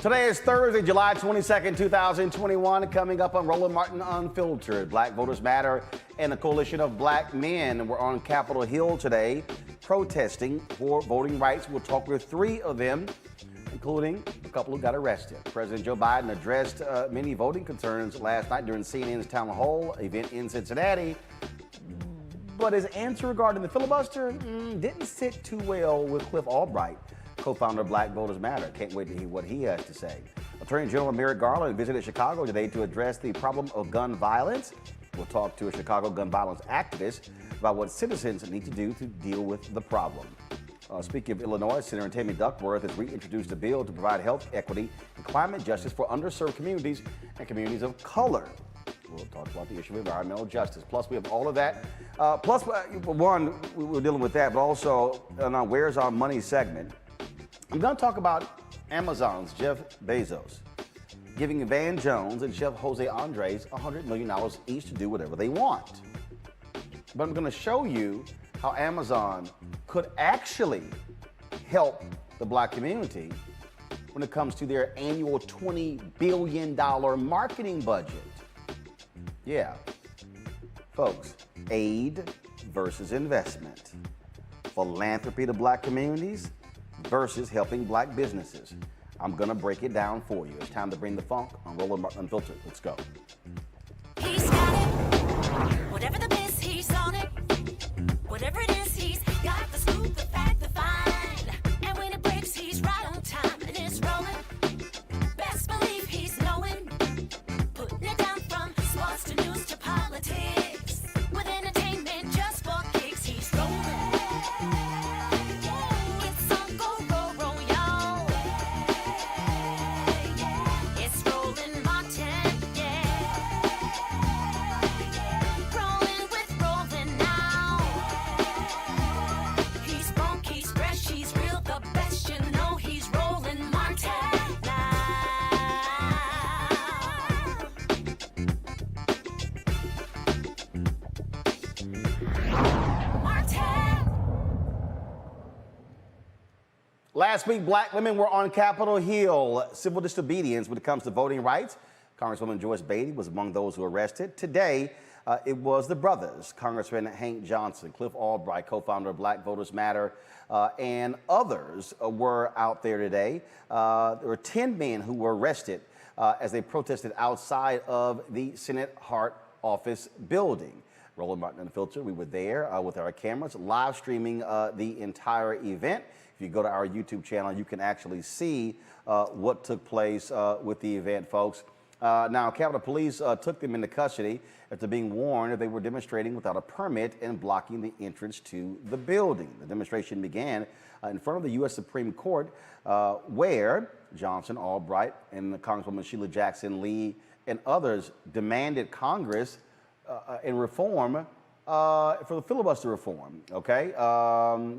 Today is Thursday, July 22nd, 2021. Coming up on Roland Martin Unfiltered, Black Voters Matter and the Coalition of Black Men. We're on Capitol Hill today protesting for voting rights. We'll talk with three of them, including a couple who got arrested. President Joe Biden addressed many voting concerns last night during CNN's town hall event in Cincinnati. But his answer regarding the filibuster didn't sit too well with Cliff Albright, co-founder of Black Voters Matter. Can't wait to hear what he has to say. Attorney General Merrick Garland visited Chicago today to address the problem of gun violence. We'll talk to a Chicago gun violence activist about what citizens need to do to deal with the problem. Speaking of Illinois, Senator Tammy Duckworth has reintroduced a bill to provide health equity and climate justice for underserved communities and communities of color. We'll talk about the issue of environmental justice. Plus, we have all of that. Plus, one, we're dealing with that, but also on our Where's Our Money segment, I'm going to talk about Amazon's Jeff Bezos giving Van Jones and Chef Jose Andres $100 million each to do whatever they want. But I'm going to show you how Amazon could actually help the black community when it comes to their annual $20 billion marketing budget. Yeah, folks, aid versus investment, philanthropy to black communities versus helping black businesses. I'm gonna break it down for you. It's time to bring the funk on Roland Martin Unfiltered. Let's go. He's got it. Whatever the biz, he's on it. Whatever it is, he's got the scoop, the fact, the find. And when it breaks, he's right on time and it's rolling. Best believe he's knowing. Putting it down from sports to news to politics. With entertainment just for kicks, he's rolling. It's on go, roll, y'all. It's Roland Martin, yeah. Rolling with Roland now. He's funk, he's fresh, he's real, the best, you know he's Roland Martin now. Martin. Last week, black women were on Capitol Hill. Civil disobedience when it comes to voting rights. Congresswoman Joyce Beatty was among those who were arrested. Today, it was the brothers, Congressman Hank Johnson, Cliff Albright, co-founder of Black Voters Matter, and others were out there today. There were 10 men who were arrested as they protested outside of the Senate Hart Office building. Roland Martin Unfiltered, we were there with our cameras, live streaming the entire event. If you go to our YouTube channel, you can actually see what took place with the event, folks. Now, Capitol Police took them into custody after being warned that they were demonstrating without a permit and blocking the entrance to the building. The demonstration began in front of the U.S. Supreme Court, where Johnson, Albright, and Congresswoman Sheila Jackson Lee and others demanded Congress and reform for the filibuster reform, okay?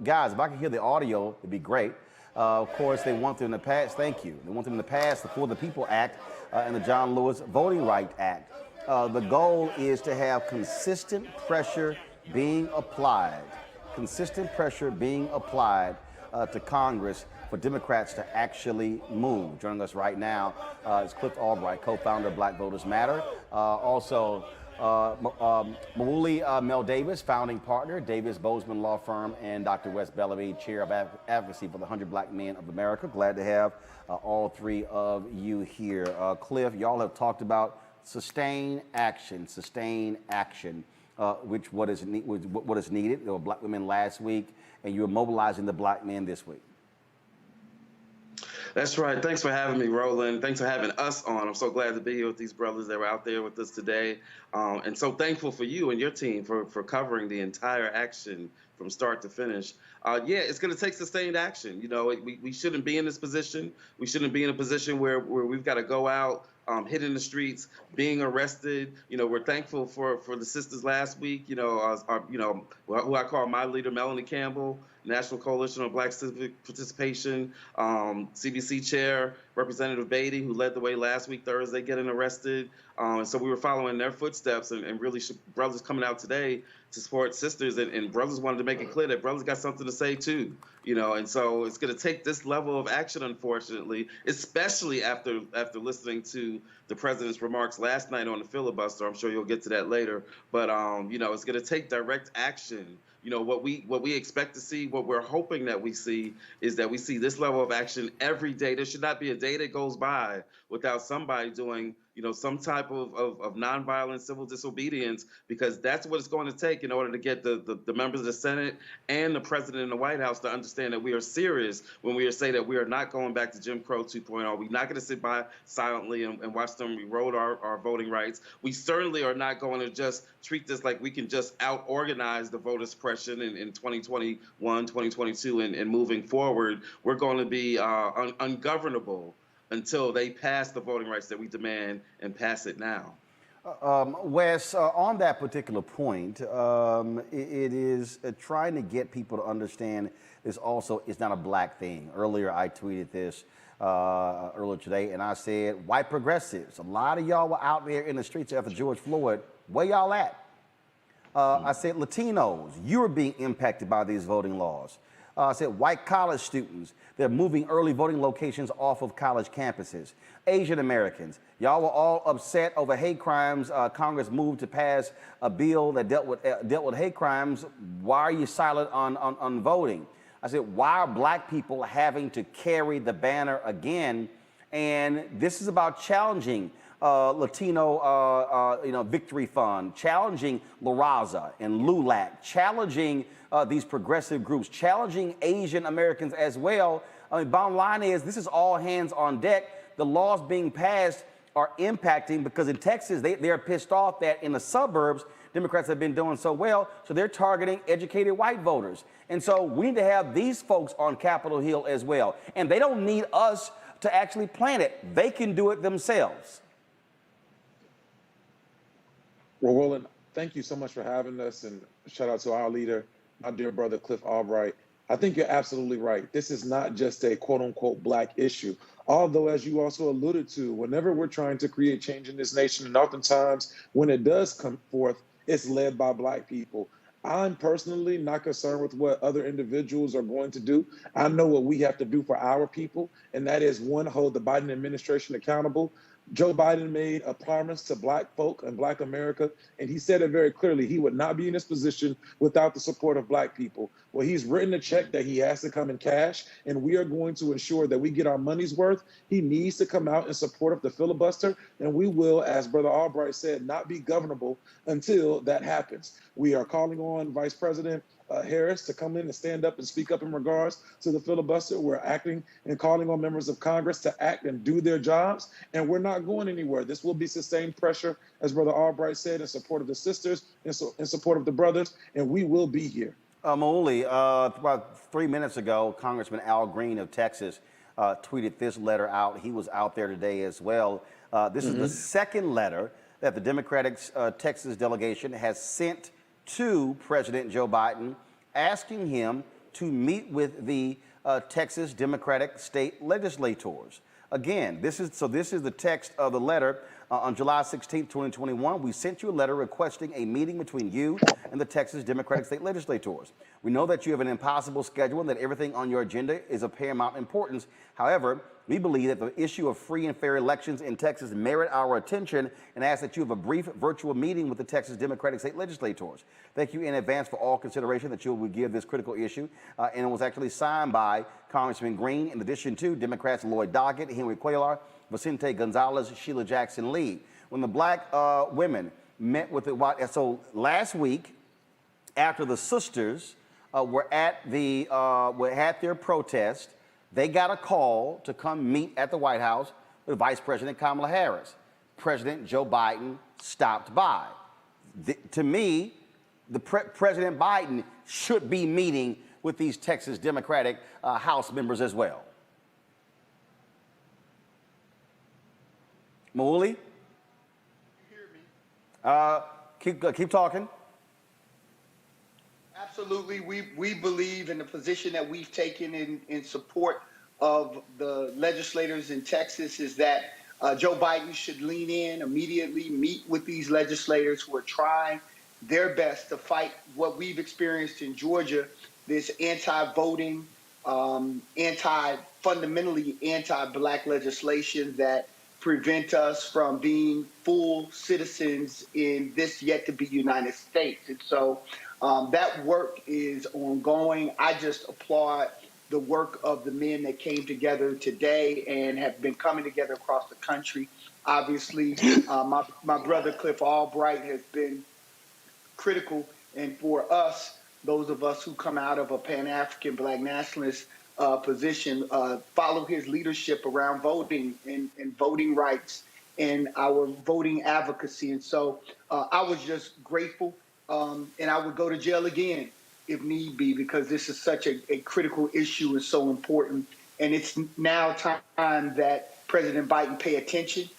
Guys, if I could hear the audio, it'd be great. Of course, they want them to pass, thank you. They want them to pass the For the People Act and the John Lewis Voting Rights Act. The goal is to have consistent pressure being applied, to Congress for Democrats to actually move. Joining us right now is Cliff Albright, co-founder of Black Voters Matter. Also, Mawuli Mel Davis, founding partner, Davis Bozeman Law Firm, and Dr. Wes Bellamy, chair of advocacy for the 100 Black Men of America. Glad to have all three of you here. Cliff, y'all have talked about sustained action, which what is needed. There were black women last week, and you're mobilizing the black men this week. That's right. Thanks for having me, Roland. Thanks for having us on. I'm so glad to be here with these brothers that were out there with us today. And so thankful for you and your team for covering the entire action from start to finish. Yeah, it's going to take sustained action. You know, we shouldn't be in this position. We shouldn't be in a position where we've got to go out, hitting the streets, being arrested. You know, we're thankful for the sisters last week, who I call my leader, Melanie Campbell, National Coalition on Black Civic Participation, CBC Chair, Representative Beatty, who led the way last week, Thursday, getting arrested. And so we were following their footsteps and really brothers coming out today to support sisters, and brothers wanted to make it clear that brothers got something to say too, and so it's going to take this level of action, unfortunately, especially after listening to the president's remarks last night on the filibuster. I'm sure you'll get to that later, but it's going to take direct action. What we expect to see, what we're hoping that we see, is that we see this level of action every day. There should not be a day that goes by without somebody doing some type of nonviolent civil disobedience, because that's what it's going to take in order to get the members of the Senate and the president in the White House to understand that we are serious when we say that we are not going back to Jim Crow 2.0. We're not going to sit by silently and watch them erode our voting rights. We certainly are not going to just treat this like we can just out-organize the voter suppression in 2021, 2022, and moving forward. We're going to be ungovernable until they pass the voting rights that we demand, and pass it now. Wes, on that particular point, it is trying to get people to understand this also is not a black thing. Earlier, I tweeted this earlier today, and I said, white progressives, a lot of y'all were out there in the streets after George Floyd. Where y'all at? I said, Latinos, you're being impacted by these voting laws. I said, white college students, they're moving early voting locations off of college campuses. Asian Americans, y'all were all upset over hate crimes. Congress moved to pass a bill that dealt with hate crimes. Why are you silent on voting? I said, why are black people having to carry the banner again? And this is about challenging Latino, Victory Fund, challenging La Raza and LULAC, challenging these progressive groups, challenging Asian Americans as well. I mean, bottom line is, this is all hands on deck. The laws being passed are impacting, because in Texas, they're pissed off that in the suburbs, Democrats have been doing so well, so they're targeting educated white voters. And so we need to have these folks on Capitol Hill as well. And they don't need us to actually plan it. They can do it themselves. Well, Roland, thank you so much for having us, and shout out to our leader, my dear brother, Cliff Albright. I think you're absolutely right. This is not just a quote-unquote black issue. Although, as you also alluded to, whenever we're trying to create change in this nation, and oftentimes when it does come forth, it's led by black people. I'm personally not concerned with what other individuals are going to do. I know what we have to do for our people, and that is, one, hold the Biden administration accountable. Joe Biden made a promise to black folk and black America, and he said it very clearly. He would not be in this position without the support of black people. Well, he's written a check that he has to come in cash, and we are going to ensure that we get our money's worth. He needs to come out in support of the filibuster, and we will, as Brother Albright said, not be governable until that happens. We are calling on Vice President Harris to come in and stand up and speak up in regards to the filibuster. We're acting and calling on members of Congress to act and do their jobs, and we're not going anywhere. This will be sustained pressure, as Brother Albright said, in support of the sisters, in support of the brothers, and we will be here. Mauli, about 3 minutes ago, Congressman Al Green of Texas tweeted this letter out. He was out there today as well. This is the second letter that the Democratic Texas delegation has sent to President Joe Biden, asking him to meet with the Texas Democratic state legislators. Again, this is the text of the letter. On July 16, 2021, we sent you a letter requesting a meeting between you and the Texas Democratic state legislators. We know that you have an impossible schedule and that everything on your agenda is of paramount importance. However, we believe that the issue of free and fair elections in Texas merit our attention, and ask that you have a brief virtual meeting with the Texas Democratic state legislators. Thank you in advance for all consideration that you will give this critical issue. And it was actually signed by Congressman Green, in addition to Democrats Lloyd Doggett, Henry Cuellar, Vicente Gonzalez, Sheila Jackson Lee. When the black women met with the white, so last week, after the sisters were at their protest, they got a call to come meet at the White House with Vice President Kamala Harris. President Joe Biden stopped by. To me, President Biden should be meeting with these Texas Democratic House members as well. Mauli? Keep talking. Absolutely. We believe in the position that we've taken in support of the legislators in Texas is that Joe Biden should lean in immediately, meet with these legislators who are trying their best to fight what we've experienced in Georgia, this anti-voting, fundamentally anti-black legislation that prevent us from being full citizens in this yet to be United States. And so that work is ongoing. I just applaud the work of the men that came together today and have been coming together across the country. Obviously, my brother Cliff Albright has been critical, and for us, those of us who come out of a Pan-African Black nationalist position, follow his leadership around voting and voting rights and our voting advocacy. And so I was just grateful, and I would go to jail again if need be, because this is such a critical issue and so important. And it's now time that President Biden pay attention,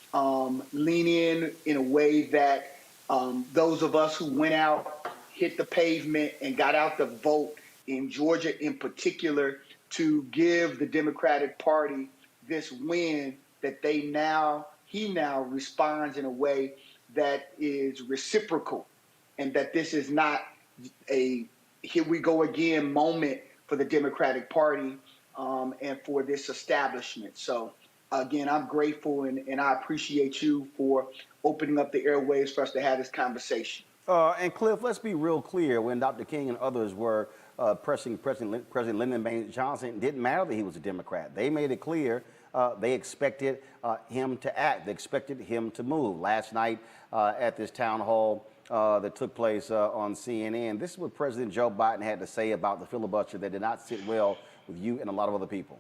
lean in a way that those of us who went out, hit the pavement, and got out the vote in Georgia in particular to give the Democratic Party this win, that he now responds in a way that is reciprocal, and that this is not a here we go again moment for the Democratic Party and for this establishment. So again, I'm grateful, and I appreciate you for opening up the airwaves for us to have this conversation. And Cliff, let's be real clear. When Dr. King and others were pressing President Lyndon Baines Johnson, it didn't matter that he was a Democrat. They made it clear they expected him to act. They expected him to move. Last night at this town hall that took place on CNN, this is what President Joe Biden had to say about the filibuster that did not sit well with you and a lot of other people.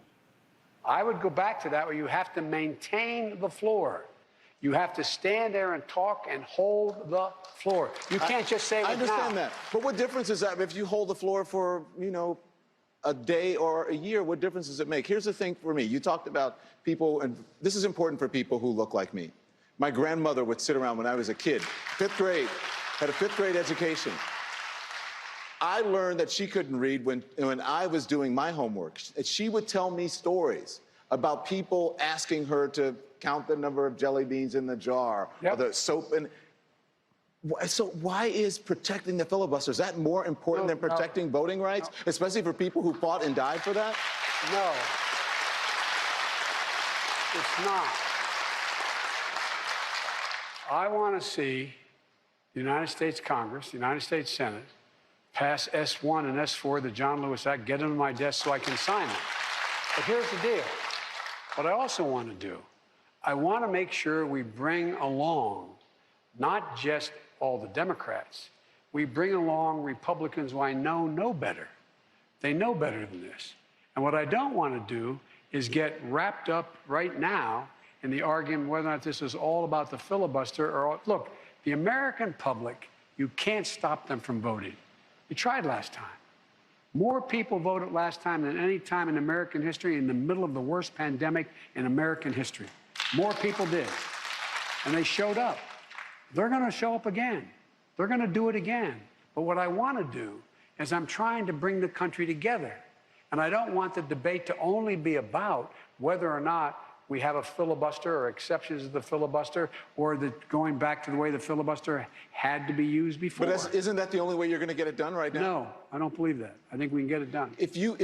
I would go back to that, where you have to maintain the floor. You have to stand there and talk and hold the floor. You can't just say it I understand now. that. But what difference is that if you hold the floor for, a day or a year, what difference does it make? Here's the thing for me. You talked about people, and this is important for people who look like me. My grandmother would sit around when I was a kid, 5th grade, had a 5th grade education. I learned that she couldn't read when I was doing my homework. She would tell me stories about people asking her to count the number of jelly beans in the jar, or the soap. And so why is protecting the filibuster, is that more important than protecting voting rights, especially for people who fought and died for that? No, it's not. I want to see the United States Congress, the United States Senate, pass S1 and S4, the John Lewis Act, get them to my desk so I can sign them. But here's the deal. What I also want to do, I want to make sure we bring along not just all the Democrats, we bring along Republicans who I know better. They know better than this. And what I don't want to do is get wrapped up right now in the argument whether or not this is all about the filibuster or, look, the American public, you can't stop them from voting. You tried last time. More people voted last time than any time in American history in the middle of the worst pandemic in American history. More people did. And they showed up. They're going to show up again. They're going to do it again. But what I want to do is I'm trying to bring the country together. And I don't want the debate to only be about whether or not we have a filibuster or exceptions to the filibuster, or going back to the way the filibuster had to be used before. But isn't that the only way you're going to get it done right now? No, I don't believe that. I think we can get it done. If you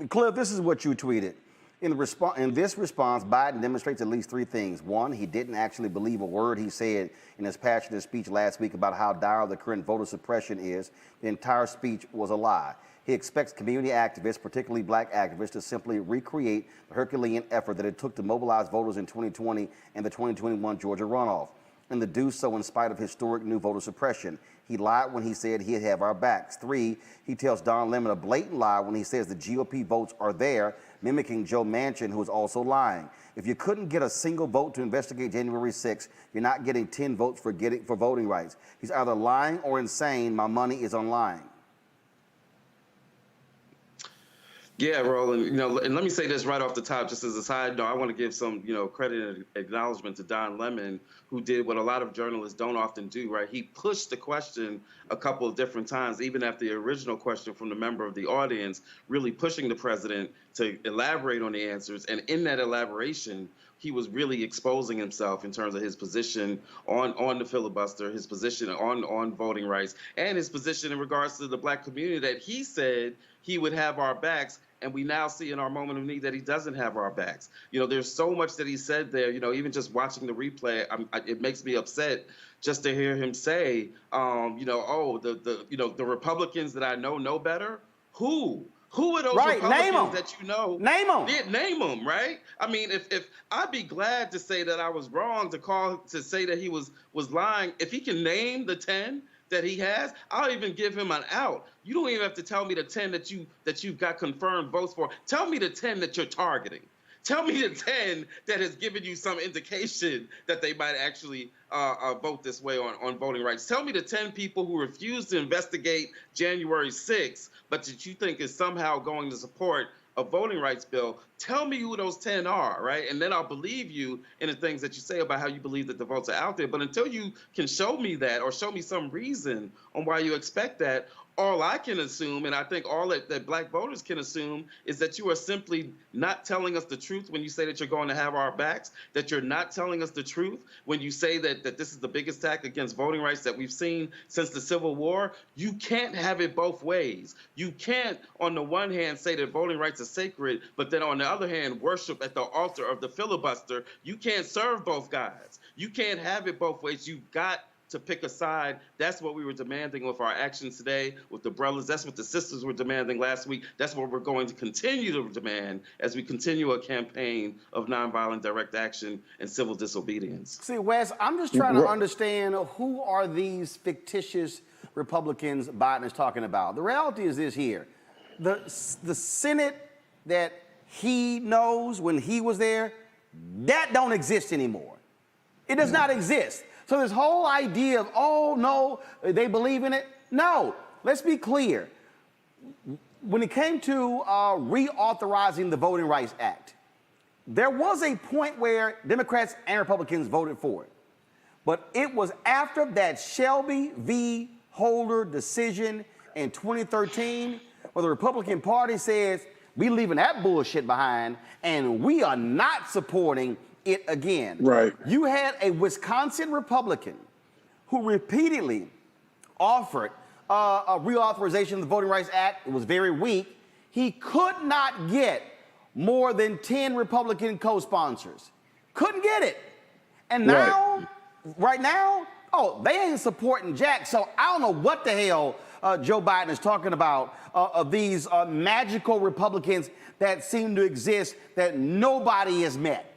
Cliff, this is what you tweeted. In this response, Biden demonstrates at least 3 things. 1, he didn't actually believe a word he said in his passionate speech last week about how dire the current voter suppression is. The entire speech was a lie. He expects community activists, particularly black activists, to simply recreate the Herculean effort that it took to mobilize voters in 2020 and the 2021 Georgia runoff, and to do so in spite of historic new voter suppression. He lied when he said he'd have our backs. 3, he tells Don Lemon a blatant lie when he says the GOP votes are there, mimicking Joe Manchin, who is also lying. If you couldn't get a single vote to investigate January 6th, you're not getting 10 votes for voting rights. He's either lying or insane. My money is on lying. Yeah, Roland, and let me say this right off the top, just as a side note, I want to give some, credit and acknowledgement to Don Lemon, who did what a lot of journalists don't often do, right? He pushed the question a couple of different times, even after the original question from the member of the audience, really pushing the president to elaborate on the answers. And in that elaboration, he was really exposing himself in terms of his position on the filibuster, his position on voting rights, and his position in regards to the black community that he said he would have our backs. And we now see in our moment of need that he doesn't have our backs. There's so much that he said there, even just watching the replay, it makes me upset just to hear him say, the Republicans that I know better. Who are those Republicans that you know? Name them. Yeah, name them, right? I mean, if I'd be glad to say that I was wrong, to say that he was lying. If he can name the 10 that he has, I'll even give him an out. You don't even have to tell me the 10 that you've got confirmed votes for. Tell me the 10 that you're targeting. Tell me the 10 that has given you some indication that they might actually vote this way on voting rights. Tell me the 10 people who refused to investigate January 6th, but that you think is somehow going to support a voting rights bill. Tell me who those 10 are, right? And then I'll believe you in the things that you say about how you believe that the votes are out there. But until you can show me that or show me some reason on why you expect that, all I can assume, and I think all that black voters can assume, is that you are simply not telling us the truth when you say that you're going to have our backs, that you're not telling us the truth when you say that this is the biggest attack against voting rights that we've seen since the Civil War. You can't have it both ways. You can't, on the one hand, say that voting rights are sacred, but then on the other hand, worship at the altar of the filibuster. You can't serve both guys. You can't have it both ways. You've got to pick a side. That's what we were demanding with our actions today with the brothers. That's what the sisters were demanding last week. That's what we're going to continue to demand as we continue a campaign of nonviolent direct action and civil disobedience. See, Wes, I'm just trying to understand who are these fictitious Republicans Biden is talking about. The reality is this here. The Senate that he knows when he was there, that don't exist anymore. It does not exist. So this whole idea of, oh, no, they believe in it. No, let's be clear. When it came to reauthorizing the Voting Rights Act, there was a point where Democrats and Republicans voted for it. But it was after that Shelby v. Holder decision in 2013 where the Republican Party says, we leaving that bullshit behind and we are not supporting it again. Right. You had a Wisconsin Republican who repeatedly offered a reauthorization of the Voting Rights Act. It was very weak. He could not get more than 10 Republican co-sponsors. Couldn't get it. And now, right now, oh, they ain't supporting Jack. So I don't know what the hell Joe Biden is talking about of these magical Republicans that seem to exist that nobody has met.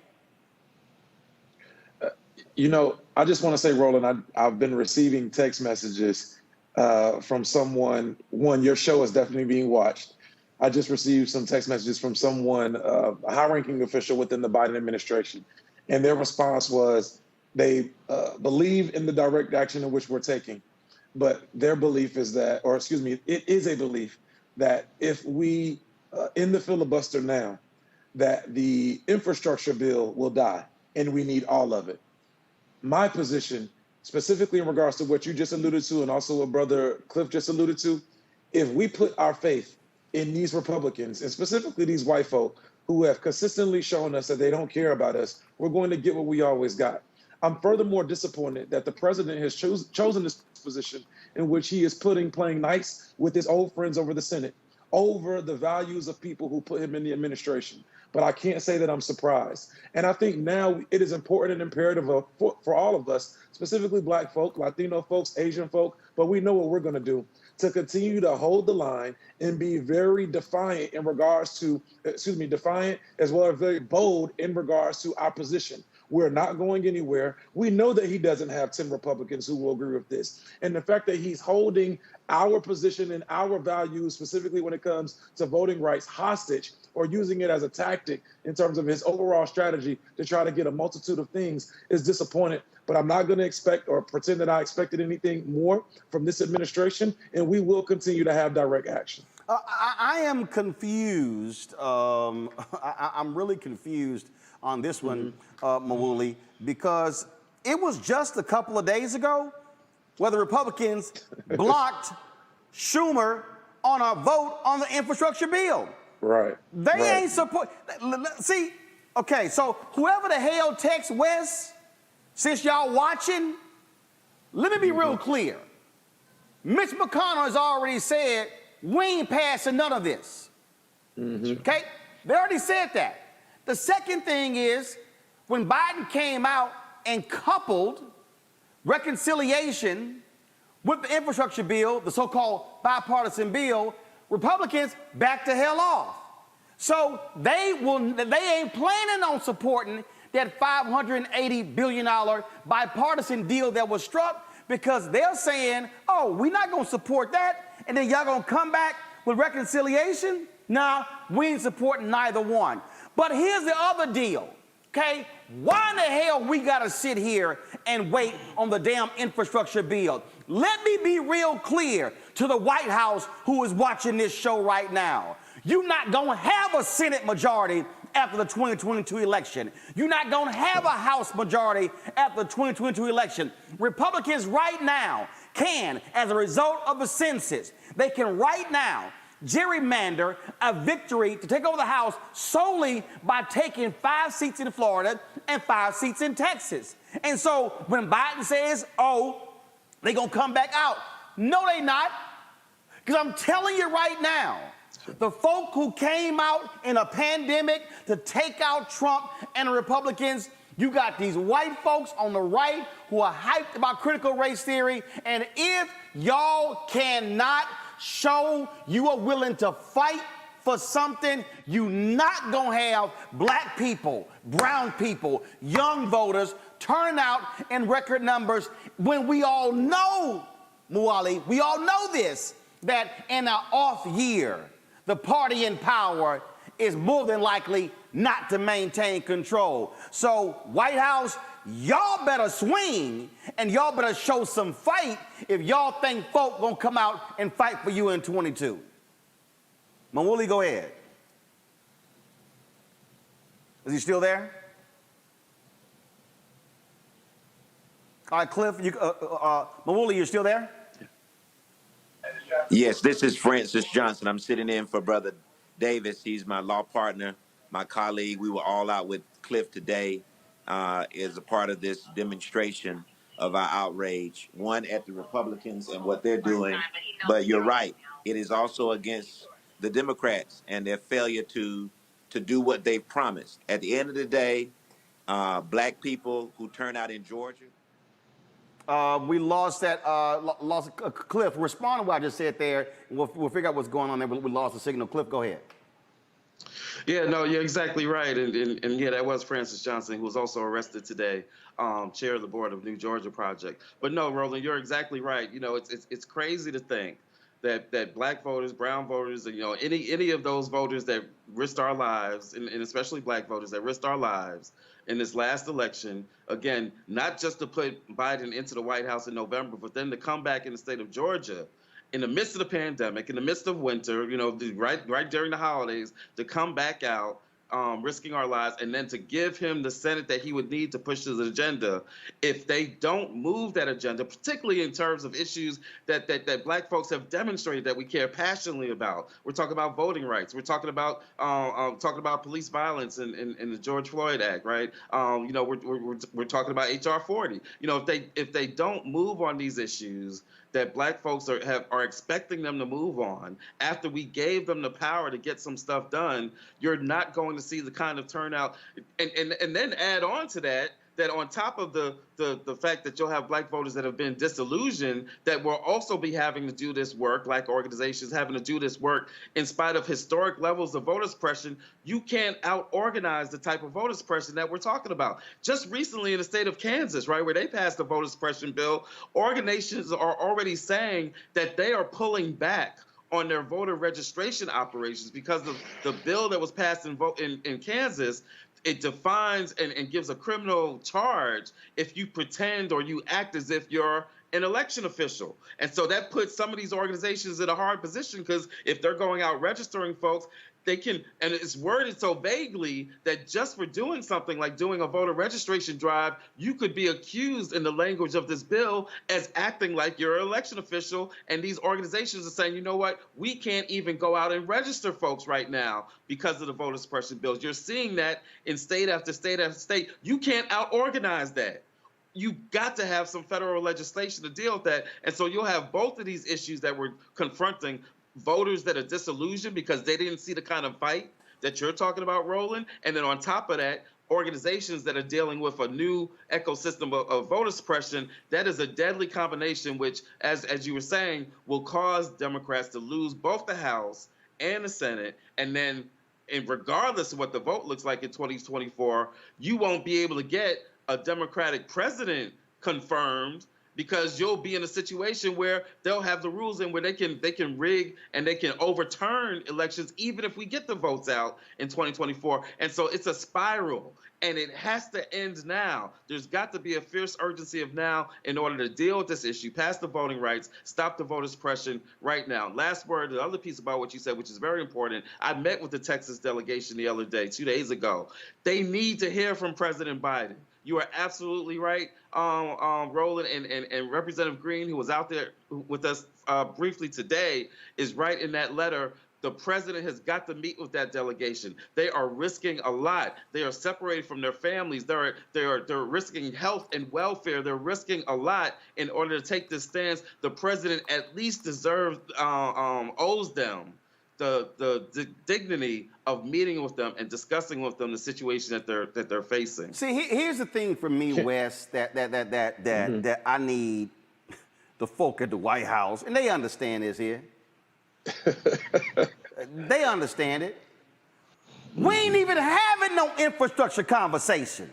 I just want to say, Roland, I've been receiving text messages from someone. One, your show is definitely being watched. I just received some text messages from someone, a high-ranking official within the Biden administration, and their response was they believe in the direct action in which we're taking, but their belief is that, or excuse me, it is a belief that if we end the filibuster now, that the infrastructure bill will die, and we need all of it. My position, specifically in regards to what you just alluded to and also what Brother Cliff just alluded to, if we put our faith in these Republicans, and specifically these white folk who have consistently shown us that they don't care about us, we're going to get what we always got. I'm furthermore disappointed that the president has chosen this position in which he is playing nice with his old friends over the Senate, over the values of people who put him in the administration. But I can't say that I'm surprised. And I think now it is important and imperative for all of us, specifically Black folk, Latino folks, Asian folk, but we know what we're going to do, to continue to hold the line and be very defiant in regards to, defiant as well as very bold in regards to our position. We're not going anywhere. We know that he doesn't have 10 Republicans who will agree with this. And the fact that he's holding our position and our values, specifically when it comes to voting rights, hostage, or using it as a tactic in terms of his overall strategy to try to get a multitude of things is disappointing. But I'm not going to expect or pretend that I expected anything more from this administration, and we will continue to have direct action. I am confused. I'm really confused on this one, Mawuli, because it was just a couple of days ago where the Republicans blocked Schumer on a vote on the infrastructure bill. Right. They right. ain't support. See, okay, so whoever the hell texts West, since y'all watching, let me be real clear. Mitch McConnell has already said we ain't passing none of this. Okay? They already said that. The second thing is when Biden came out and coupled reconciliation with the infrastructure bill, the so-called bipartisan bill, Republicans backed the hell off. So they ain't planning on supporting that $580 billion bipartisan deal that was struck because they're saying, oh, we're not going to support that, and then y'all going to come back with reconciliation? Nah, we ain't supporting neither one. But here's the other deal, okay? Why in the hell we got to sit here and wait on the damn infrastructure bill? Let me be real clear to the White House who is watching this show right now. You're not going to have a Senate majority after the 2022 election. You're not going to have a House majority after the 2022 election. Republicans right now can, as a result of the census, they can right now gerrymander a victory to take over the House solely by taking 5 seats in Florida and 5 seats in Texas. And so when Biden says, oh, they're going to come back out, no, they not. Because I'm telling you right now, the folk who came out in a pandemic to take out Trump and the Republicans, you got these white folks on the right who are hyped about critical race theory. And if y'all cannot show you are willing to fight for something, you not gonna have black people, brown people, young voters turning out in record numbers when we all know, Muali, we all know this, that in an off year, the party in power is more than likely not to maintain control. So, White House, y'all better swing and y'all better show some fight if y'all think folk gonna come out and fight for you in 22. Mawuli, go ahead. Is he still there? All right, Cliff, Mawuli, you're still there? Yes, this is Francis Johnson. I'm sitting in for Brother Davis. He's my law partner, my colleague. We were all out with Cliff today as a part of this demonstration of our outrage, one at the Republicans and what they're doing. But you're right. It is also against the Democrats and their failure to do what they've promised. At the end of the day, black people who turn out in Georgia, we lost that, Cliff, respond to what I just said there. We'll figure out what's going on there. We lost the signal. Cliff, go ahead. Yeah, no, you're exactly right. And yeah, that was Francis Johnson, who was also arrested today, chair of the board of New Georgia Project. But no, Roland, you're exactly right. You know, it's crazy to think that black voters, brown voters, and, you know, any of those voters that risked our lives, and especially black voters that risked our lives in this last election, again, not just to put Biden into the White House in November, but then to come back in the state of Georgia in the midst of the pandemic, in the midst of winter, you know, right during the holidays, to come back out, risking our lives, and then to give him the Senate that he would need to push his agenda. If they don't move that agenda, particularly in terms of issues that black folks have demonstrated that we care passionately about. We're talking about voting rights. We're talking about police violence in the George Floyd Act, right? You know, we're talking about HR 40. You know, if they don't move on these issues that black folks are expecting them to move on after we gave them the power to get some stuff done, you're not going to see the kind of turnout. And then add on to that on top of the fact that you'll have black voters that have been disillusioned, that will also be having to do this work, like organizations having to do this work in spite of historic levels of voter suppression, you can't out-organize the type of voter suppression that we're talking about. Just recently in the state of Kansas, right, where they passed a voter suppression bill, organizations are already saying that they are pulling back on their voter registration operations because of the bill that was passed in Kansas. It defines and gives a criminal charge if you pretend or you act as if you're an election official. And so that puts some of these organizations in a hard position, because if they're going out registering folks, they can, and it's worded so vaguely that just for doing something like doing a voter registration drive, you could be accused in the language of this bill as acting like you're an election official. And these organizations are saying, you know what, we can't even go out and register folks right now because of the voter suppression bills. You're seeing that in state after state after state. You can't out-organize that. You got to have some federal legislation to deal with that. And so you'll have both of these issues that we're confronting: voters that are disillusioned because they didn't see the kind of fight that you're talking about, Roland. And then on top of that, organizations that are dealing with a new ecosystem of voter suppression. That is a deadly combination, which, as you were saying, will cause Democrats to lose both the House and the Senate. And then, and regardless of what the vote looks like in 2024, you won't be able to get a Democratic president confirmed, because you'll be in a situation where they'll have the rules in where they can rig and they can overturn elections even if we get the votes out in 2024. And so it's a spiral, and it has to end now. There's got to be a fierce urgency of now in order to deal with this issue, pass the voting rights, stop the voter suppression right now. Last word, the other piece about what you said, which is very important. I met with the Texas delegation the other day, 2 days ago. They need to hear from President Biden. You are absolutely right, Roland, and Representative Green, who was out there with us briefly today, is right in that letter. The president has got to meet with that delegation. They are risking a lot. They are separated from their families. They're risking health and welfare. They're risking a lot in order to take this stance. The president at least owes them the dignity of meeting with them and discussing with them the situation that they're facing. See, here's the thing for me, Wes, that I need the folk at the White House, and they understand this here. They understand it. We ain't even having no infrastructure conversation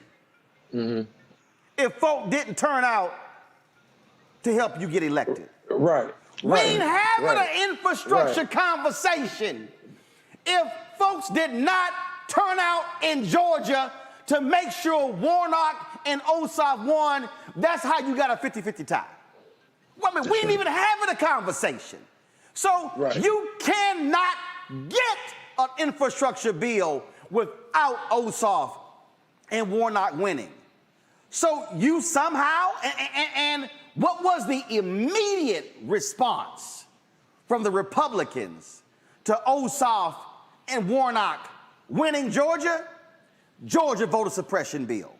if folk didn't turn out to help you get elected. Right. We ain't having an infrastructure conversation if folks did not turn out in Georgia to make sure Warnock and Ossoff won. That's how you got a 50-50 tie. Well, I mean, we ain't even having a conversation. So you cannot get an infrastructure bill without Ossoff and Warnock winning. So you somehow, and what was the immediate response from the Republicans to Ossoff and Warnock winning Georgia? Georgia voter suppression bill.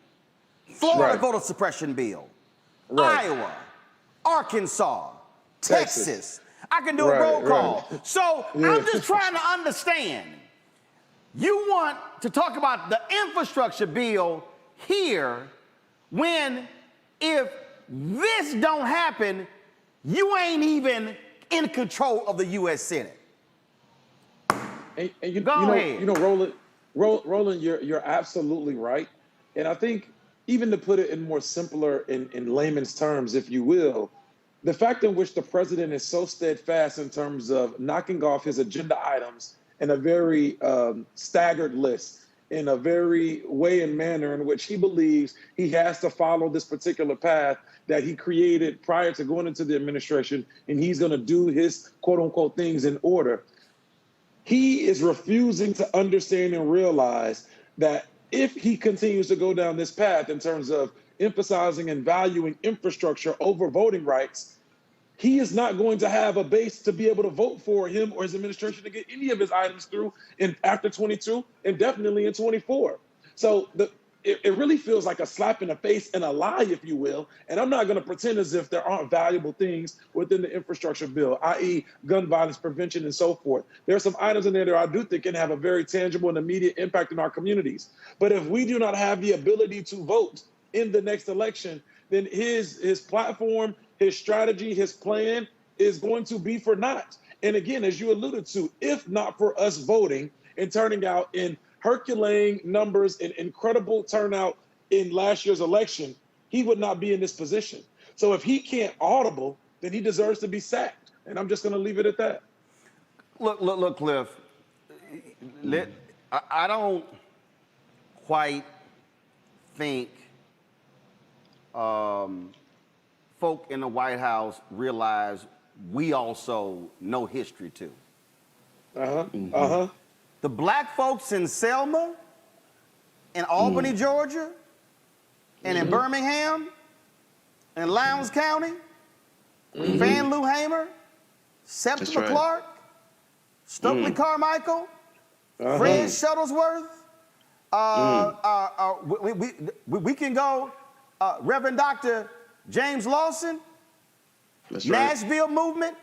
Florida voter suppression bill. Iowa, Arkansas, Texas. I can do a roll call. So I'm just trying to understand. You want to talk about the infrastructure bill here when, if this don't happen, you ain't even in control of the U.S. Senate. And you know, Roland, you're absolutely right. And I think, even to put it in more simpler, in layman's terms, if you will, the fact in which the president is so steadfast in terms of knocking off his agenda items in a very staggered list, in a very way and manner in which he believes he has to follow this particular path that he created prior to going into the administration, and he's going to do his quote unquote things in order. He is refusing to understand and realize that if he continues to go down this path in terms of emphasizing and valuing infrastructure over voting rights, he is not going to have a base to be able to vote for him or his administration to get any of his items through after 22 and definitely in 24. So it really feels like a slap in the face and a lie, if you will. And I'm not going to pretend as if there aren't valuable things within the infrastructure bill, i.e. gun violence prevention and so forth. There are some items in there that I do think can have a very tangible and immediate impact in our communities. But if we do not have the ability to vote in the next election, then his platform, his strategy, his plan is going to be for naught. And again, as you alluded to, if not for us voting and turning out in Herculean numbers and incredible turnout in last year's election, he would not be in this position. So if he can't audible, then he deserves to be sacked. And I'm just going to leave it at that. Look, Cliff. I don't quite think folk in the White House realize we also know history too. The black folks in Selma, in Albany, Georgia, and in Birmingham, and Lowndes County, Van Lou Hamer, Septima Clark, Stokely Carmichael, Fred Shuttlesworth. We can go Reverend Dr. James Lawson, Nashville Movement,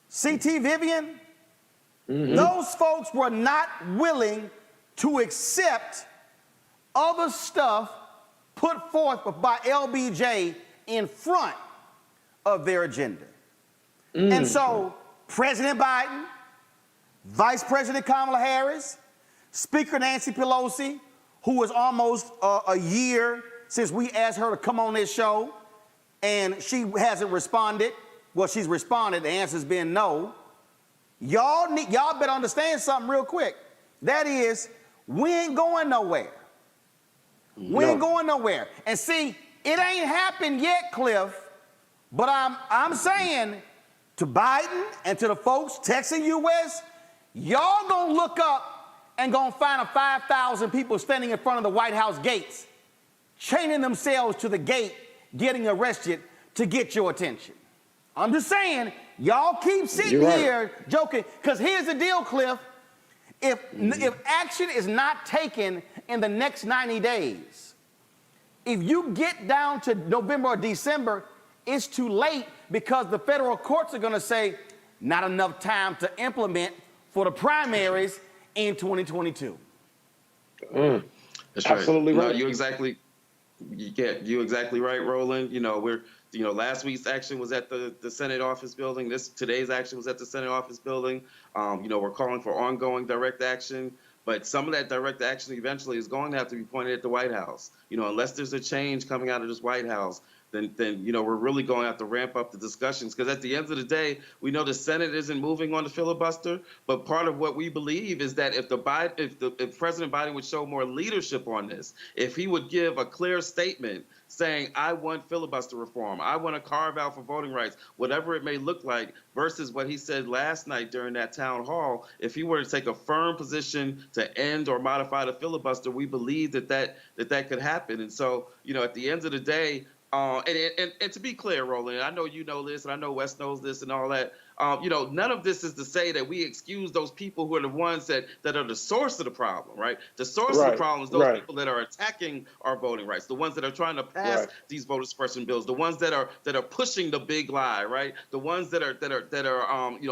C.T. Vivian. Those folks were not willing to accept other stuff put forth by LBJ in front of their agenda. And so President Biden, Vice President Kamala Harris, Speaker Nancy Pelosi, who was almost a year since we asked her to come on this show, and she hasn't responded. Well, she's responded, the answer's been no. Y'all better understand something real quick. That is, we ain't going nowhere. We ain't going nowhere. And see, it ain't happened yet, Cliff, but I'm saying to Biden and to the folks texting you, West, y'all gonna look up and gonna find 5,000 people standing in front of the White House gates, chaining themselves to the gate, getting arrested to get your attention. I'm just saying, y'all keep sitting here joking, because here's the deal, Cliff. If action is not taken in the next 90 days, if you get down to November or December, it's too late, because the federal courts are going to say, not enough time to implement for the primaries in 2022. That's right. Absolutely right. No, you're exactly right, Roland. Last week's action was at the Senate office building. Today's action was at the Senate office building. We're calling for ongoing direct action, but some of that direct action eventually is going to have to be pointed at the White House. Unless there's a change coming out of this White House, then we're really going to have to ramp up the discussions, because at the end of the day, we know the Senate isn't moving on the filibuster, but part of what we believe is that if President Biden would show more leadership on this, if he would give a clear statement saying, I want filibuster reform, I want to carve out for voting rights, whatever it may look like, versus what he said last night during that town hall, if he were to take a firm position to end or modify the filibuster, we believe that could happen. And so, at the end of the day, and to be clear, Roland, I know you know this, and I know Wes knows this and all that, none of this is to say that we excuse those people who are the ones that are the source of the problem, right? The source of the problem is those people that are attacking our voting rights, the ones that are trying to pass these voter suppression bills, the ones that are pushing the big lie, right? The ones that are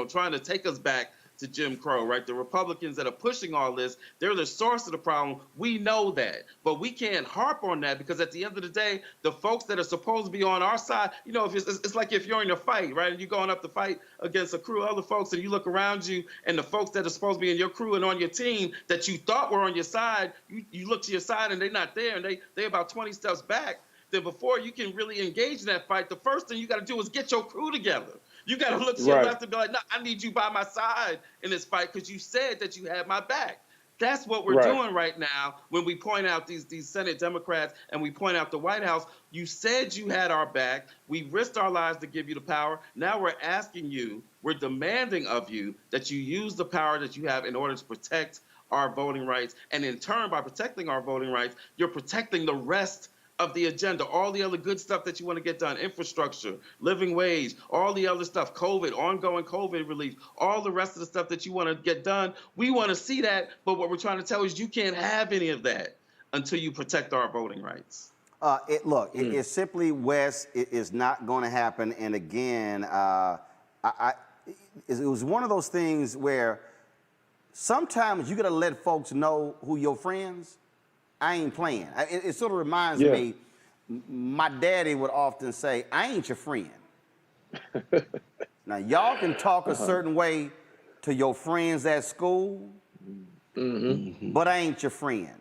trying to take us back to Jim Crow, right? The Republicans that are pushing all this, they're the source of the problem. We know that, but we can't harp on that, because at the end of the day, the folks that are supposed to be on our side, if it's like if you're in a fight, right? And you're going up to fight against a crew of other folks, and you look around you, and the folks that are supposed to be in your crew and on your team that you thought were on your side, you look to your side and they're not there, and they're about 20 steps back. Then before you can really engage in that fight, the first thing you got to do is get your crew together. You got to look to your left and be like, no, I need you by my side in this fight, because you said that you had my back. That's what we're doing right now when we point out these Senate Democrats and we point out the White House. You said you had our back. We risked our lives to give you the power. Now we're asking you, we're demanding of you that you use the power that you have in order to protect our voting rights. And in turn, by protecting our voting rights, you're protecting the rest of the agenda, all the other good stuff that you want to get done, infrastructure, living wage, all the other stuff, COVID, ongoing COVID relief, all the rest of the stuff that you want to get done. We want to see that, but what we're trying to tell you is you can't have any of that until you protect our voting rights. It's simply, Wes, it is not going to happen. And again, it was one of those things where sometimes you got to let folks know who your friends. I ain't playing. It sort of reminds me, my daddy would often say, I ain't your friend. Now, y'all can talk a certain way to your friends at school, but I ain't your friend.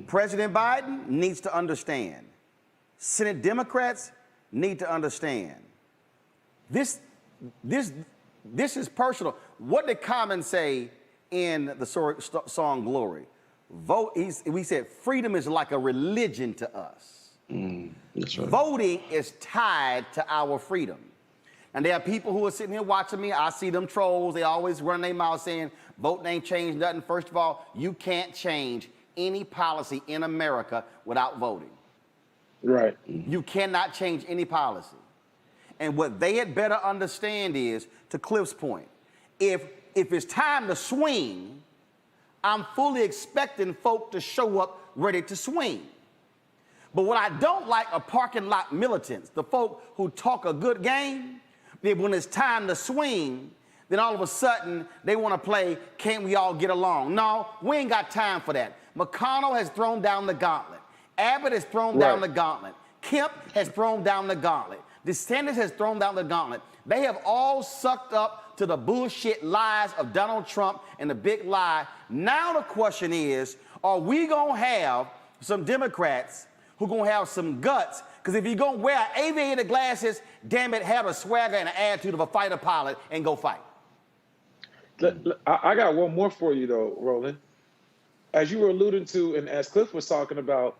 President Biden needs to understand. Senate Democrats need to understand. This is personal. What did Common say in the song Glory? We said freedom is like a religion to us. That's right. Voting is tied to our freedom. And there are people who are sitting here watching me. I see them trolls. They always run their mouth saying, vote ain't changed nothing. First of all, you can't change any policy in America without voting. Right. You cannot change any policy. And what they had better understand is, to Cliff's point, if it's time to swing, I'm fully expecting folk to show up ready to swing. But what I don't like are parking lot militants, the folk who talk a good game, then when it's time to swing, then all of a sudden they want to play, can't we all get along? No, we ain't got time for that. McConnell has thrown down the gauntlet. Abbott has thrown down the gauntlet. Kemp has thrown down the gauntlet. DeSantis has thrown down the gauntlet. They have all sucked up to the bullshit lies of Donald Trump and the big lie. Now the question is, are we going to have some Democrats who going to have some guts? Because if you're going to wear aviator glasses, damn it, have a swagger and an attitude of a fighter pilot and go fight. I got one more for you, though, Roland. As you were alluding to, and as Cliff was talking about,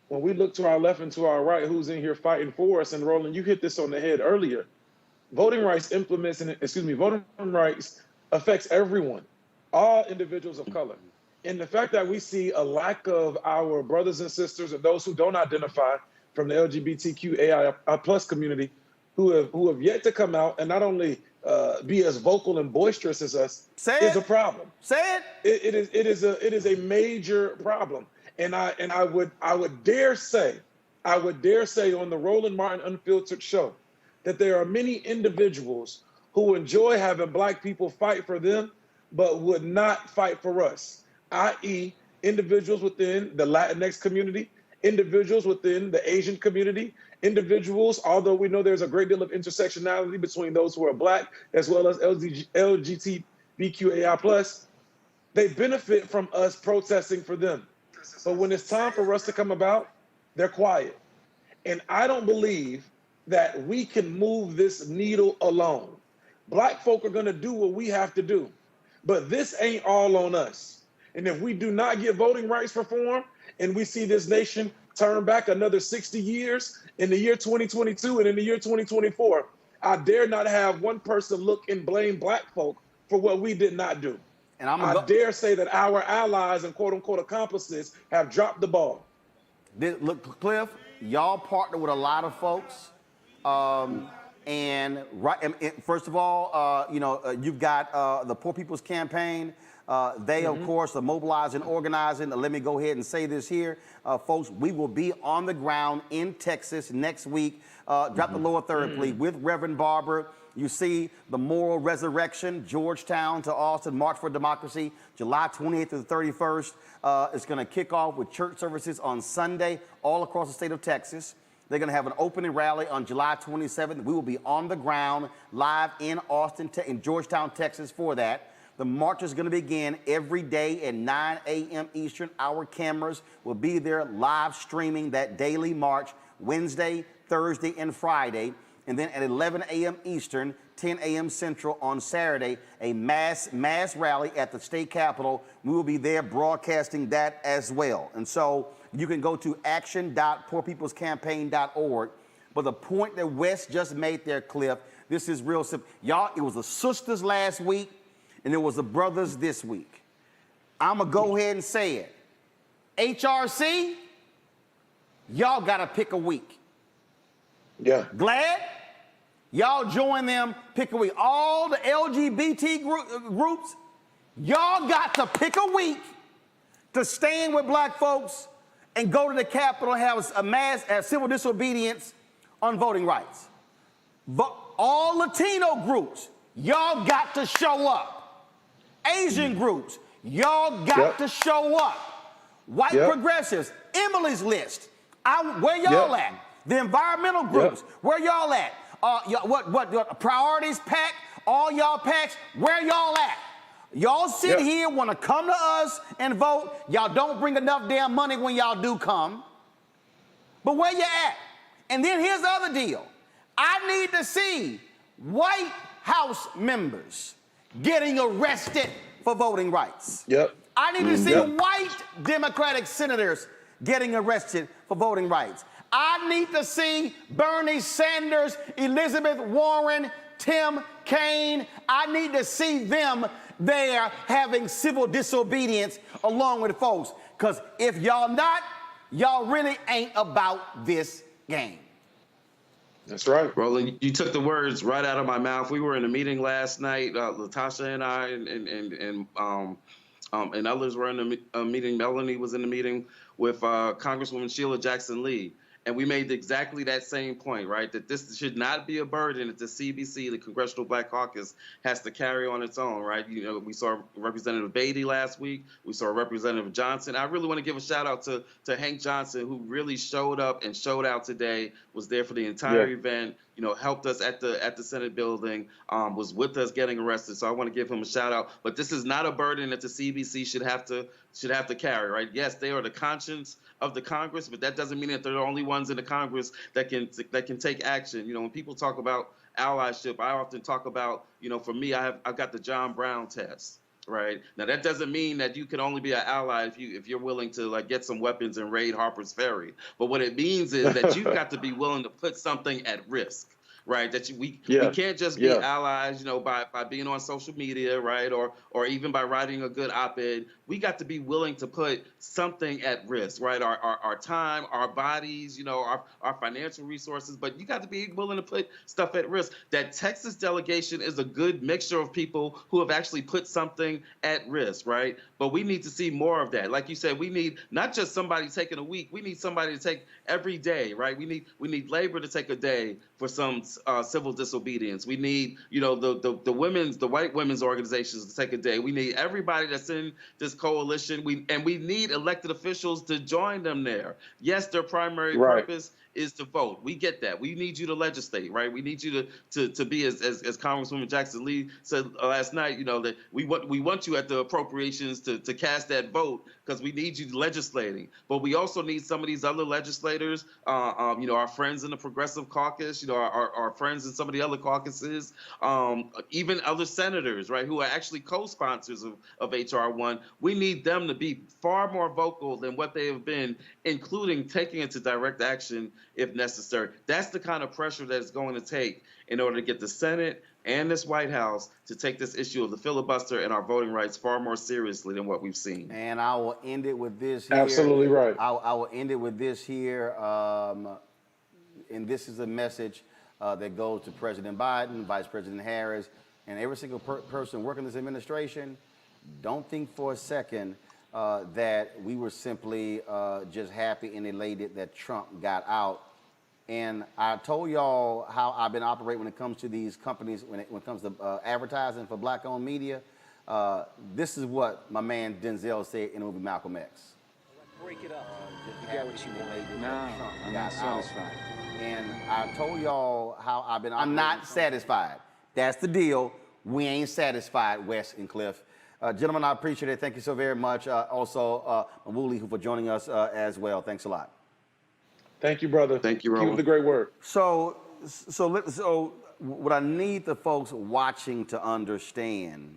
when we look to our left and to our right, who's in here fighting for us, and Roland, you hit this on the head earlier. Voting rights voting rights affects everyone, all individuals of color. And the fact that we see a lack of our brothers and sisters and those who don't identify from the LGBTQAI plus community who have yet to come out and not only be as vocal and boisterous as us is a problem. Say it. It is a major problem. And I would dare say on the Roland Martin Unfiltered show that there are many individuals who enjoy having black people fight for them, but would not fight for us, i.e. individuals within the Latinx community, individuals within the Asian community, individuals, although we know there's a great deal of intersectionality between those who are black as well as LGBTQAI+, they benefit from us protesting for them. But when it's time for us to come about, they're quiet. And I don't believe that we can move this needle alone. Black folk are gonna do what we have to do, but this ain't all on us. And if we do not get voting rights reform and we see this nation turn back another 60 years in the year 2022 and in the year 2024, I dare not have one person look and blame black folk for what we did not do. And I dare say that our allies and quote unquote accomplices have dropped the ball. Look, Cliff, y'all partner with a lot of folks. First of all, you've got the Poor People's Campaign. They, of course, are mobilizing, organizing. Let me go ahead and say this here. Folks, we will be on the ground in Texas next week. Drop the lower third, please, with Reverend Barber. You see the moral resurrection, Georgetown to Austin, March for Democracy, July 28th to the 31st. It's going to kick off with church services on Sunday all across the state of Texas. They're going to have an opening rally on July 27th. We will be on the ground live in Austin, in Georgetown, Texas for that. The march is going to begin every day at 9 a.m. Eastern. Our cameras will be there live streaming that daily march Wednesday, Thursday, and Friday. And then at 11 a.m. Eastern, 10 a.m. Central on Saturday, a mass rally at the state capitol. We will be there broadcasting that as well. And so you can go to action.poorpeoplescampaign.org. But the point that Wes just made there, Cliff, this is real simple. Y'all, it was the sisters last week, and it was the brothers this week. I'm going to go ahead and say it. HRC, y'all got to pick a week. Yeah. Glad? Y'all join them, pick a week. All the LGBT groups, y'all got to pick a week to stand with black folks and go to the Capitol and have a mass civil disobedience on voting rights. But all Latino groups, y'all got to show up. Asian groups, y'all got to show up. White progressives, Emily's List, where y'all at? The environmental groups, where y'all at? What Priorities PAC, all y'all PACs, where y'all at? Y'all sit here, want to come to us and vote. Y'all don't bring enough damn money when y'all do come. But where you at? And then here's the other deal. I need to see White House members getting arrested for voting rights. I need to see white Democratic senators getting arrested for voting rights. I need to see Bernie Sanders, Elizabeth Warren, Tim Kaine. I need to see them there having civil disobedience along with the folks. Because if y'all not, y'all really ain't about this game. That's right. Roland, you took the words right out of my mouth. We were in a meeting last night, Latasha and I, and others were in a meeting. Melanie was in the meeting with Congresswoman Sheila Jackson Lee. And we made exactly that same point, right? That this should not be a burden that the CBC, the Congressional Black Caucus, has to carry on its own, right? You know, we saw Representative Beatty last week. We saw Representative Johnson. I really want to give a shout out to Hank Johnson, who really showed up and showed out today, was there for the entire event, you know, helped us at the Senate building, was with us getting arrested. So I want to give him a shout out. But this is not a burden that the CBC should have to carry, right? Yes, they are the conscience of the Congress, but that doesn't mean that they're the only ones in the Congress that can take action. You know, when people talk about allyship, I often talk about, you know, for me, I've got the John Brown test, right? Now that doesn't mean that you can only be an ally if you're willing to like get some weapons and raid Harper's Ferry. But what it means is that you've got to be willing to put something at risk. Right, that we can't just be allies, you know, by being on social media, right, or even by writing a good op-ed. We got to be willing to put something at risk, right? Our time, our bodies, you know, our financial resources, but you got to be willing to put stuff at risk. That Texas delegation is a good mixture of people who have actually put something at risk, right? But we need to see more of that. Like you said, we need not just somebody taking a week. We need somebody to take every day, right? We need labor to take a day for some civil disobedience. We need, you know, the white women's organizations to take a day. We need everybody that's in this coalition. We need elected officials to join them there. Yes, their primary purpose is to vote. We get that. We need you to legislate, right? We need you to be as Congresswoman Jackson Lee said last night, you know, that we want you at the appropriations to cast that vote because we need you legislating. But we also need some of these other legislators, you know, our friends in the Progressive Caucus, you know, our friends in some of the other caucuses, even other senators, right, who are actually co-sponsors of H.R. 1. We need them to be far more vocal than what they have been, including taking it to direct action if necessary. That's the kind of pressure that it's going to take in order to get the Senate and this White House to take this issue of the filibuster and our voting rights far more seriously than what we've seen. And I will end it with this here. Absolutely right. I will end it with this here. And this is a message that goes to President Biden, Vice President Harris, and every single person working this administration. Don't think for a second that we were simply just happy and elated that Trump got out. And I told y'all how I've been operating when it comes to these companies, when it comes to advertising for black-owned media. This is what my man Denzel said in the movie Malcolm X. Break it up. You got what you want. No, I'm not satisfied. And I told y'all how I've been. I'm not satisfied. That's the deal. We ain't satisfied, Wes and Cliff. Gentlemen, I appreciate it. Thank you so very much. Also, Wooly, for joining us as well. Thanks a lot. Thank you, brother. Thank you, Roland. Keep up the great work. So what I need the folks watching to understand,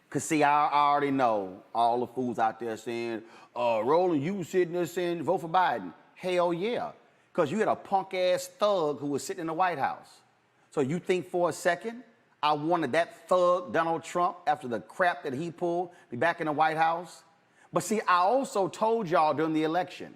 because see, I already know all the fools out there saying, Roland, you sitting there saying vote for Biden. Hell yeah, because you had a punk-ass thug who was sitting in the White House. So you think for a second I wanted that thug, Donald Trump, after the crap that he pulled, be back in the White House? But see, I also told y'all during the election,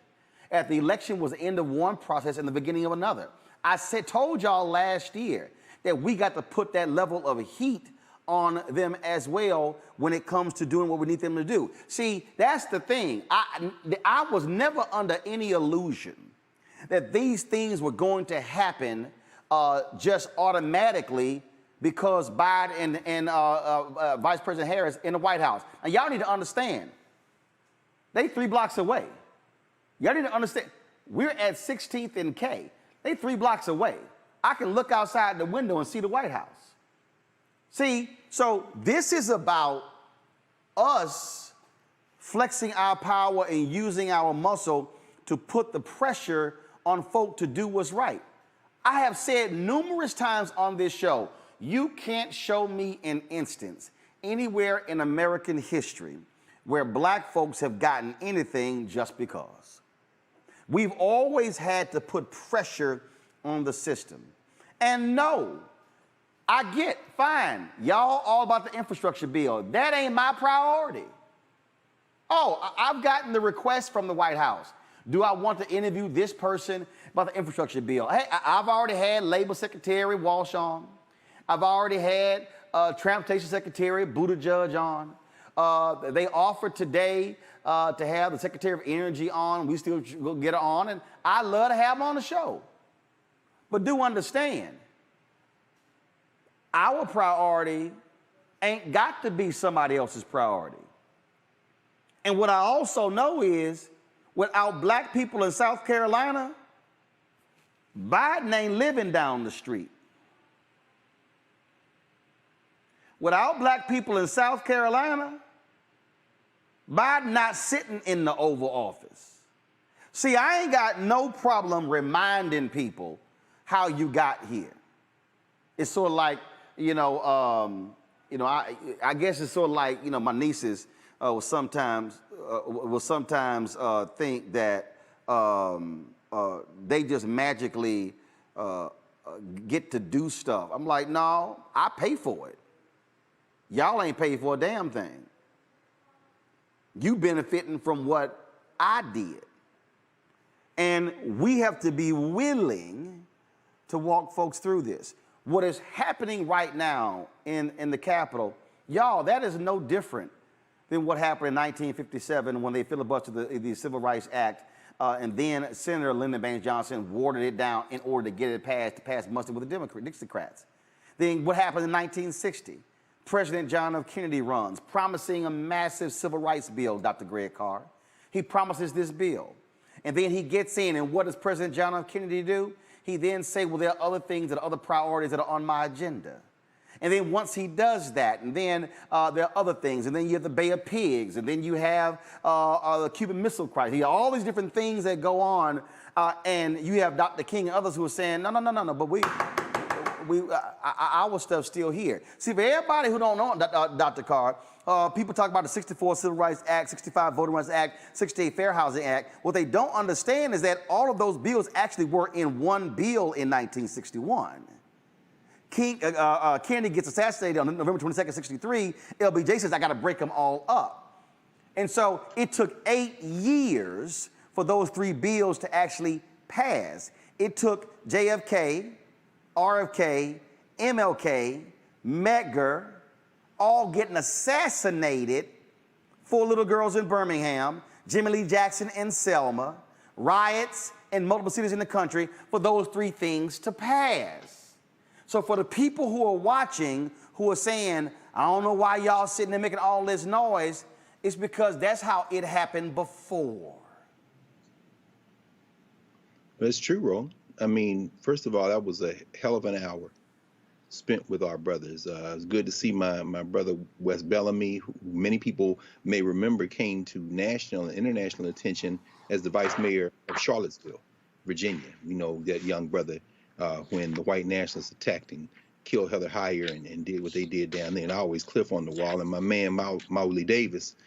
that the election was the end of one process and the beginning of another. I told y'all last year that we got to put that level of heat on them as well when it comes to doing what we need them to do. See, that's the thing. I was never under any illusion that these things were going to happen just automatically because Biden and Vice President Harris in the White House. And y'all need to understand, they 3 blocks away. Y'all need to understand, we're at 16th and K. They 3 blocks away. I can look outside the window and see the White House. See, so this is about us flexing our power and using our muscle to put the pressure on folk to do what's right. I have said numerous times on this show, you can't show me an instance anywhere in American history where black folks have gotten anything just because. We've always had to put pressure on the system. And no, I get, fine, y'all all about the infrastructure bill. That ain't my priority. Oh, I've gotten the request from the White House. Do I want to interview this person about the infrastructure bill? Hey, I've already had Labor Secretary Walsh on. I've already had Transportation Secretary Buttigieg on. They offered today to have the Secretary of Energy on. We still will get her on, and I'd love to have them on the show. But do understand, our priority ain't got to be somebody else's priority. And what I also know is, without black people in South Carolina, Biden ain't living down the street. Without black people in South Carolina, Biden not sitting in the Oval Office. See, I ain't got no problem reminding people how you got here. It's sort of like, I guess it's sort of like, my nieces will sometimes think that they just magically get to do stuff. I'm like, no, I pay for it. Y'all ain't paid for a damn thing. You benefiting from what I did. And we have to be willing to walk folks through this. What is happening right now in the Capitol, y'all, that is no different than what happened in 1957 when they filibustered the Civil Rights Act, and then Senator Lyndon Baines Johnson watered it down in order to get it passed, to pass muster with the Dixiecrats. Then what happened in 1960? President John F. Kennedy runs, promising a massive civil rights bill, Dr. Greg Carr. He promises this bill. And then he gets in, and what does President John F. Kennedy do? He then say, well, there are other things that are other priorities that are on my agenda. And then once he does that, and then there are other things, and then you have the Bay of Pigs, and then you have the Cuban Missile Crisis. You have all these different things that go on, and you have Dr. King and others who are saying, no, but our stuff's still here. See, for everybody who don't know Dr. Carr, people talk about the 64 Civil Rights Act, 65 Voting Rights Act, 68 Fair Housing Act. What they don't understand is that all of those bills actually were in one bill in 1961. Kennedy gets assassinated on November 22nd, 63. LBJ says, I got to break them all up. And so it took 8 years for those 3 bills to actually pass. It took JFK, RFK, MLK, Medgar, all getting assassinated, 4 little girls in Birmingham, Jimmy Lee Jackson in Selma, riots in multiple cities in the country for those 3 things to pass. So for the people who are watching, who are saying, I don't know why y'all sitting there making all this noise, it's because that's how it happened before. It's true, Roland. I mean, first of all, that was a hell of an hour spent with our brothers. It was good to see my brother Wes Bellamy, who many people may remember came to national and international attention as the vice mayor of Charlottesville, Virginia. You know, that young brother when the white nationalists attacked and killed Heather Heyer and did what they did down there. And I always cliff on the wall. And my man, Mauli Davis,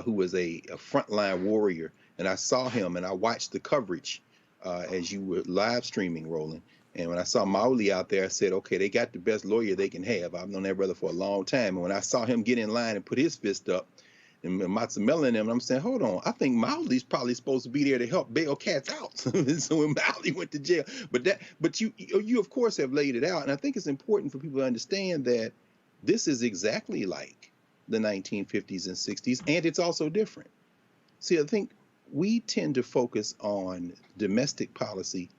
who was a frontline warrior. And I saw him and I watched the coverage as you were live streaming, Roland. And when I saw Mauli out there, I said, okay, they got the best lawyer they can have. I've known that brother for a long time. And when I saw him get in line and put his fist up, and Mazzamella and them, I'm saying, hold on, I think Mauli's probably supposed to be there to help bail cats out. So when Mauli went to jail, but you of course have laid it out, and I think it's important for people to understand that this is exactly like the 1950s and 60s, and it's also different. See, I think we tend to focus on domestic policy,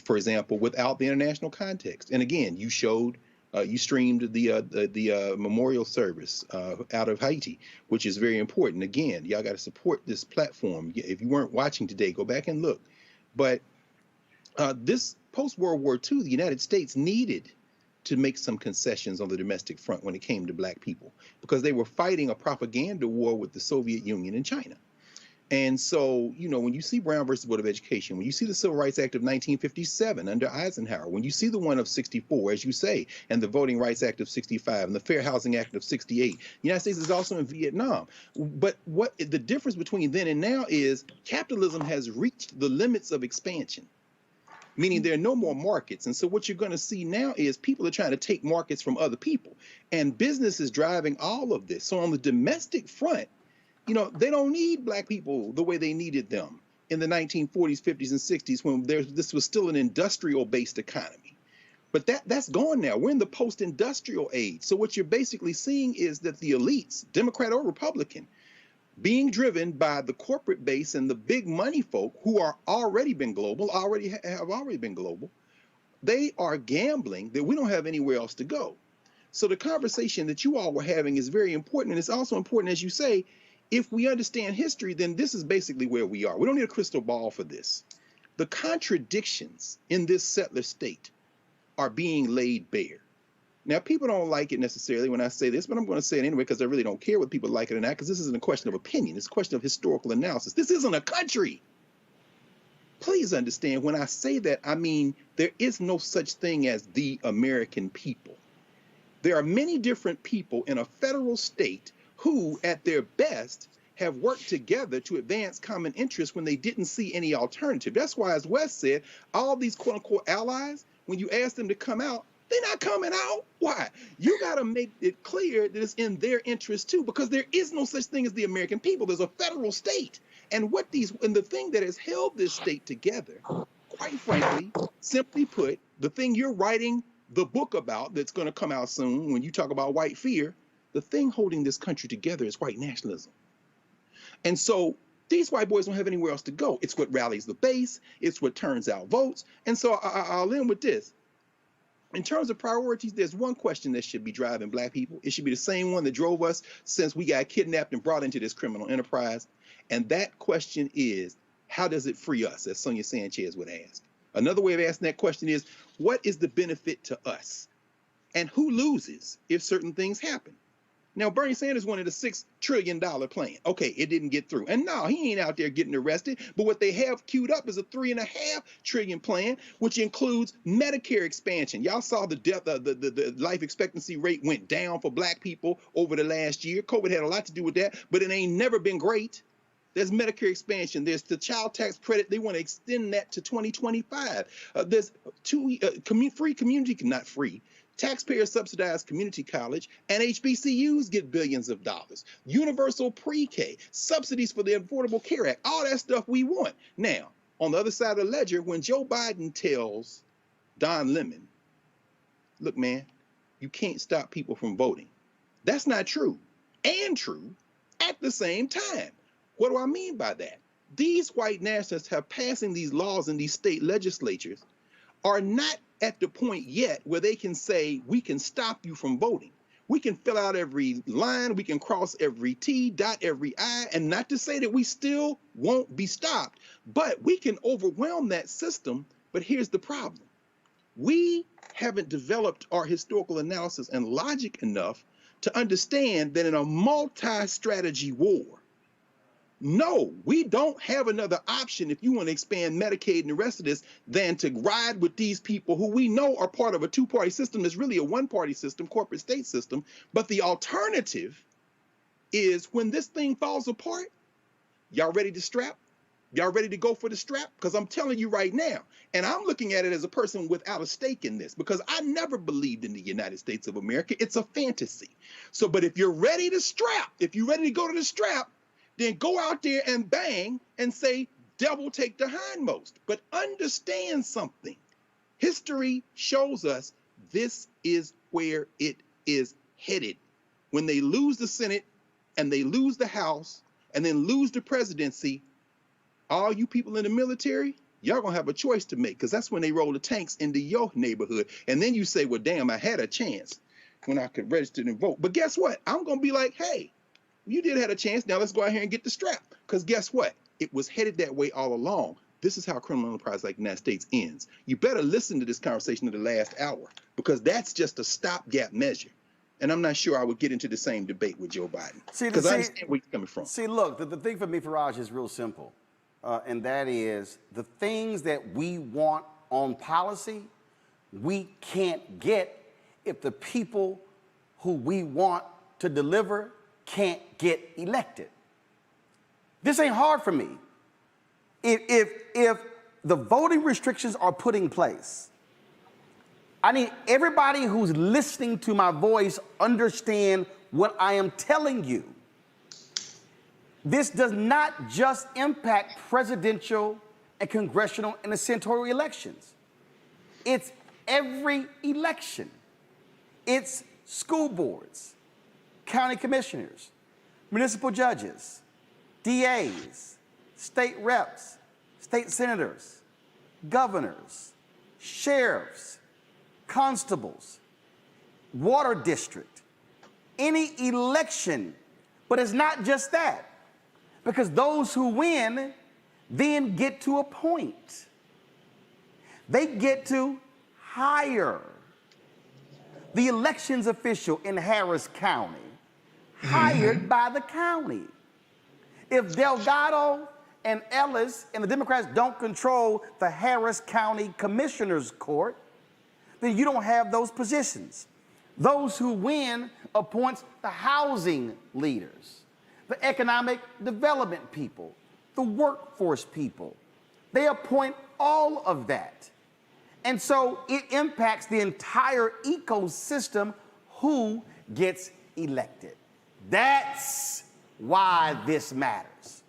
for example, without the international context. And again, you showed. You streamed the memorial service out of Haiti, which is very important. Again, y'all got to support this platform. If you weren't watching today, go back and look. But this post-World War II, the United States needed to make some concessions on the domestic front when it came to black people, because they were fighting a propaganda war with the Soviet Union and China. And so, you know, when you see Brown versus Board of Education, when you see the Civil Rights Act of 1957 under Eisenhower, when you see the one of 64, as you say, and the Voting Rights Act of 65 and the Fair Housing Act of 68, the United States is also in Vietnam. But what the difference between then and now is capitalism has reached the limits of expansion, meaning there are no more markets. And so what you're going to see now is people are trying to take markets from other people, and business is driving all of this. So on the domestic front, you know, they don't need black people the way they needed them in the 1940s, 50s, and 60s when this was still an industrial-based economy. But that's gone now. We're in the post-industrial age. So what you're basically seeing is that the elites, Democrat or Republican, being driven by the corporate base and the big money folk who are already been global, have already been global, they are gambling that we don't have anywhere else to go. So the conversation that you all were having is very important. And it's also important, as you say, if we understand history, then this is basically where we are. We don't need a crystal ball for this. The contradictions in this settler state are being laid bare. Now, people don't like it necessarily when I say this, but I'm going to say it anyway because I really don't care whether people like it or not, because this isn't a question of opinion. It's a question of historical analysis. This isn't a country. Please understand, when I say that, I mean there is no such thing as the American people. There are many different people in a federal state who, at their best, have worked together to advance common interests when they didn't see any alternative. That's why, as Wes said, all these quote-unquote allies, when you ask them to come out, they're not coming out. Why? You got to make it clear that it's in their interest too, because there is no such thing as the American people. There's a federal state. And the thing that has held this state together, quite frankly, simply put, the thing you're writing the book about that's going to come out soon when you talk about white fear, the thing holding this country together is white nationalism. And so these white boys don't have anywhere else to go. It's what rallies the base. It's what turns out votes. And so I'll end with this. In terms of priorities, there's one question that should be driving black people. It should be the same one that drove us since we got kidnapped and brought into this criminal enterprise. And that question is, how does it free us, as Sonia Sanchez would ask? Another way of asking that question is, what is the benefit to us? And who loses if certain things happen? Now, Bernie Sanders wanted a $6 trillion plan. Okay, it didn't get through. And no, he ain't out there getting arrested. But what they have queued up is a $3.5 trillion plan, which includes Medicare expansion. Y'all saw the life expectancy rate went down for black people over the last year. COVID had a lot to do with that, but it ain't never been great. There's Medicare expansion. There's the child tax credit. They want to extend that to 2025. There's free community, not free, taxpayer subsidized community college, and HBCUs get billions of dollars. Universal pre-K, subsidies for the Affordable Care Act, all that stuff we want. Now, on the other side of the ledger, when Joe Biden tells Don Lemon, look, man, you can't stop people from voting. That's not true, and true at the same time. What do I mean by that? These white nationalists have passing these laws in these state legislatures are not at the point yet where they can say, we can stop you from voting. We can fill out every line, we can cross every T, dot every I, and not to say that we still won't be stopped, but we can overwhelm that system. But here's the problem. We haven't developed our historical analysis and logic enough to understand that in a multi-strategy war, no, we don't have another option if you want to expand Medicaid and the rest of this than to ride with these people who we know are part of a two-party system that's really a one-party system, corporate state system. But the alternative is when this thing falls apart, y'all ready to strap? Y'all ready to go for the strap? Because I'm telling you right now, and I'm looking at it as a person without a stake in this, because I never believed in the United States of America. It's a fantasy. So, but if you're ready to strap, if you're ready to go to the strap, then go out there and bang and say, devil take the hindmost. But understand something. History shows us this is where it is headed. When they lose the Senate and they lose the House and then lose the presidency, all you people in the military, y'all gonna have a choice to make, because that's when they roll the tanks into your neighborhood. And then you say, well, damn, I had a chance when I could register and vote. But guess what? I'm gonna be like, hey, you did have a chance. Now let's go out here and get the strap. Because guess what? It was headed that way all along. This is how criminal enterprise like the United States ends. You better listen to this conversation of the last hour, because that's just a stopgap measure. And I'm not sure I would get into the same debate with Joe Biden. Because I understand where you're coming from. See, look, the thing for me, Faraj, is real simple. And that is the things that we want on policy, we can't get if the people who we want to deliver can't get elected. This ain't hard for me. If the voting restrictions are put in place, I need everybody who's listening to my voice understand what I am telling you. This does not just impact presidential and congressional and senatorial elections. It's every election. It's school boards, county commissioners, municipal judges, DAs, state reps, state senators, governors, sheriffs, constables, water district, any election. But it's not just that, because those who win then get to appoint. They get to hire. The elections official in Harris County, hired by the county. If Delgado and Ellis and the Democrats don't control the Harris County Commissioner's Court, then you don't have those positions. Those who win appoints the housing leaders, the economic development people, the workforce people. They appoint all of that. And so it impacts the entire ecosystem who gets elected. That's why this matters.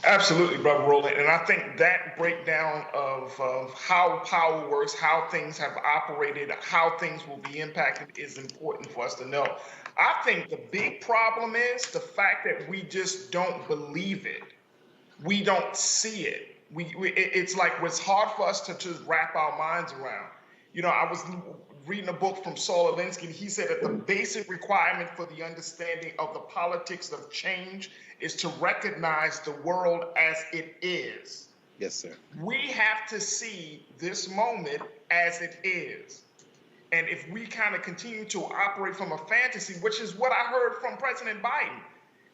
Absolutely, Brother Roland. And I think that breakdown of how power works, how things have operated, how things will be impacted is important for us to know. I think the big problem is the fact that we just don't believe it. We don't see it. It's like it's hard for us to just wrap our minds around. You know, I was reading a book from Saul Alinsky, and he said that the basic requirement for the understanding of the politics of change is to recognize the world as it is. Yes, sir. We have to see this moment as it is. And if we kind of continue to operate from a fantasy, which is what I heard from President Biden,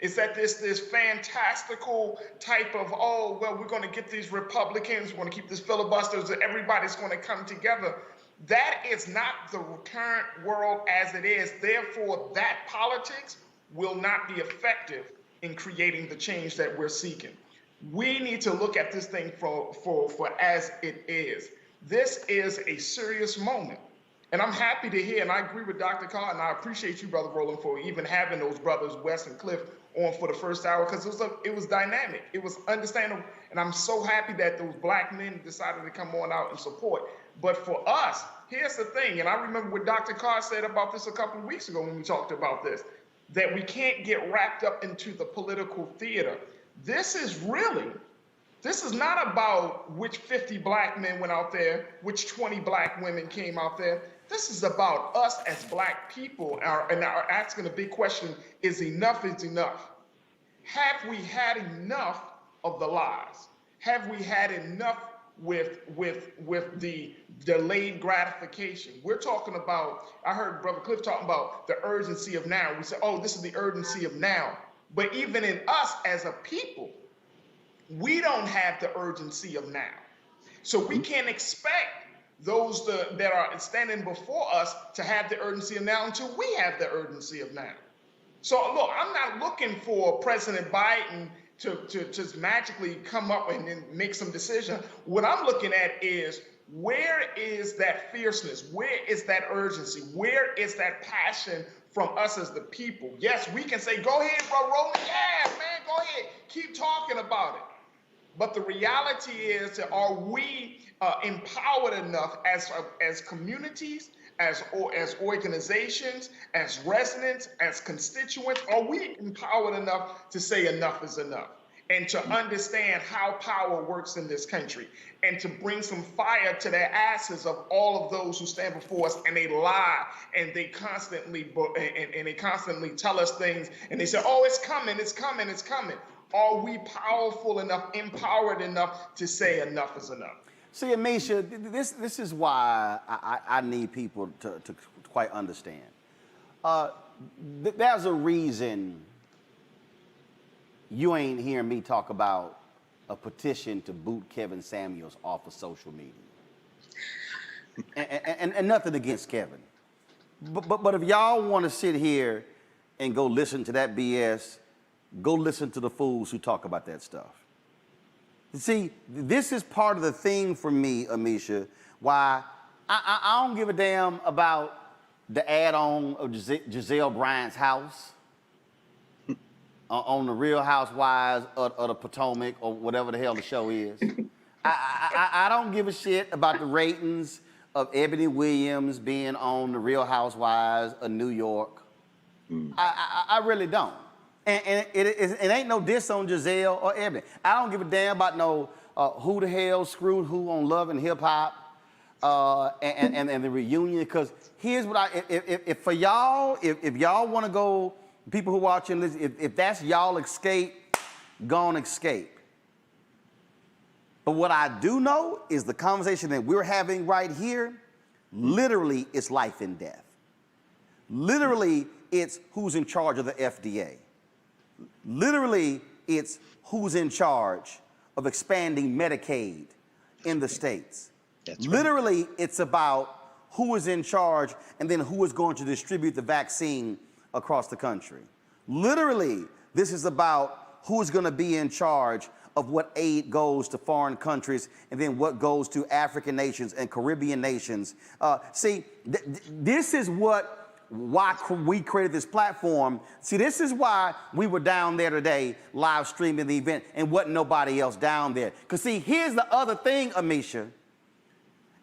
is that this fantastical type of, oh, well, we're going to get these Republicans, we're going to keep this filibusters, and everybody's going to come together. That is not the current world as it is. Therefore, that politics will not be effective in creating the change that we're seeking. We need to look at this thing for as it is. This is a serious moment. And I'm happy to hear, and I agree with Dr. Carr, and I appreciate you, Brother Roland, for even having those brothers, Wes and Cliff, on for the first hour, because it was dynamic. It was understandable. And I'm so happy that those black men decided to come on out and support. But for us, here's the thing, and I remember what Dr. Carr said about this a couple of weeks ago when we talked about this, that we can't get wrapped up into the political theater. This is not about which 50 black men went out there, which 20 black women came out there. This is about us as black people and are asking a big question, is enough enough? Have we had enough of the lies? Have we had enough with the delayed gratification? We're talking about, I heard Brother Cliff talking about the urgency of now. We say, oh, this is the urgency of now. But even in us as a people, we don't have the urgency of now. So we can't expect those that are standing before us to have the urgency of now until we have the urgency of now. So look, I'm not looking for President Biden to just magically come up and then make some decision. What I'm looking at is, where is that fierceness? Where is that urgency? Where is that passion from us as the people? Yes, we can say, go ahead, bro, Roland. Yeah, man, go ahead. Keep talking about it. But the reality is, are we empowered enough as communities, as organizations, as residents, as constituents? Are we empowered enough to say enough is enough, and to understand how power works in this country, and to bring some fire to the asses of all of those who stand before us and they lie and they constantly tell us things and they say, oh, it's coming, it's coming, it's coming. Are we powerful enough, empowered enough to say enough is enough? See, Amisha, this is why I need people to quite understand. There's a reason you ain't hearing me talk about a petition to boot Kevin Samuels off of social media. And nothing against Kevin. But if y'all want to sit here and go listen to that BS, go listen to the fools who talk about that stuff. See, this is part of the thing for me, Amisha, why I don't give a damn about the add-on of Giselle Bryant's house on the Real Housewives of the Potomac or whatever the hell the show is. I don't give a shit about the ratings of Ebony Williams being on the Real Housewives of New York. I really don't. And it ain't no diss on Giselle or Ebony. I don't give a damn about no who the hell screwed who on Love and Hip Hop and the reunion. Because here's what if for y'all, if y'all want to go, people who watching this, if that's y'all escape, go on escape. But what I do know is the conversation that we're having right here, literally it's life and death. Literally, it's who's in charge of the FDA. Literally, it's who's in charge of expanding Medicaid in the states. That's right. Literally, it's about who is in charge and then who is going to distribute the vaccine across the country. Literally, this is about who's going to be in charge of what aid goes to foreign countries and then what goes to African nations and Caribbean nations. See, this is why we created this platform. See, this is why we were down there today live streaming the event and wasn't nobody else down there. Because see, here's the other thing, Amisha,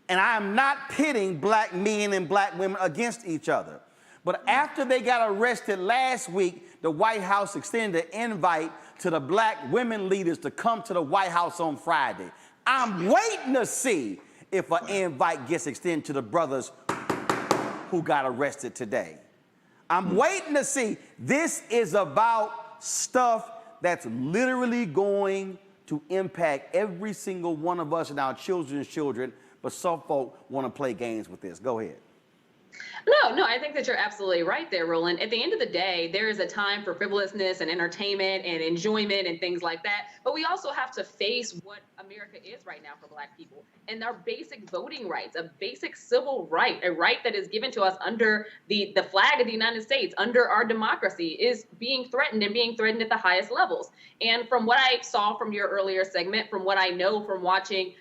and I am not pitting black men and black women against each other. But after they got arrested last week, the White House extended an invite to the black women leaders to come to the White House on Friday. I'm waiting to see if an invite gets extended to the brothers who got arrested today. I'm waiting to see. This is about stuff that's literally going to impact every single one of us and our children's children, but some folk want to play games with this. Go ahead. No, I think that you're absolutely right there, Roland. At the end of the day, there is a time for frivolousness and entertainment and enjoyment and things like that. But we also have to face what America is right now for black people and our basic voting rights, a basic civil right, a right that is given to us under the flag of the United States, under our democracy, is being threatened and being threatened at the highest levels. And from what I saw from your earlier segment, from what I know from watching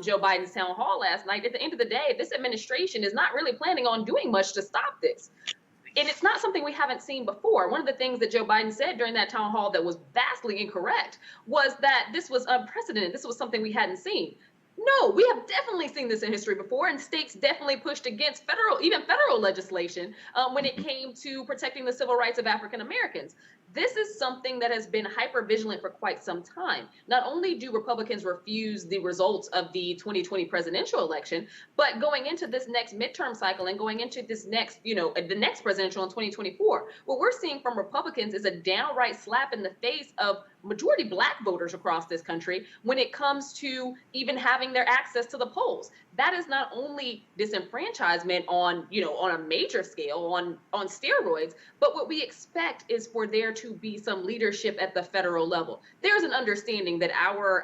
Joe Biden's town hall last night, at the end of the day, this administration is not really planning on doing much to stop this. And it's not something we haven't seen before. One of the things that Joe Biden said during that town hall that was vastly incorrect was that this was unprecedented. This was something we hadn't seen. No, we have definitely seen this in history before, and states definitely pushed against even federal legislation when it came to protecting the civil rights of African Americans. This is something that has been hyper-vigilant for quite some time. Not only do Republicans refuse the results of the 2020 presidential election, but going into this next midterm cycle and going into this next, the next presidential in 2024, what we're seeing from Republicans is a downright slap in the face of majority black voters across this country when it comes to even having their access to the polls. That is not only disenfranchisement on a major scale, on steroids, but what we expect is for there to be some leadership at the federal level. There's an understanding that our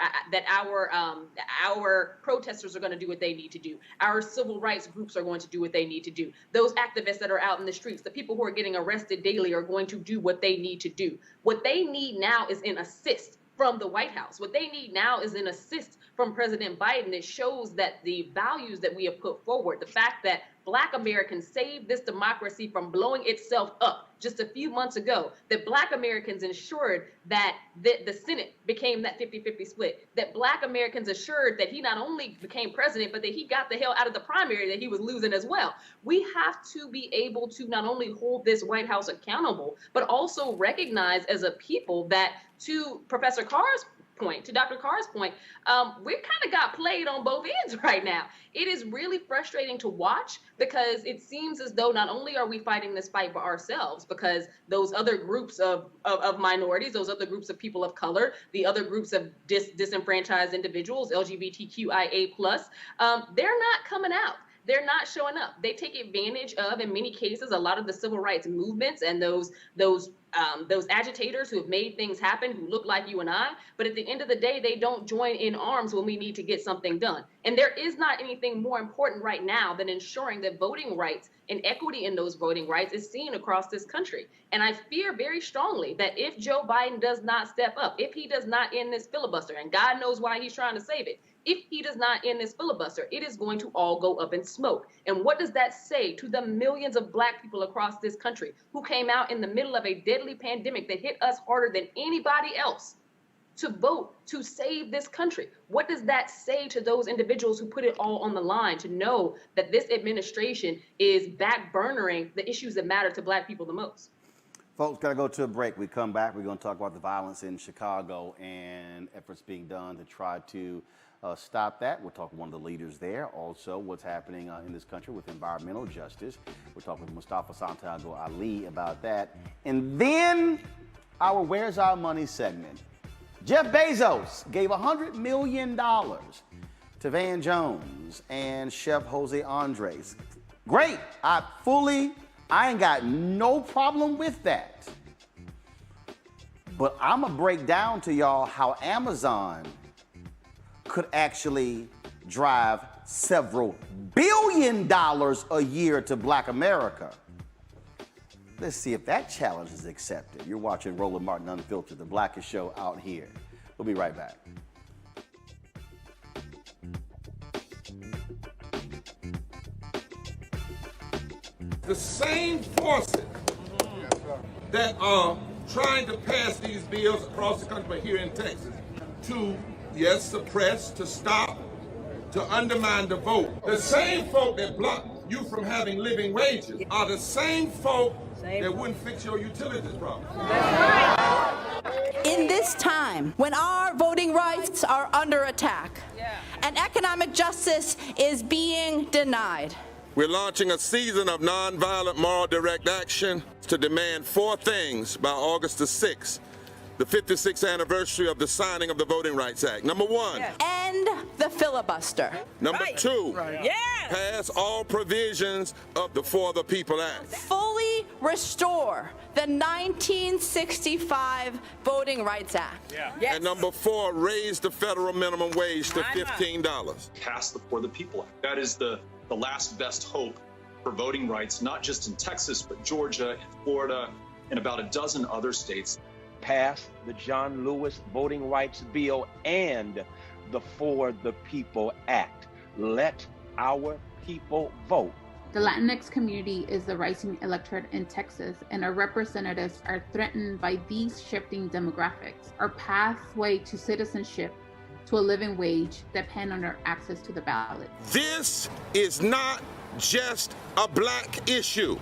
protesters are going to do what they need to do. Our civil rights groups are going to do what they need to do. Those activists that are out in the streets, the people who are getting arrested daily, are going to do what they need to do. What they need now is an assist from the White House. What they need now is an assist from President Biden that shows that the values that we have put forward, the fact that Black Americans saved this democracy from blowing itself up just a few months ago, that Black Americans ensured that the Senate became that 50-50 split, that Black Americans assured that he not only became president, but that he got the hell out of the primary that he was losing as well. We have to be able to not only hold this White House accountable, but also recognize as a people that, to Professor Carr's point, to Dr. Carr's point, we kind of got played on both ends right now. It is really frustrating to watch because it seems as though not only are we fighting this fight for ourselves, because those other groups of minorities, those other groups of people of color, the other groups of disenfranchised individuals, LGBTQIA+, they're not coming out. they're not showing up. They take advantage of, in many cases, a lot of the civil rights movements and those agitators who have made things happen, who look like you and I, but at the end of the day, they don't join in arms when we need to get something done. And there is not anything more important right now than ensuring that voting rights and equity in those voting rights is seen across this country. And I fear very strongly that if Joe Biden does not step up, if he does not end this filibuster, and God knows why he's trying to save it, if he does not end this filibuster, it is going to all go up in smoke. And what does that say to the millions of Black people across this country who came out in the middle of a deadly pandemic that hit us harder than anybody else to vote to save this country? What does that say to those individuals who put it all on the line to know that this administration is backburnering the issues that matter to Black people the most? Folks, got to go to a break. We come back, we're going to talk about the violence in Chicago and efforts being done to try to stop that. We'll talk with one of the leaders there. Also, what's happening in this country with environmental justice. We'll talk with Mustafa Santiago Ali about that. And then our Where's Our Money segment. Jeff Bezos gave $100 million to Van Jones and Chef Jose Andres. Great. I ain't got no problem with that. But I'm going to break down to y'all how Amazon could actually drive several $billion a year to Black America. Let's see if that challenge is accepted. You're watching Roland Martin Unfiltered, the blackest show out here. We'll be right back. The same forces that are trying to pass these bills across the country, but here in Texas, to, yes, suppress, to stop, to undermine the vote. The same folk that block you from having living wages are the same folk that wouldn't fix your utilities problem. In this time, when our voting rights are under attack and economic justice is being denied, we're launching a season of nonviolent moral direct action to demand 4 things by August the 6th, the 56th anniversary of the signing of the Voting Rights Act. Number 1. end the filibuster. Number 2. Pass all provisions of the For the People Act. Fully restore the 1965 Voting Rights Act. And number 4, raise the federal minimum wage to $15. Pass the For the People Act. That is the last best hope for voting rights, not just in Texas, but Georgia and Florida and about a dozen other states. Pass the John Lewis Voting Rights Bill and the For the People Act. Let our people vote. The Latinx community is the rising electorate in Texas, and our representatives are threatened by these shifting demographics. Our pathway to citizenship, to a living wage, depend on our access to the ballot. This is not just a Black issue.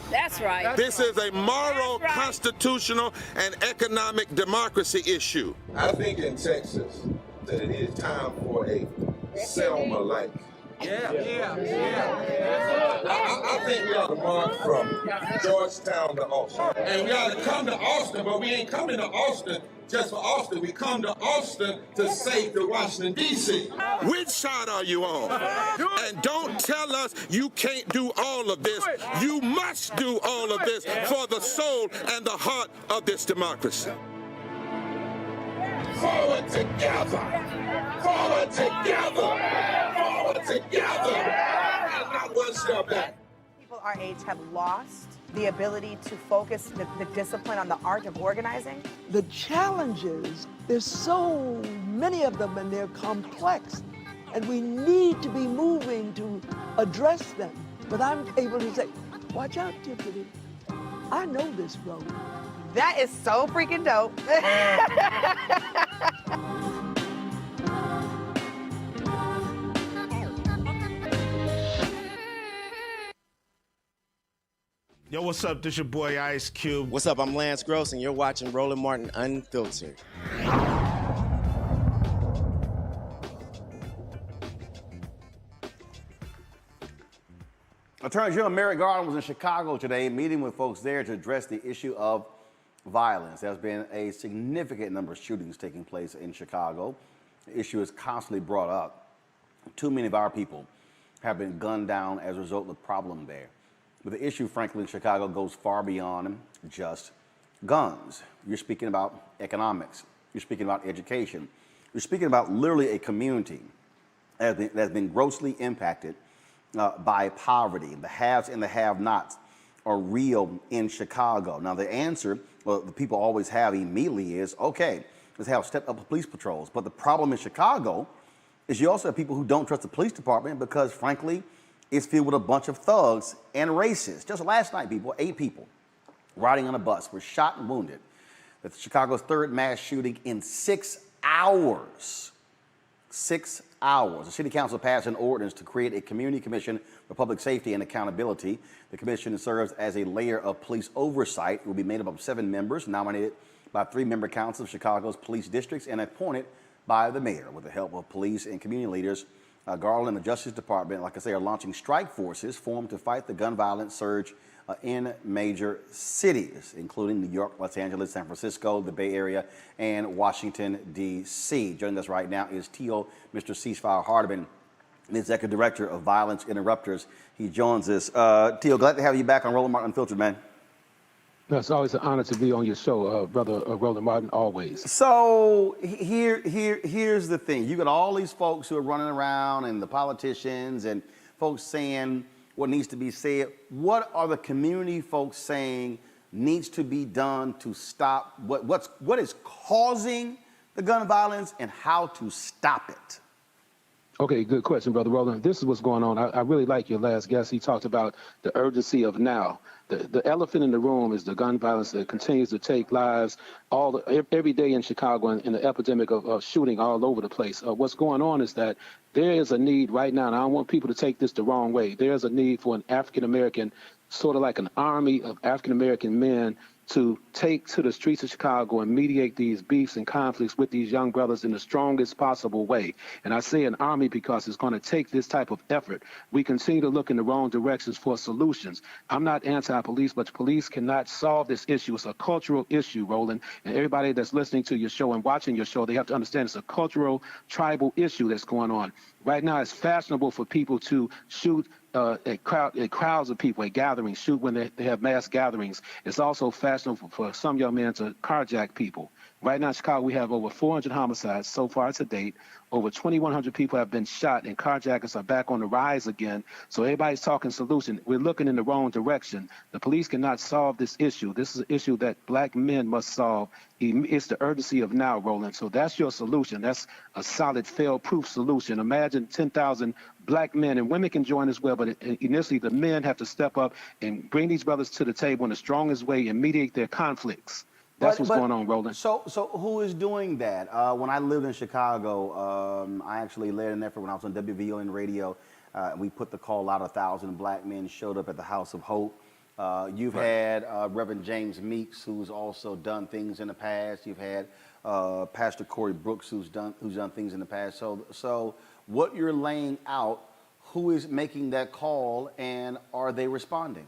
That's right. This is a moral, constitutional, and economic democracy issue. I think in Texas that it is time for a Selma-like. I think we ought to march from Georgetown to Austin. And we ought to come to Austin, but we ain't coming to Austin just for Austin. We come to Austin to save the Washington, D.C. Which side are you on? And don't tell us you can't do all of this. You must do all of this for the soul and the heart of this democracy. Forward together! Forward together! Forward together! And not one step back. People our age have lost the ability to focus the discipline on the art of organizing. The challenges, there's so many of them and they're complex, and we need to be moving to address them. But I'm able to say, watch out, Tiffany, I know this road. That is so freaking dope. Yo, what's up? This your boy Ice Cube. What's up? I'm Lance Gross, and you're watching Roland Martin Unfiltered. Attorney General Merrick Garland was in Chicago today, meeting with folks there to address the issue of violence. There's been a significant number of shootings taking place in Chicago. The issue is constantly brought up. Too many of our people have been gunned down as a result of the problem there. But the issue, frankly, in Chicago goes far beyond just guns. You're speaking about economics. You're speaking about education. You're speaking about literally a community that's been grossly impacted by poverty. The haves and the have-nots are real in Chicago. Now, the answer, well, the people always have immediately is, okay, let's have step up police patrols. But the problem in Chicago is you also have people who don't trust the police department because, frankly, it's filled with a bunch of thugs and racists. Just last night, 8 people riding on a bus were shot and wounded. That's Chicago's third mass shooting in 6 hours. 6 hours. The city council passed an ordinance to create a community commission for public safety and accountability. The commission serves as a layer of police oversight. It will be made up of 7 members, nominated by 3-member councils of Chicago's police districts and appointed by the mayor with the help of police and community leaders. Garland and the Justice Department, like I say, are launching strike forces formed to fight the gun violence surge in major cities, including New York, Los Angeles, San Francisco, the Bay Area, and Washington, D.C. Joining us right now is Teal, Mr. Ceasefire Hardeman, the Executive Director of Violence Interrupters. He joins us. Teal, glad to have you back on Roland Martin Unfiltered, man. No, it's always an honor to be on your show, brother Roland Martin, always. So here's the thing. You got all these folks who are running around and the politicians and folks saying what needs to be said. What are the community folks saying needs to be done to stop what is causing the gun violence and how to stop it? Okay, good question, Brother Roland. This is what's going on. I really like your last guest. He talked about the urgency of now. The elephant in the room is the gun violence that continues to take lives every day in Chicago and the epidemic of shooting all over the place. What's going on is that there is a need right now, and I don't want people to take this the wrong way. There's a need for an African-American, sort of like an army of African-American men to take to the streets of Chicago and mediate these beefs and conflicts with these young brothers in the strongest possible way. And I say an army because it's going to take this type of effort. We continue to look in the wrong directions for solutions. I'm not anti-police, but police cannot solve this issue. It's a cultural issue, Roland. And everybody that's listening to your show and watching your show, they have to understand it's a cultural, tribal issue that's going on. Right now, it's fashionable for people to shoot at crowds of people, at gatherings, shoot when they have mass gatherings. It's also fashionable for some young men to carjack people. Right now in Chicago, we have over 400 homicides so far to date. Over 2,100 people have been shot, and carjackers are back on the rise again. So everybody's talking solution. We're looking in the wrong direction. The police cannot solve this issue. This is an issue that black men must solve. It's the urgency of now, Roland. So that's your solution. That's a solid, fail-proof solution. Imagine 10,000 black men, and women can join as well, but initially the men have to step up and bring these brothers to the table in the strongest way and mediate their conflicts. That's what's going on, Roland. So who is doing that? When I lived in Chicago, I actually led an effort when I was on WVON radio. We put the call out. 1,000 black men showed up at the House of Hope. You've had Reverend James Meeks, who's also done things in the past. You've had Pastor Corey Brooks, who's done things in the past. So what you're laying out, who is making that call, and are they responding?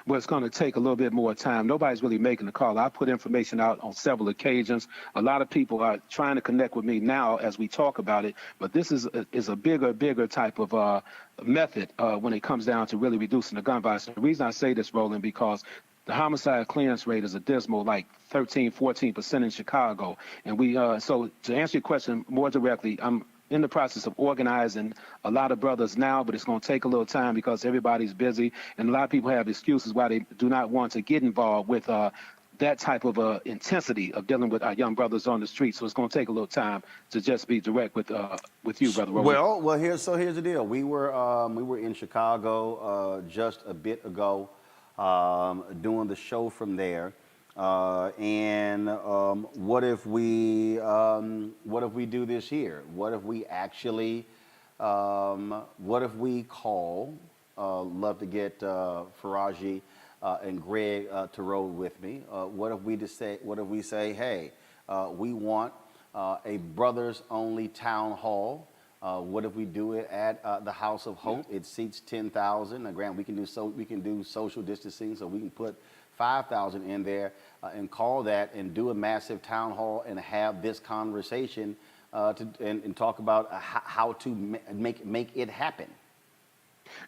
Well, it's going to take a little bit more time. Nobody's really making the call. I put information out on several occasions. A lot of people are trying to connect with me now as we talk about it, but this is a bigger type of method when it comes down to really reducing the gun violence. The reason I say this, Roland, because the homicide clearance rate is a dismal, like 13-14% in Chicago. And so to answer your question more directly, I'm in the process of organizing a lot of brothers now, but it's going to take a little time because everybody's busy, and a lot of people have excuses why they do not want to get involved with that type of intensity of dealing with our young brothers on the street. So it's going to take a little time to just be direct with you, Brother Roland. Well, here's the deal. We were in Chicago just a bit ago, doing the show from there. And what if we do this here? What if we actually, what if we call, love to get Faraji and Greg to roll with me. What if we say, hey, we want a brothers only town hall. What if we do it at the House of Hope? It seats 10,000. Now, granted, we can do social distancing, so we can put 5,000 in there and call that and do a massive town hall and have this conversation and talk about how to make it happen.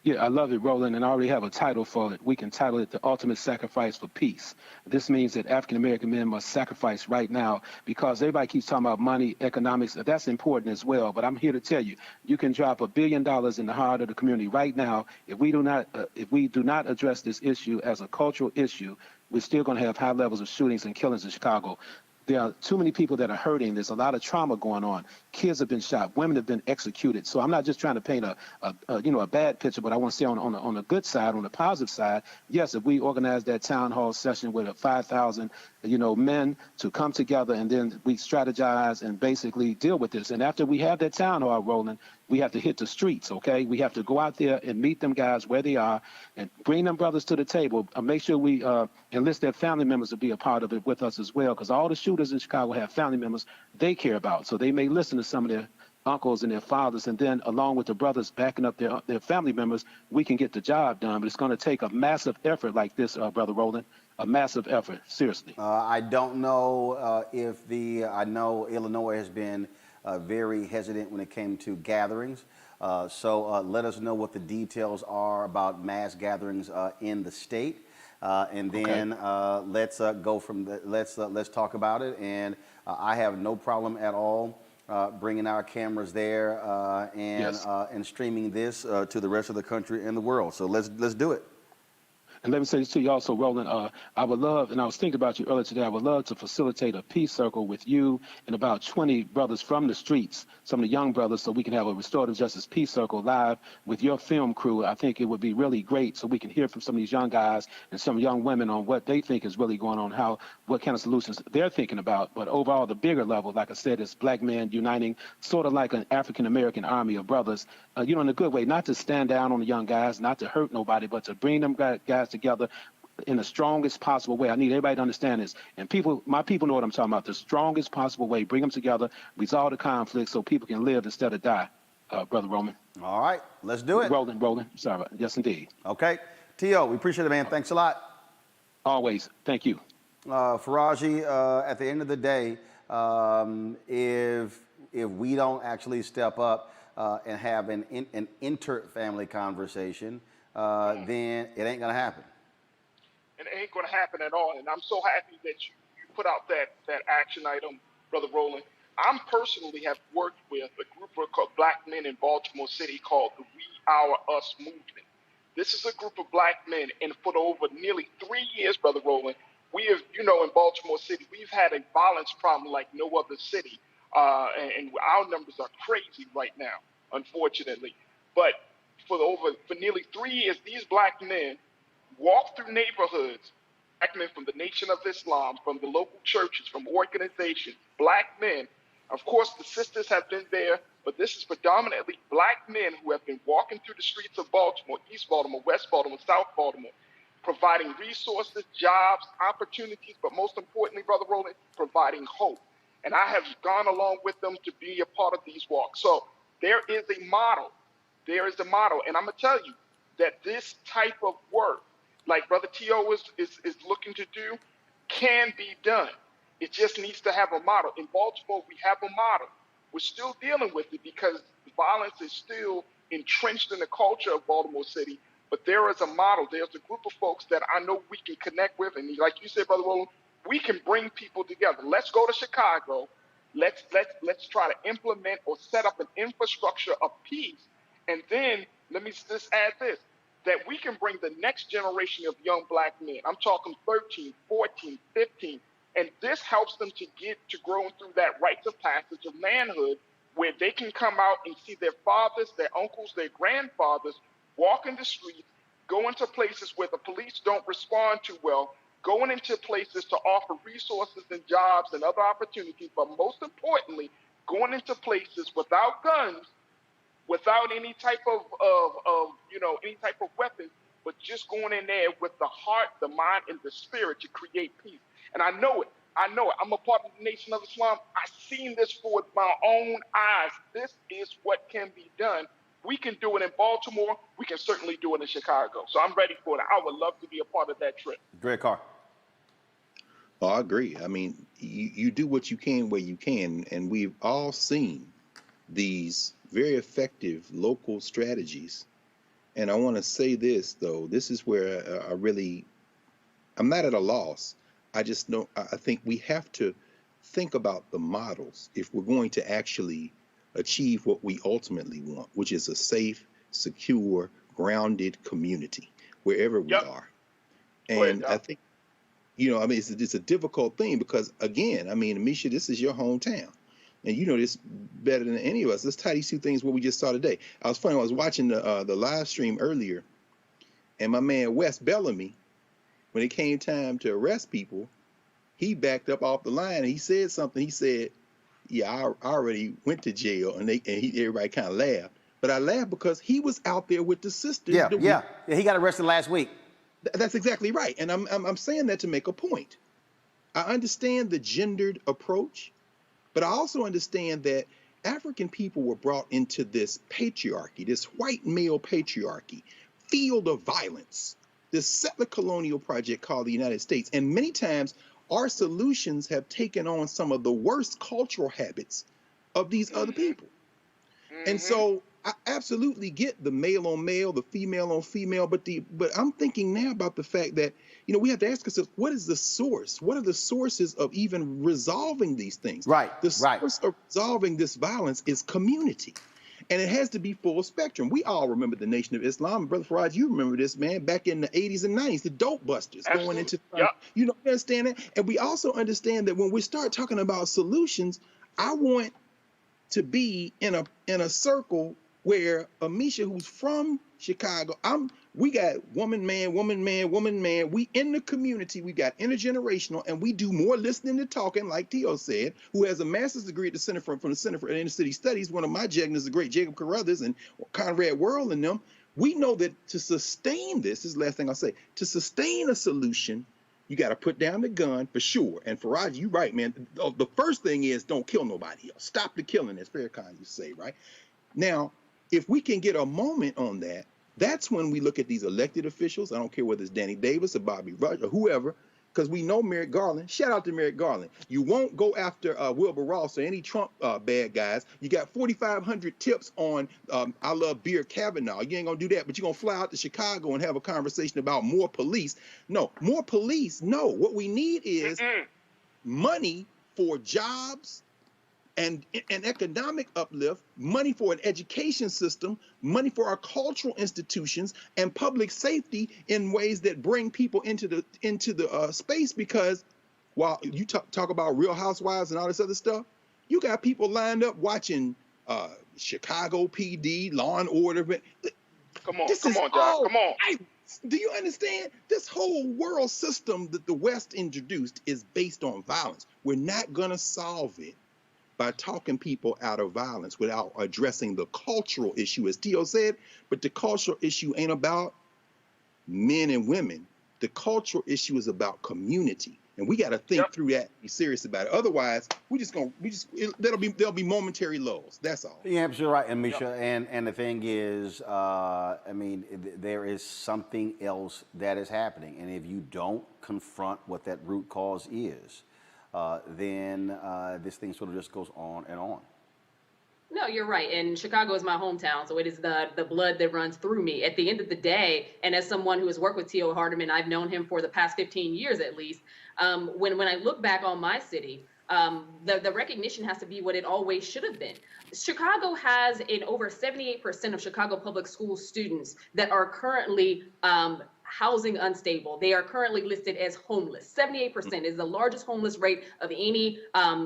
Yeah, I love it, Roland, and I already have a title for it. We can title it The Ultimate Sacrifice for Peace. This means that African-American men must sacrifice right now because everybody keeps talking about money, economics. That's important as well, but I'm here to tell you, you can drop $1 billion in the heart of the community right now. If we do not address this issue as a cultural issue, we're still going to have high levels of shootings and killings in Chicago. There are too many people that are hurting. There's a lot of trauma going on. Kids have been shot. Women have been executed. So I'm not just trying to paint a bad picture, but I want to say on the good side, on the positive side, yes, if we organize that town hall session with 5,000, men to come together and then we strategize and basically deal with this. And after we have that town hall rolling, we have to hit the streets, okay? We have to go out there and meet them guys where they are and bring them brothers to the table. Make sure we enlist their family members to be a part of it with us as well, because all the shooters in Chicago have family members they care about. So they may listen to some of their uncles and their fathers, and then along with the brothers backing up their family members, we can get the job done. But it's going to take a massive effort like this, Brother Roland, a massive effort, seriously. I don't know I know Illinois has been very hesitant when it came to gatherings. So let us know what the details are about mass gatherings in the state. And then let's go from let's talk about it. And I have no problem at all bringing our cameras there and streaming this to the rest of the country and the world. So let's do it. And let me say this to you also, Roland, I would love, and I was thinking about you earlier today, I would love to facilitate a peace circle with you and about 20 brothers from the streets, some of the young brothers, so we can have a restorative justice peace circle live with your film crew. I think it would be really great so we can hear from some of these young guys and some young women on what they think is really going on, what kind of solutions they're thinking about. But overall, the bigger level, like I said, is black men uniting, sort of like an African-American army of brothers, in a good way, not to stand down on the young guys, not to hurt nobody, but to bring them guys together in the strongest possible way. I need everybody to understand this. And my people know what I'm talking about. The strongest possible way. Bring them together, resolve the conflict so people can live instead of die, Brother Roman. All right, let's do it. Roland. Sorry about it. Yes, indeed. Okay. T.O., we appreciate it, man. Thanks a lot. Always. Thank you. Faraji, at the end of the day, if we don't actually step up and have an inter-family conversation, then it ain't going to happen. And it ain't going to happen at all. And I'm so happy that you put out that action item, Brother Roland. I personally have worked with a group of black men in Baltimore City called the We Our Us movement. This is a group of black men, and for over nearly 3 years, Brother Roland, we have, in Baltimore City, we've had a violence problem like no other city. And our numbers are crazy right now, unfortunately. But for nearly 3 years, these black men walk through neighborhoods, black men from the Nation of Islam, from the local churches, from organizations, black men. Of course, the sisters have been there, but this is predominantly black men who have been walking through the streets of Baltimore, East Baltimore, West Baltimore, South Baltimore, providing resources, jobs, opportunities, but most importantly, Brother Roland, providing hope. And I have gone along with them to be a part of these walks. So there is a model. There is a model. And I'm going to tell you that this type of work, like Brother T.O. is looking to do, can be done. It just needs to have a model. In Baltimore, we have a model. We're still dealing with it because violence is still entrenched in the culture of Baltimore City. But there is a model. There's a group of folks that I know we can connect with. And like you said, Brother Roland, we can bring people together. Let's go to Chicago. Let's try to implement or set up an infrastructure of peace. And then let me just add this, that we can bring the next generation of young black men. I'm talking 13, 14, 15. And this helps them to get to growing through that rites of passage of manhood, where they can come out and see their fathers, their uncles, their grandfathers walk in the streets, go into places where the police don't respond too well, going into places to offer resources and jobs and other opportunities, but most importantly, going into places without guns, without any type of any type of weapon, but just going in there with the heart, the mind, and the spirit to create peace. And I know it. I'm a part of the Nation of Islam. I've seen this with my own eyes. This is what can be done. We can do it in Baltimore. We can certainly do it in Chicago. So I'm ready for it. I would love to be a part of that trip. Great car. Oh, I agree. I mean, you do what you can where you can, and we've all seen these very effective local strategies And I want to say this, though. This is where I'm not at a loss. I just know, I think we have to think about the models if we're going to actually achieve what we ultimately want, which is a safe, secure, grounded community wherever we are. And I think, you know, I mean, it's a difficult thing because, again, I mean, Amisha, this is your hometown. And you know this better than any of us. Let's tie these two things what we just saw today. I was watching the live stream earlier, and my man Wes Bellamy, when it came time to arrest people, he backed up off the line and he said something. He said, "Yeah, I already went to jail," and everybody kind of laughed. But I laughed because he was out there with the sisters. Yeah, he got arrested last week. That's exactly right, and I'm saying that to make a point. I understand the gendered approach. But I also understand that African people were brought into this patriarchy, this white male patriarchy, field of violence, this settler colonial project called the United States. And many times our solutions have taken on some of the worst cultural habits of these other people. And so I absolutely get the male on male, the female on female, but I'm thinking now about the fact that, you know, we have to ask ourselves, what is the source? What are the sources of even resolving these things? The source of resolving this violence is community. And it has to be full spectrum. We all remember the Nation of Islam. Brother Faraj, you remember this, man, back in the 80s and 90s, the dope busters going into, you know, understand that? And we also understand that when we start talking about solutions, I want to be in a circle where Amisha, who's from Chicago, we got woman, man, woman, man, woman, man. We in the community, we got intergenerational, and we do more listening than talking, like Tio said, who has a master's degree at the Center from the Center for Inner City Studies. One of my Jagners, the great Jacob Carruthers and Conrad Worrell and them. We know that to sustain this is the last thing I'll say, to sustain a solution, you got to put down the gun for sure. And Faraj, you right, man. The first thing is don't kill nobody else. Stop the killing, as Farrakhan used to say, right? Now, if we can get a moment on that, that's when we look at these elected officials. I don't care whether it's Danny Davis or Bobby Rush or whoever, because we know Merrick Garland. Shout out to Merrick Garland. You won't go after Wilbur Ross or any Trump bad guys. You got 4,500 tips on I love Beer Kavanaugh. You ain't going to do that, but you're going to fly out to Chicago and have a conversation about more police. No, more police. No, what we need is money for jobs and an economic uplift, money for an education system, money for our cultural institutions, and public safety in ways that bring people into the space. Because while you talk about Real Housewives and all this other stuff, you got people lined up watching Chicago PD, Law and Order. Come on, Doc. Come on. Do you understand? This whole world system that the West introduced is based on violence. We're not going to solve it by talking people out of violence without addressing the cultural issue, as Tio said. But the cultural issue ain't about men and women. The cultural issue is about community. And we got to think through that, be serious about it. Otherwise, there'll be momentary lulls. That's all. Yeah, absolutely right, Amisha. And the thing is, I mean, there is something else that is happening. And if you don't confront what that root cause is, then this thing sort of just goes on and on. No, you're right. And Chicago is my hometown, so it is the blood that runs through me. At the end of the day, and as someone who has worked with T.O. Hardeman, I've known him for the past 15 years at least. When I look back on my city, the recognition has to be what it always should have been. Chicago has over 78% of Chicago public school students that are currently housing unstable. They are currently listed as homeless. 78% is the largest homeless rate of any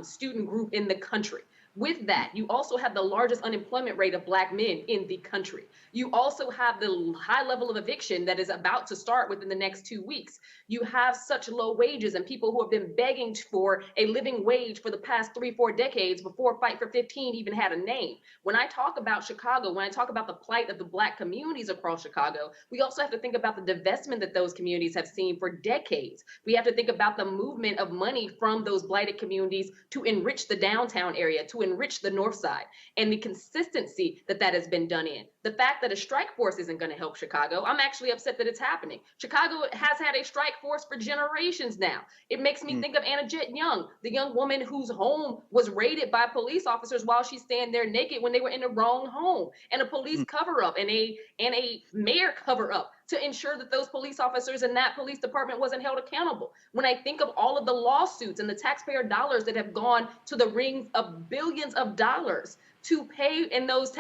student group in the country. With that, you also have the largest unemployment rate of Black men in the country. You also have the high level of eviction that is about to start within the next 2 weeks. You have such low wages and people who have been begging for a living wage for the past 3-4 decades before Fight for 15 even had a name. When I talk about Chicago, when I talk about the plight of the Black communities across Chicago, we also have to think about the divestment that those communities have seen for decades. We have to think about the movement of money from those blighted communities to enrich the downtown area, to enrich the North Side, and the consistency that that has been done in. The fact that a strike force isn't going to help Chicago, I'm actually upset that it's happening. Chicago has had a strike force for generations now. It makes me think of Anna Jett Young, the young woman whose home was raided by police officers while she's standing there naked when they were in the wrong home, and a police cover-up and a mayor cover-up to ensure that those police officers in that police department wasn't held accountable. When I think of all of the lawsuits and the taxpayer dollars that have gone to the rings of billions of dollars to pay in those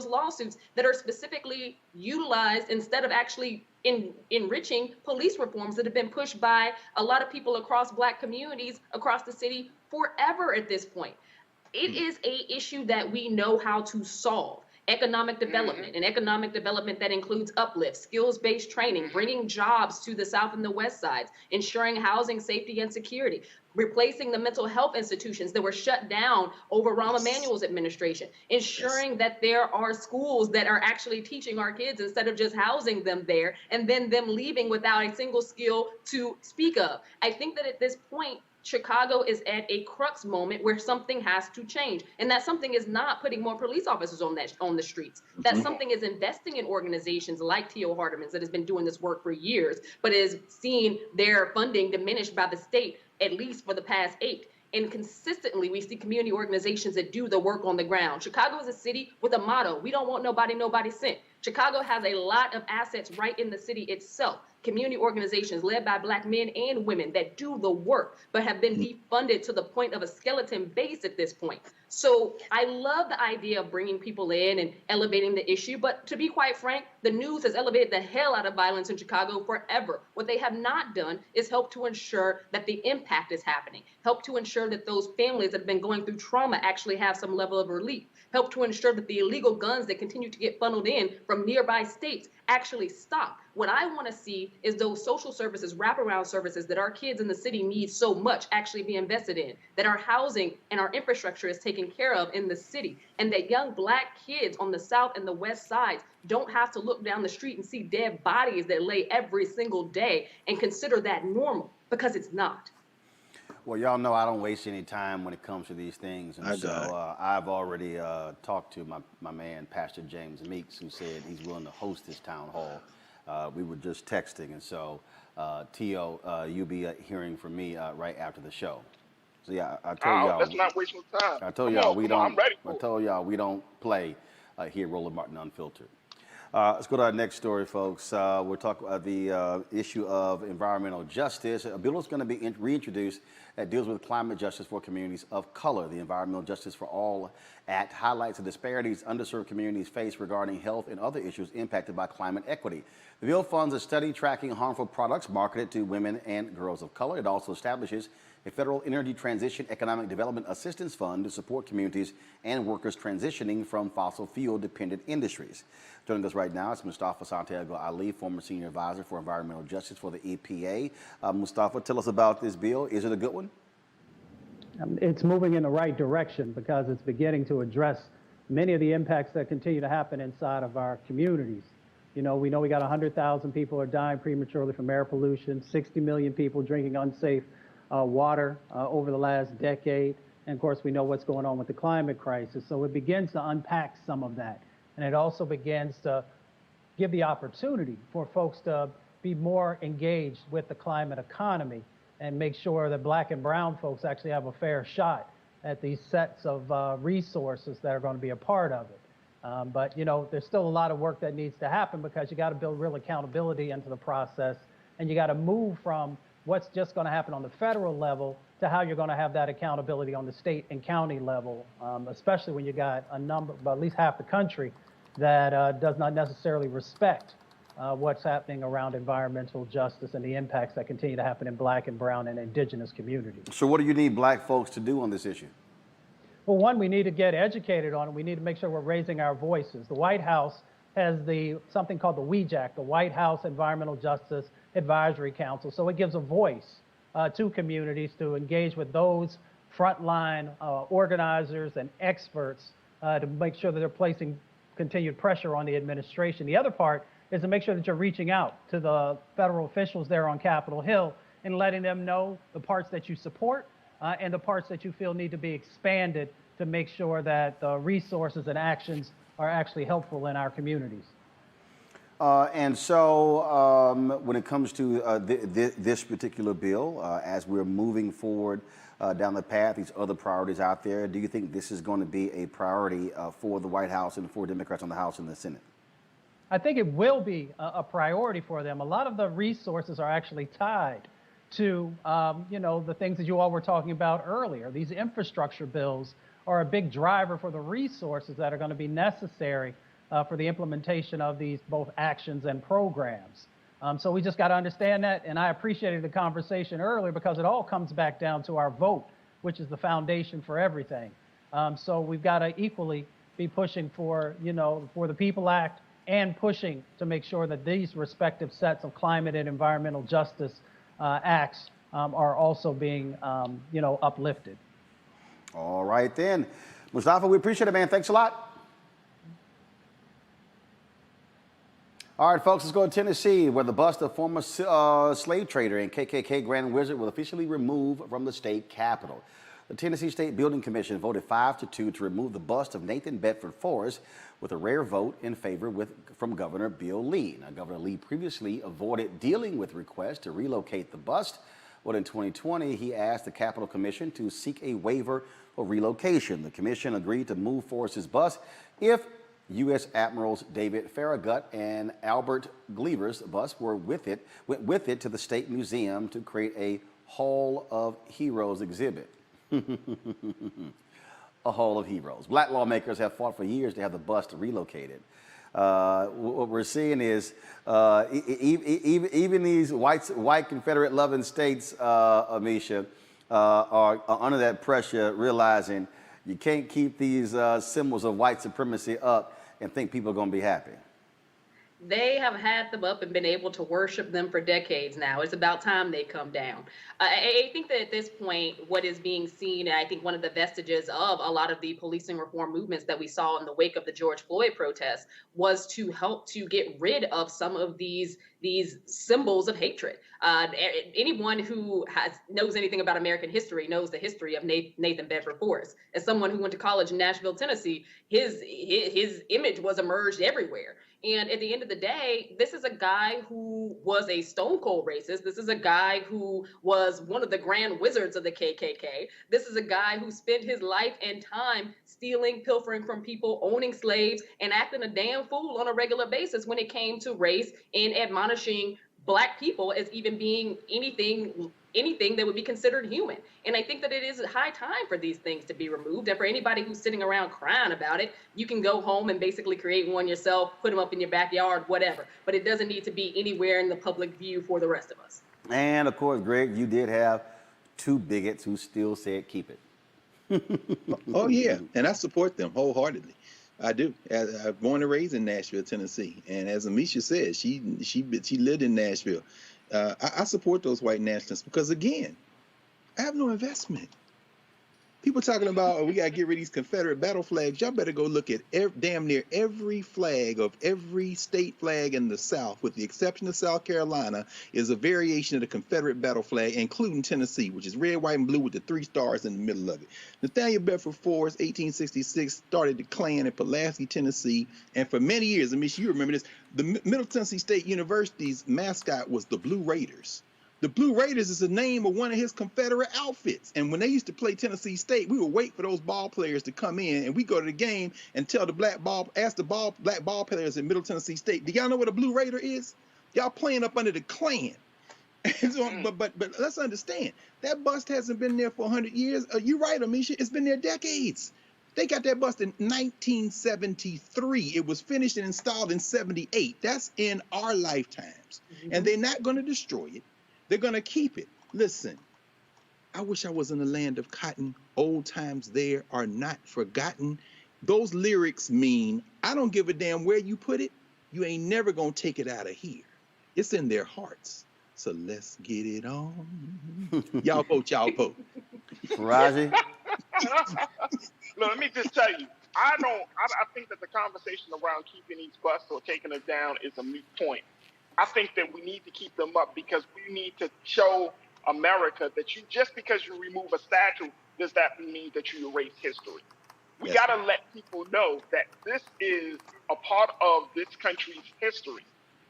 lawsuits that are specifically utilized instead of actually enriching police reforms that have been pushed by a lot of people across Black communities across the city forever at this point. It is a issue that we know how to solve. Economic development, and economic development that includes uplift, skills-based training, bringing jobs to the South and the West sides, ensuring housing safety and security, replacing the mental health institutions that were shut down over Rahm Emanuel's administration, ensuring that there are schools that are actually teaching our kids instead of just housing them there and then them leaving without a single skill to speak of. I think that at this point, Chicago is at a crux moment where something has to change. And that something is not putting more police officers on the streets. That something is investing in organizations like T.O. Hardeman's that has been doing this work for years, but is seeing their funding diminished by the state, at least for the past 8. And consistently, we see community organizations that do the work on the ground. Chicago is a city with a motto: we don't want nobody sent. Chicago has a lot of assets right in the city itself. Community organizations led by Black men and women that do the work, but have been defunded to the point of a skeleton base at this point. So I love the idea of bringing people in and elevating the issue. But to be quite frank, the news has elevated the hell out of violence in Chicago forever. What they have not done is help to ensure that the impact is happening, help to ensure that those families that have been going through trauma actually have some level of relief, help to ensure that the illegal guns that continue to get funneled in from nearby states actually stop. What I want to see is those social services, wraparound services that our kids in the city need so much actually be invested in, that our housing and our infrastructure is taken care of in the city, and that young Black kids on the South and the West sides don't have to look down the street and see dead bodies that lay every single day and consider that normal, because it's not. Well, y'all know I don't waste any time when it comes to these things. And so I've already talked to my man, Pastor James Meeks, who said he's willing to host this town hall. We were just texting. And so, T.O., you'll be hearing from me right after the show. So, yeah, I told y'all. Let's not waste no time. I told y'all we don't. I'm ready for I told y'all we don't play here at Roland Martin Unfiltered. Let's go to our next story, folks. We're talking about the issue of environmental justice. A bill is going to be reintroduced that deals with climate justice for communities of color. The Environmental Justice for All Act highlights the disparities underserved communities face regarding health and other issues impacted by climate equity. The bill funds a study tracking harmful products marketed to women and girls of color. It also establishes a federal energy transition economic development assistance fund to support communities and workers transitioning from fossil fuel dependent industries. Joining us right now is Mustafa Santiago Ali, former senior advisor for environmental justice for the EPA. Mustafa, tell us about this bill. Is it a good one? It's moving in the right direction because it's beginning to address many of the impacts that continue to happen inside of our communities. You know we got 100,000 people are dying prematurely from air pollution, 60 million people drinking unsafe water over the last decade. And of course, we know what's going on with the climate crisis. So it begins to unpack some of that. And it also begins to give the opportunity for folks to be more engaged with the climate economy and make sure that Black and brown folks actually have a fair shot at these sets of resources that are going to be a part of it. But, you know, there's still a lot of work that needs to happen because you got to build real accountability into the process, and you got to move from what's just going to happen on the federal level to how you're going to have that accountability on the state and county level, especially when you got a number, about at least half the country that does not necessarily respect what's happening around environmental justice and the impacts that continue to happen in Black and brown and indigenous communities. So what do you need Black folks to do on this issue? Well, one, we need to get educated on it. We need to make sure we're raising our voices. The White House has something called the WEJAC, the White House Environmental Justice Advisory Council. So it gives a voice to communities to engage with those frontline organizers and experts to make sure that they're placing continued pressure on the administration. The other part is to make sure that you're reaching out to the federal officials there on Capitol Hill and letting them know the parts that you support and the parts that you feel need to be expanded to make sure that the resources and actions are actually helpful in our communities. And so when it comes to this particular bill, as we're moving forward down the path, these other priorities out there, do you think this is going to be a priority for the White House and for Democrats on the House and the Senate? I think it will be a priority for them. A lot of the resources are actually tied to, the things that you all were talking about earlier. These infrastructure bills are a big driver for the resources that are going to be necessary for the implementation of these both actions and programs. So we just got to understand that, and I appreciated the conversation earlier because it all comes back down to our vote, which is the foundation for everything. So we've got to equally be pushing for, for the PEOPLE Act and pushing to make sure that these respective sets of climate and environmental justice acts are also being, uplifted. All right then. Mustafa, we appreciate it, man. Thanks a lot. All right, folks, let's go to Tennessee, where the bust of former slave trader and KKK Grand Wizard will officially remove from the state capitol. The Tennessee State Building Commission voted 5-2 to remove the bust of Nathan Bedford Forrest with a rare vote in favor from Governor Bill Lee. Now, Governor Lee previously avoided dealing with requests to relocate the bust, but in 2020, he asked the Capitol Commission to seek a waiver for relocation. The commission agreed to move Forrest's bust if U.S. Admirals David Farragut and Albert Gleaver's bust went with it to the State Museum to create a Hall of Heroes exhibit. A Hall of Heroes. Black lawmakers have fought for years to have the bust relocated. What we're seeing is even these white Confederate loving states, Amisha, are under that pressure, realizing you can't keep these symbols of white supremacy up and think people are going to be happy. They have had them up and been able to worship them for decades now. It's about time they come down. I think that at this point, what is being seen, and I think one of the vestiges of a lot of the policing reform movements that we saw in the wake of the George Floyd protests, was to help to get rid of some of these symbols of hatred. Anyone who knows anything about American history knows the history of Nathan Bedford Forrest. As someone who went to college in Nashville, Tennessee, his image was emerged everywhere. And at the end of the day, this is a guy who was a stone cold racist. This is a guy who was one of the grand wizards of the KKK. This is a guy who spent his life and time stealing, pilfering from people, owning slaves, and acting a damn fool on a regular basis when it came to race and admonishing Black people as even being anything that would be considered human. And I think that it is high time for these things to be removed. And for anybody who's sitting around crying about it, you can go home and basically create one yourself, put them up in your backyard, whatever. But it doesn't need to be anywhere in the public view for the rest of us. And of course, Greg, you did have two bigots who still said keep it. Oh, yeah. And I support them wholeheartedly. I do. I'm born and raised in Nashville, Tennessee. And as Amisha said, she lived in Nashville. I support those white nationalists because, again, I have no investment. People talking about, we got to get rid of these Confederate battle flags. Y'all better go look at damn near every flag of every state flag in the South, with the exception of South Carolina, is a variation of the Confederate battle flag, including Tennessee, which is red, white, and blue with the 3 stars in the middle of it. Nathaniel Bedford Forrest, 1866, started the Klan in Pulaski, Tennessee, and for many years, I mean, you remember this, the Middle Tennessee State University's mascot was the Blue Raiders. The Blue Raiders is the name of one of his Confederate outfits. And when they used to play Tennessee State, we would wait for those ball players to come in, and we go to the game and tell the black ball players in Middle Tennessee State, do y'all know what a Blue Raider is? Y'all playing up under the Klan. So, but let's understand, that bust hasn't been there for 100 years. You're right, Amisha, it's been there decades. They got that bust in 1973. It was finished and installed in 78. That's in our lifetimes. Mm-hmm. And they're not going to destroy it. They're going to keep it. Listen, I wish I was in the land of cotton. Old times there are not forgotten. Those lyrics mean, I don't give a damn where you put it. You ain't never going to take it out of here. It's in their hearts. So let's get it on. Y'all vote, y'all vote. Raji? Look, let me just tell you, I think that the conversation around keeping these busts or taking it down is a moot point. I think that we need to keep them up because we need to show America that just because you remove a statue, does that mean that you erase history? We got to let people know that this is a part of this country's history.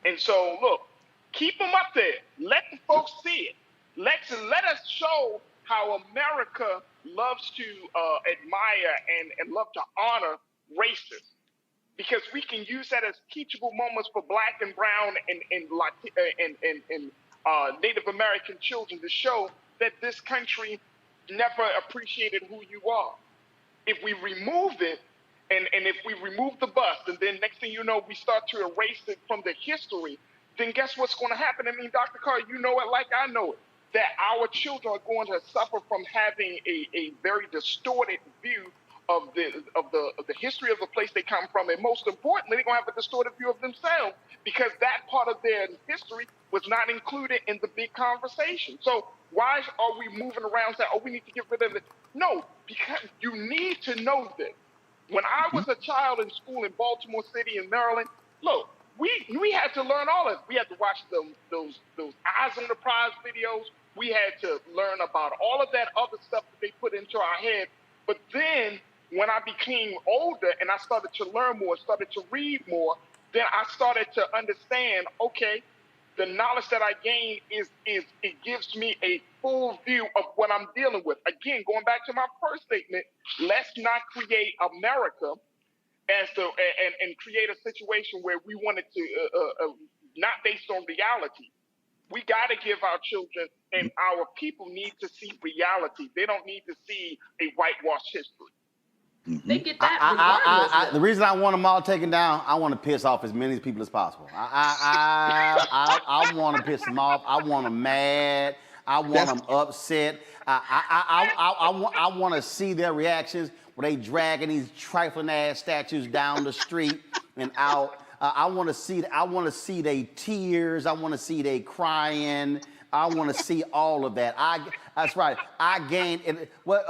And so, look, keep them up there. Let the folks see it. Let us show how America loves to admire and love to honor races, because we can use that as teachable moments for Black and Brown and Native American children to show that this country never appreciated who you are. If we remove it, and if we remove the bust, and then next thing you know, we start to erase it from the history, then guess what's going to happen? I mean, Dr. Carr, you know it like I know it, that our children are going to suffer from having a very distorted view of the history of the place they come from, and most importantly, they're going to have a distorted view of themselves because that part of their history was not included in the big conversation. So why are we moving around saying, oh, we need to get rid of it? No, because you need to know this. When I was a child in school in Baltimore City in Maryland, look, we had to learn all of it. We had to watch those Eyes on the Prize videos. We had to learn about all of that other stuff that they put into our head. But then when I became older and I started to learn more, started to read more, then I started to understand, okay, the knowledge that I gain it gives me a full view of what I'm dealing with. Again, going back to my first statement, let's not create America and create a situation where we wanted to not based on reality. We got to give our children and our people need to see reality. They don't need to see a whitewashed history. They get that regardless. The reason I want them all taken down, I want to piss off as many people as possible. I want to piss them off. I want them mad. I want them upset. I want to see their reactions when they dragging these trifling ass statues down the street and out. I want to see they tears. I want to see they crying. I want to see all of that. That's right. I gained what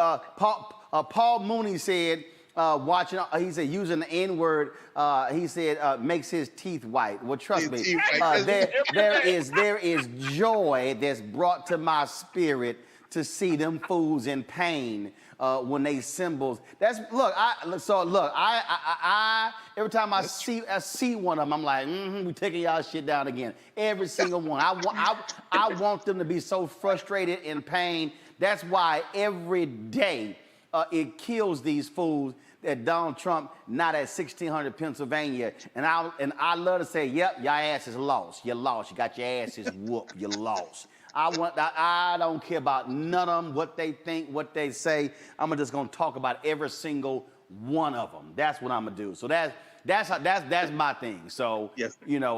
Paul Mooney said. He said using the N-word. He said makes his teeth white. Well, trust me, there is joy that's brought to my spirit to see them fools in pain when they symbols. Every time I see one of them, I'm like, we taking y'all shit down again. Every single one. I want them to be so frustrated in pain. That's why every day it kills these fools that Donald Trump not at 1600 Pennsylvania. And I love to say, yep, your ass is lost. You lost. You got your asses whooped. You lost. I don't care about none of them, what they think, what they say. I'm just gonna talk about every single one of them. That's what I'm gonna do. So that's my thing. So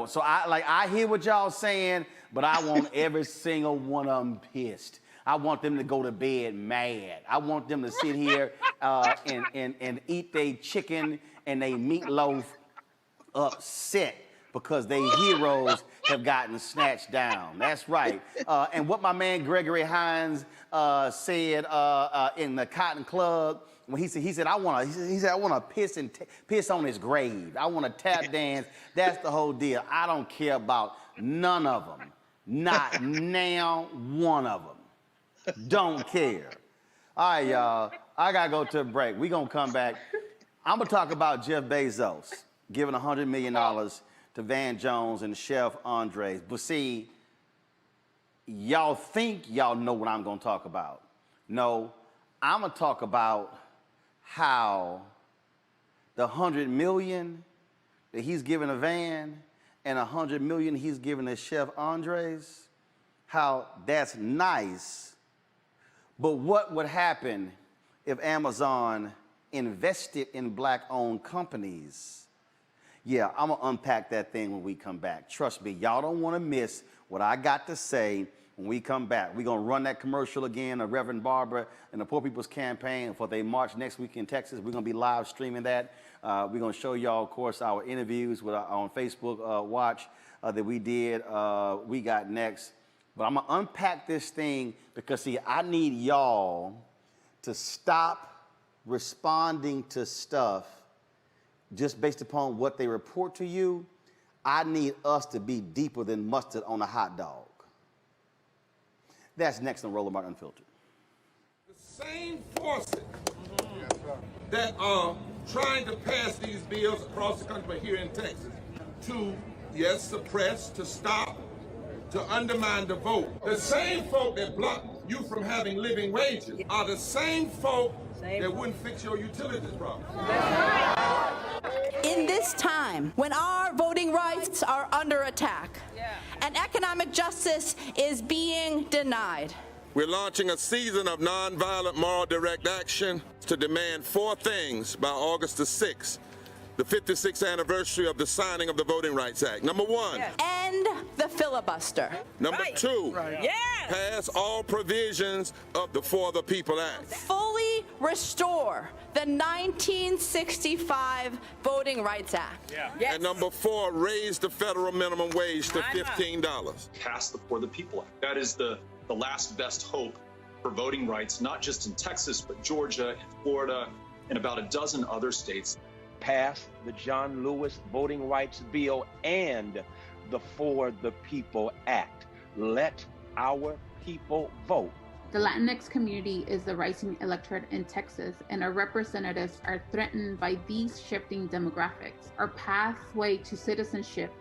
so I hear what y'all saying, but I want every single one of them pissed. I want them to go to bed mad. I want them to sit here and eat their chicken and their meatloaf upset because their heroes have gotten snatched down. That's right. And what my man Gregory Hines said in the Cotton Club, when he said I want to piss on his grave. I want to tap dance. That's the whole deal. I don't care about none of them. Not now one of them. Don't care. All right, y'all. I got to go to a break. We're going to come back. I'm going to talk about Jeff Bezos giving $100 million to Van Jones and Chef Andres. But see, y'all think y'all know what I'm going to talk about. No, I'm going to talk about how the $100 million that he's giving to Van and $100 million he's giving to Chef Andres, how that's nice. But what would happen if Amazon invested in Black-owned companies? Yeah, I'm going to unpack that thing when we come back. Trust me, y'all don't want to miss what I got to say when we come back. We're going to run that commercial again of Reverend Barbara and the Poor People's Campaign for their march next week in Texas. We're going to be live streaming that. We're going to show y'all, of course, our interviews on Facebook Watch that we did. We got next. But I'm going to unpack this thing because, see, I need y'all to stop responding to stuff just based upon what they report to you. I need us to be deeper than mustard on a hot dog. That's next on Roland Martin Unfiltered. The same forces that are trying to pass these bills across the country, but here in Texas, to, yes, suppress, to stop, to undermine the vote. The same folk that block you from having living wages are the same folk that wouldn't fix your utilities problem. In this time, when our voting rights are under attack and economic justice is being denied, we're launching a season of nonviolent moral direct action to demand 4 things by August the 6th, the 56th anniversary of the signing of the Voting Rights Act. Number 1. end the filibuster. Number 2. Pass all provisions of the For the People Act. Fully restore the 1965 Voting Rights Act. And number 4, raise the federal minimum wage to $15. Pass the For the People Act. That is the last best hope for voting rights, not just in Texas, but Georgia and Florida and about a dozen other states. Pass the John Lewis Voting Rights Bill and the For the People Act. Let our people vote. The Latinx community is the rising electorate in Texas, and our representatives are threatened by these shifting demographics. Our pathway to citizenship,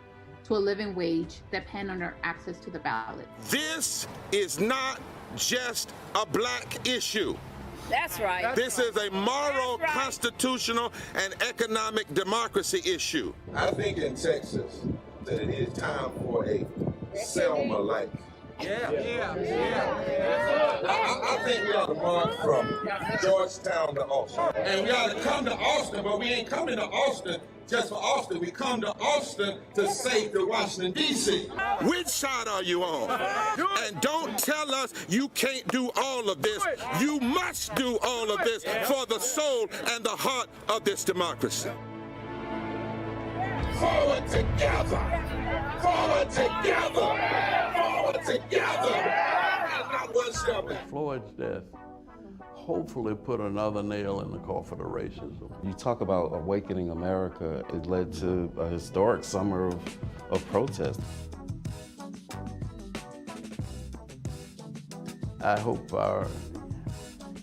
to a living wage, depend on our access to the ballot. This is not just a black issue. That's right. This is a moral, constitutional, and economic democracy issue. I think in Texas that it is time for a Selma-like. I think we ought to march from Georgetown to Austin. And we ought to come to Austin, but we ain't coming to Austin just for Austin. We come to Austin to save the Washington, D.C. Which side are you on? And don't tell us you can't do all of this. You must do all of this for the soul and the heart of this democracy. Forward together! Forward together! Forward together! And not one step back. Floyd's death hopefully put another nail in the coffin of racism. You talk about awakening America. It led to a historic summer of protest. I hope our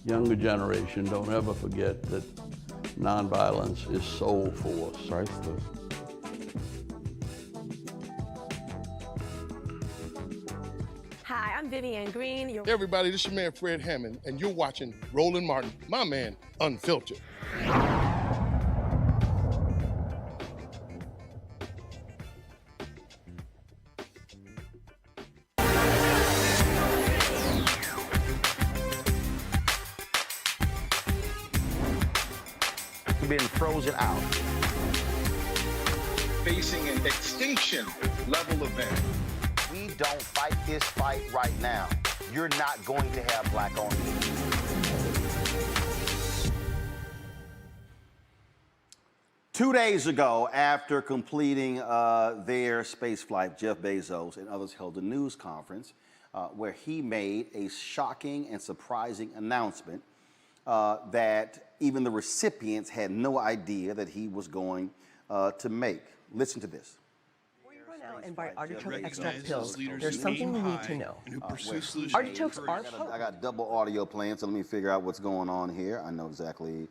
younger generation don't ever forget that nonviolence is soul force. Priceless. Hi, I'm Vivian Green. Hey everybody, this is your man Fred Hammond, and you're watching Roland Martin, my man, Unfiltered. Been frozen out. Facing an extinction level event. We don't fight this fight right now, you're not going to have black-owned media. Two days ago, after completing their space flight, Jeff Bezos and others held a news conference where he made a shocking and surprising announcement that even the recipients had no idea that he was going to make. Listen to this. And buy artichoke extract pills. There's something you need to know. Artichokes are potent. I got double audio playing, so let me figure out what's going on here. I know exactly.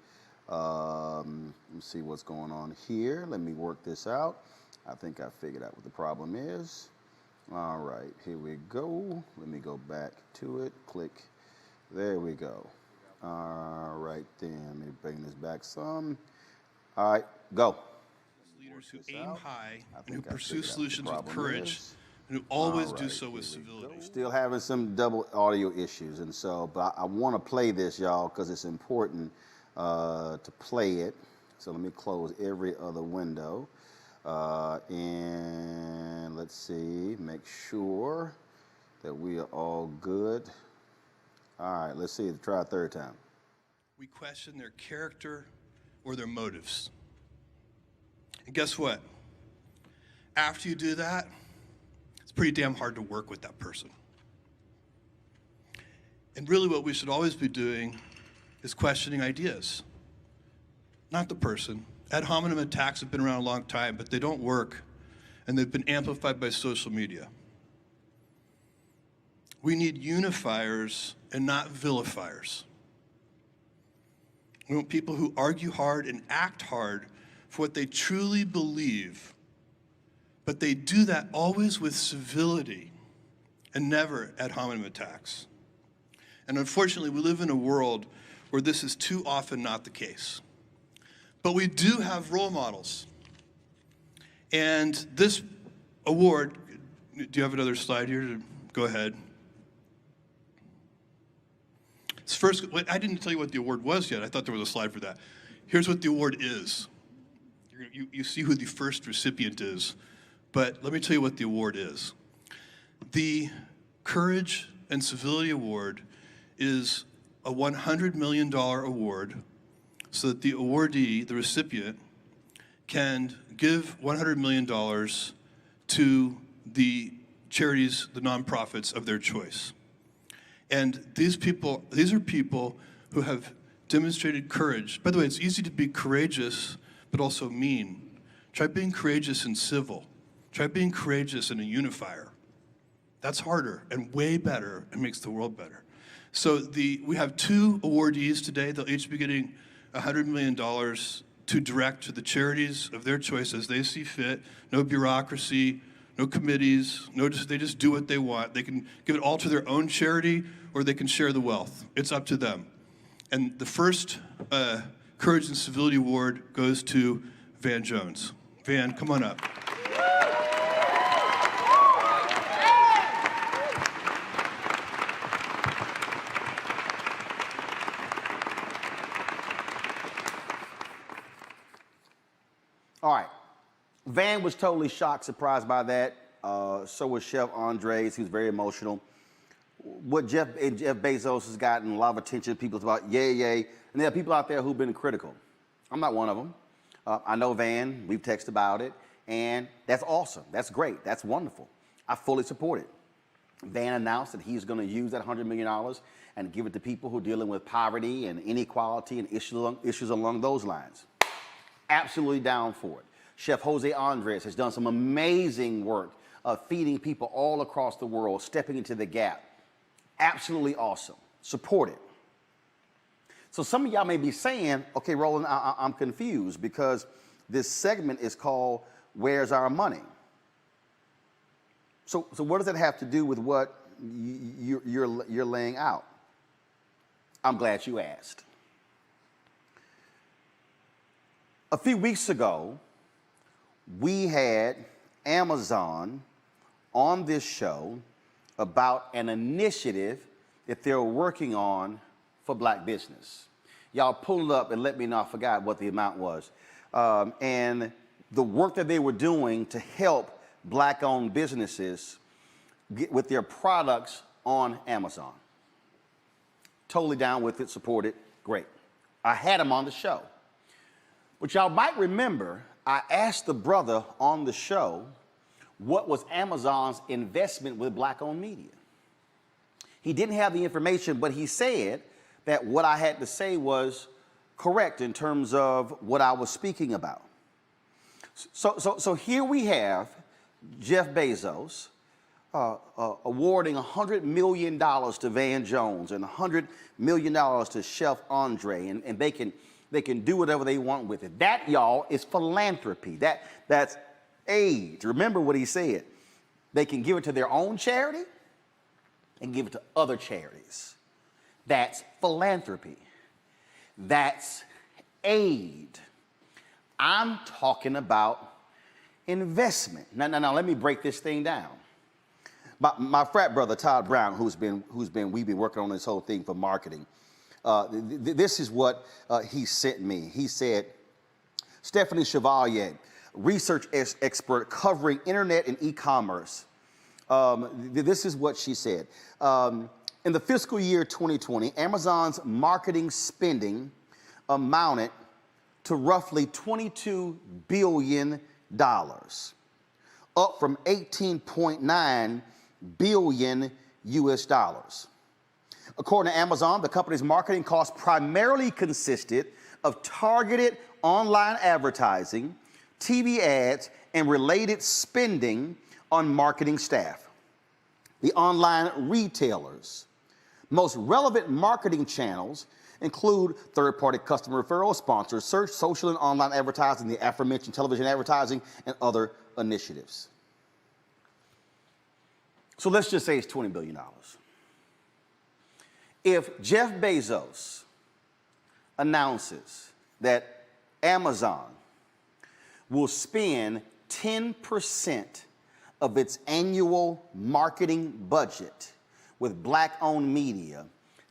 Let me see what's going on here. Let me work this out. I think I figured out what the problem is. All right, here we go. Let me go back to it. Click. There we go. All right, then. Let me bring this back some. All right, go. Leaders who aim high and who pursue solutions with courage and who always do so with civility. Still having some double audio issues, and so, but I want to play this, y'all, because it's important to play it. So let me close every other window, and let's see, make sure that we are all good. All right, let's see. Try a third time. We question their character or their motives. And guess what? After you do that, it's pretty damn hard to work with that person. And really what we should always be doing is questioning ideas, not the person. Ad hominem attacks have been around a long time, but they don't work, and they've been amplified by social media. We need unifiers and not vilifiers. We want people who argue hard and act hard for what they truly believe, but they do that always with civility and never ad hominem attacks. And unfortunately, we live in a world where this is too often not the case. But we do have role models. And this award, do you have another slide here? Go ahead. It's first, I didn't tell you what the award was yet. I thought there was a slide for that. Here's what the award is. You see who the first recipient is, but let me tell you what the award is. The Courage and Civility Award is a $100 million award so that the awardee, the recipient, can give $100 million to the charities, the nonprofits of their choice. And these are people who have demonstrated courage. By the way, it's easy to be courageous, but also mean. Try being courageous and civil. Try being courageous and a unifier. That's harder and way better and makes the world better. So we have 2 awardees today. They'll each be getting $100 million to direct to the charities of their choice as they see fit. No bureaucracy, no committees, they just do what they want. They can give it all to their own charity or they can share the wealth. It's up to them. And the first Courage and Civility Award goes to Van Jones. Van, come on up. All right. Van was totally shocked, surprised by that. So was Chef Andres. He was very emotional. What Jeff Bezos has gotten a lot of attention. People's about yay. And there are people out there who've been critical. I'm not one of them. I know Van. We've texted about it. And that's awesome. That's great. That's wonderful. I fully support it. Van announced that he's going to use that $100 million and give it to people who are dealing with poverty and inequality and issues along those lines. Absolutely down for it. Chef Jose Andres has done some amazing work of feeding people all across the world, stepping into the gap. Absolutely awesome. Support it. So some of y'all may be saying, okay, Roland, I'm confused because this segment is called Where's Our Money? So what does that have to do with what you're laying out? I'm glad you asked. A few weeks ago, we had Amazon on this show about an initiative that they're working on for black business. Y'all pull it up and let me know I forgot what the amount was. And the work that they were doing to help black-owned businesses get with their products on Amazon. Totally down with it, support it, great. I had him on the show. But y'all might remember, I asked the brother on the show what was Amazon's investment with black-owned media. He didn't have the information, but he said that what I had to say was correct in terms of what I was speaking about. So here we have Jeff Bezos awarding $100 million to Van Jones and $100 million to Chef Andre, and they can do whatever they want with it. That, y'all, is philanthropy. That's aid. Remember what he said. They can give it to their own charity and give it to other charities. That's philanthropy. That's aid. I'm talking about investment. Now, let me break this thing down. My frat brother, Todd Brown, we've been working on this whole thing for marketing. This is what he sent me. He said, Stephanie Chevalier, research expert covering internet and e-commerce. This is what she said. In the fiscal year 2020, Amazon's marketing spending amounted to roughly $22 billion, up from 18.9 billion US dollars. According to Amazon, the company's marketing costs primarily consisted of targeted online advertising, TV ads, and related spending on marketing staff. The online retailers Most relevant marketing channels include third-party customer referrals, sponsored search, social and online advertising, the aforementioned television advertising, and other initiatives. So let's just say it's $20 billion. If Jeff Bezos announces that Amazon will spend 10% of its annual marketing budget with black-owned media,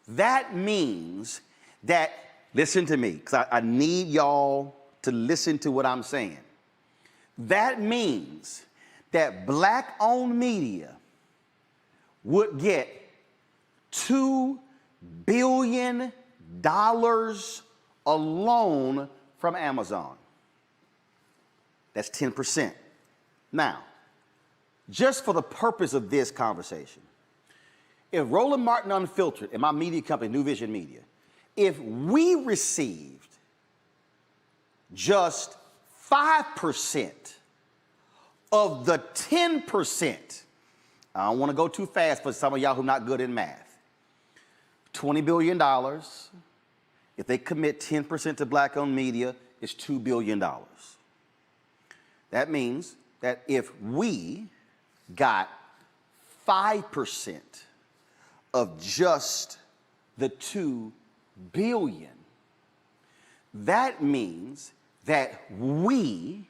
that means that, listen to me, because I need y'all to listen to what I'm saying. That means that black-owned media would get $2 billion alone from Amazon. That's 10%. Now, just for the purpose of this conversation, if Roland Martin Unfiltered and my media company, New Vision Media, if we received just 5% of the 10%, I don't want to go too fast for some of y'all who are not good in math, $20 billion, if they commit 10% to black-owned media, it's $2 billion. That means that if we got 5% of just the $2 billion, that means that we,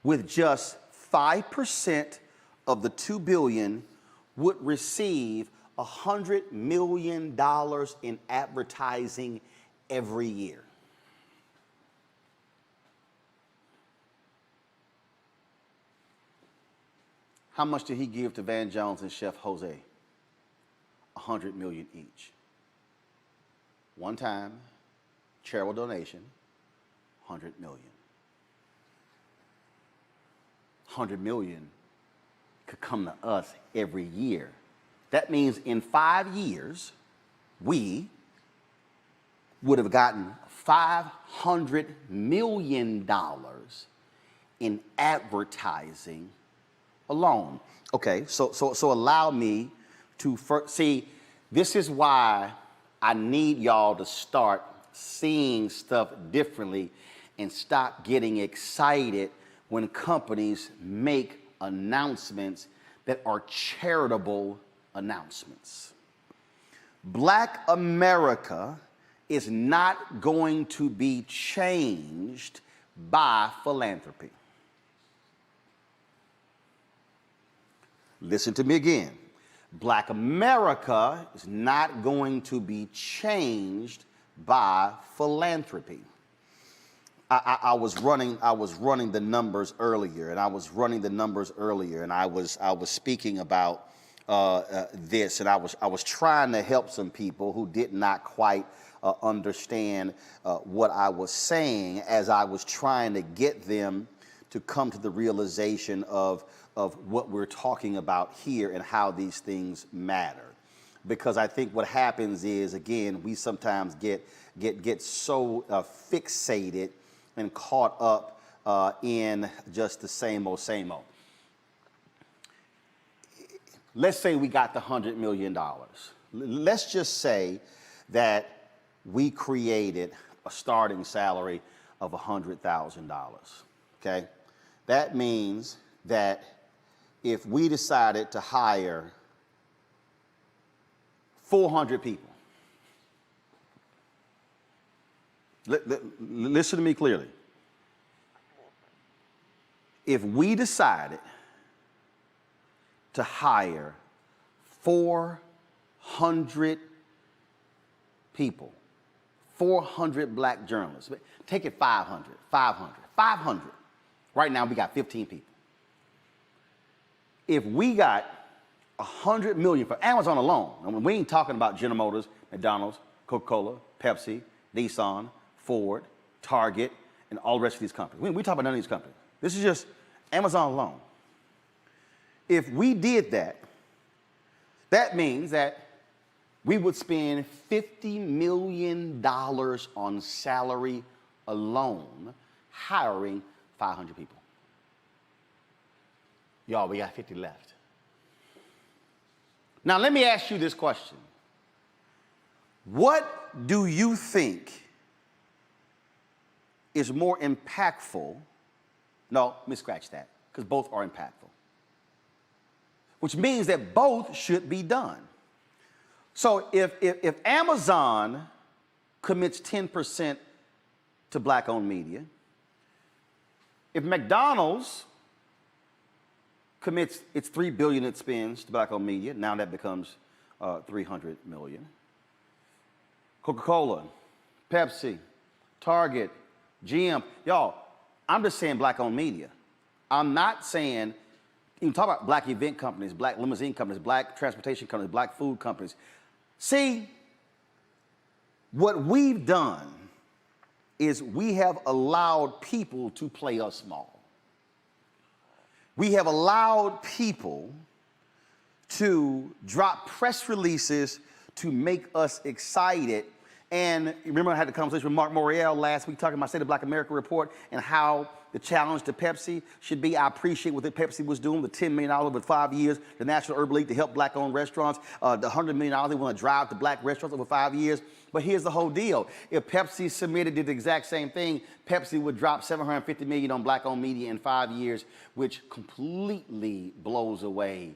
with just 5% of the $2 billion, would receive $100 million in advertising every year. How much did he give to Van Jones and Chef Jose? $100 million each. One time, charitable donation, $100 million. $100 million could come to us every year. That means in 5 years, we would have gotten $500 million in advertising alone. Okay, so allow me to see, this is why I need y'all to start seeing stuff differently and stop getting excited when companies make announcements that are charitable announcements. Black America is not going to be changed by philanthropy. Listen to me again. Black America is not going to be changed by philanthropy. I was running the numbers earlier, and I was speaking about this, and I was trying to help some people who did not quite understand what I was saying, as I was trying to get them to come to the realization of what we're talking about here and how these things matter. Because I think what happens is, again, we sometimes get so fixated and caught up in just the same old. Let's say we got the $100 million. Let's just say that we created a starting salary of $100,000, okay? That means that if we decided to hire 400 people, listen to me clearly. If we decided to hire 400 people, 400 black journalists, take it 500. Right now we got 15 people. If we got $100 million for Amazon alone, I mean, we ain't talking about General Motors, McDonald's, Coca-Cola, Pepsi, Nissan, Ford, Target, and all the rest of these companies. We talk about none of these companies. This is just Amazon alone. If we did that, that means that we would spend $50 million on salary alone, hiring 500 people. Y'all, we got 50 left. Now, let me ask you this question. What do you think is more impactful? No, let me scratch that, because both are impactful. Which means that both should be done. So if Amazon commits 10% to black-owned media, if McDonald's commits its $3 billion it spends to black-owned media, now that becomes $300 million. Coca-Cola, Pepsi, Target, GM, y'all, I'm just saying black-owned media. I'm not saying, you can talk about black event companies, black limousine companies, black transportation companies, black food companies. See, what we've done is we have allowed people to play us small. We have allowed people to drop press releases to make us excited. And remember I had the conversation with Mark Morial last week talking about State of Black America report and how the challenge to Pepsi should be, I appreciate what Pepsi was doing, the $10 million over 5 years, the National Urban League to help black-owned restaurants, the $100 million they want to drive to black restaurants over 5 years. But here's the whole deal. If Pepsi submitted, did the exact same thing, Pepsi would drop $750 million on black-owned media in 5 years, which completely blows away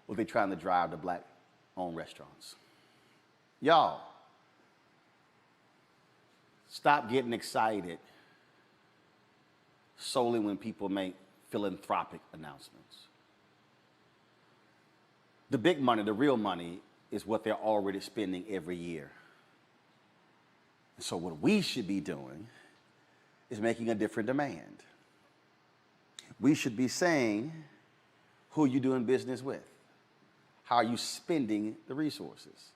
what they're trying to drive to black-owned restaurants. Y'all, stop getting excited solely when people make philanthropic announcements. The big money, the real money, is what they're already spending every year. So what we should be doing is making a different demand. We should be saying, who are you doing business with? How are you spending the resources?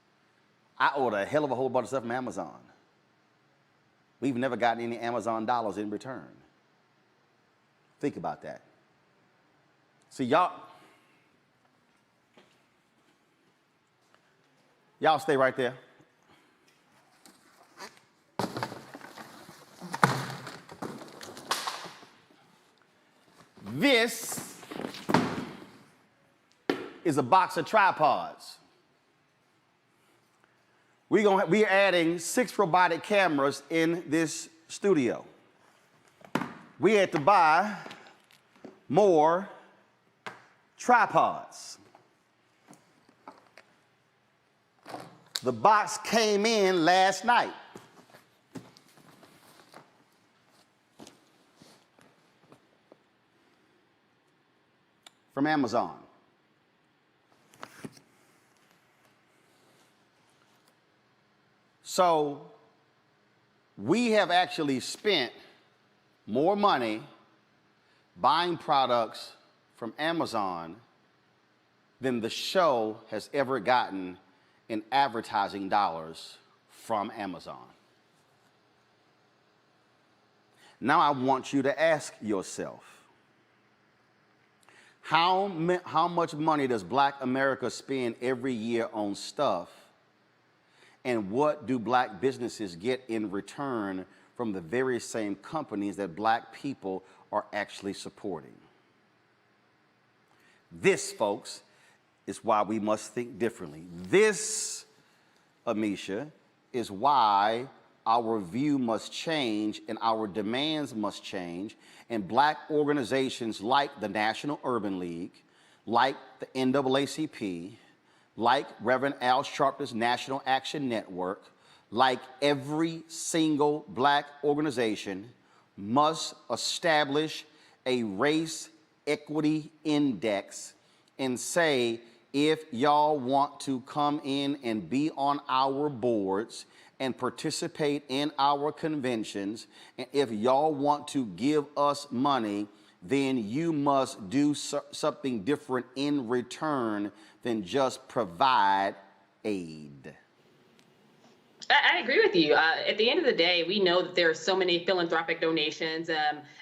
I order a hell of a whole bunch of stuff from Amazon. We've never gotten any Amazon dollars in return. Think about that. See, y'all stay right there. This is a box of tripods. We're adding 6 robotic cameras in this studio. We had to buy more tripods. The box came in last night. From Amazon. So we have actually spent more money buying products from Amazon than the show has ever gotten in advertising dollars from Amazon. Now I want you to ask yourself, how much money does Black America spend every year on stuff, and what do Black businesses get in return from the very same companies that Black people are actually supporting? This, folks, is why we must think differently. This, Amisha, is why our view must change and our demands must change, and Black organizations like the National Urban League, like the NAACP, like Reverend Al Sharpton's National Action Network, like every single Black organization, must establish a race equity index and say, if y'all want to come in and be on our boards and participate in our conventions, and if y'all want to give us money, then you must do something different in return than just provide aid. I agree with you. At the end of the day, we know that there are so many philanthropic donations.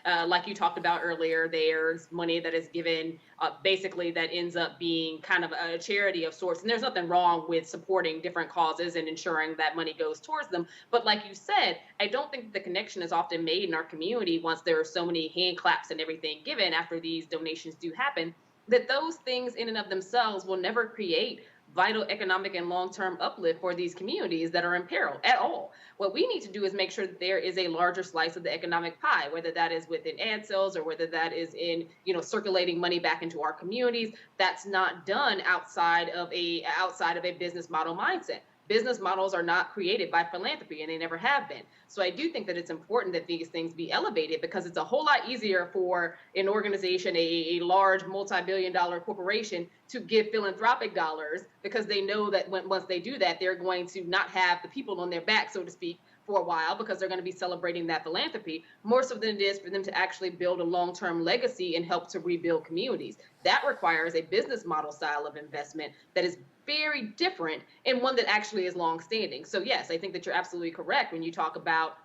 Like you talked about earlier, there's money that is given basically that ends up being kind of a charity of sorts. And there's nothing wrong with supporting different causes and ensuring that money goes towards them. But like you said, I don't think the connection is often made in our community once there are so many hand claps and everything given after these donations do happen, that those things in and of themselves will never create vital economic and long-term uplift for these communities that are in peril at all. What we need to do is make sure that there is a larger slice of the economic pie, whether that is within ad sales or whether that is in, circulating money back into our communities. That's not done outside of a business model mindset. Business models are not created by philanthropy, and they never have been. So I do think that it's important that these things be elevated, because it's a whole lot easier for an organization, a large multi-billion-dollar corporation, to give philanthropic dollars, because they know that once they do that, they're going to not have the people on their back, so to speak, for a while, because they're going to be celebrating that philanthropy, more so than it is for them to actually build a long-term legacy and help to rebuild communities. That requires a business model style of investment that is very different, and one that actually is long-standing. So yes, I think that you're absolutely correct when you talk about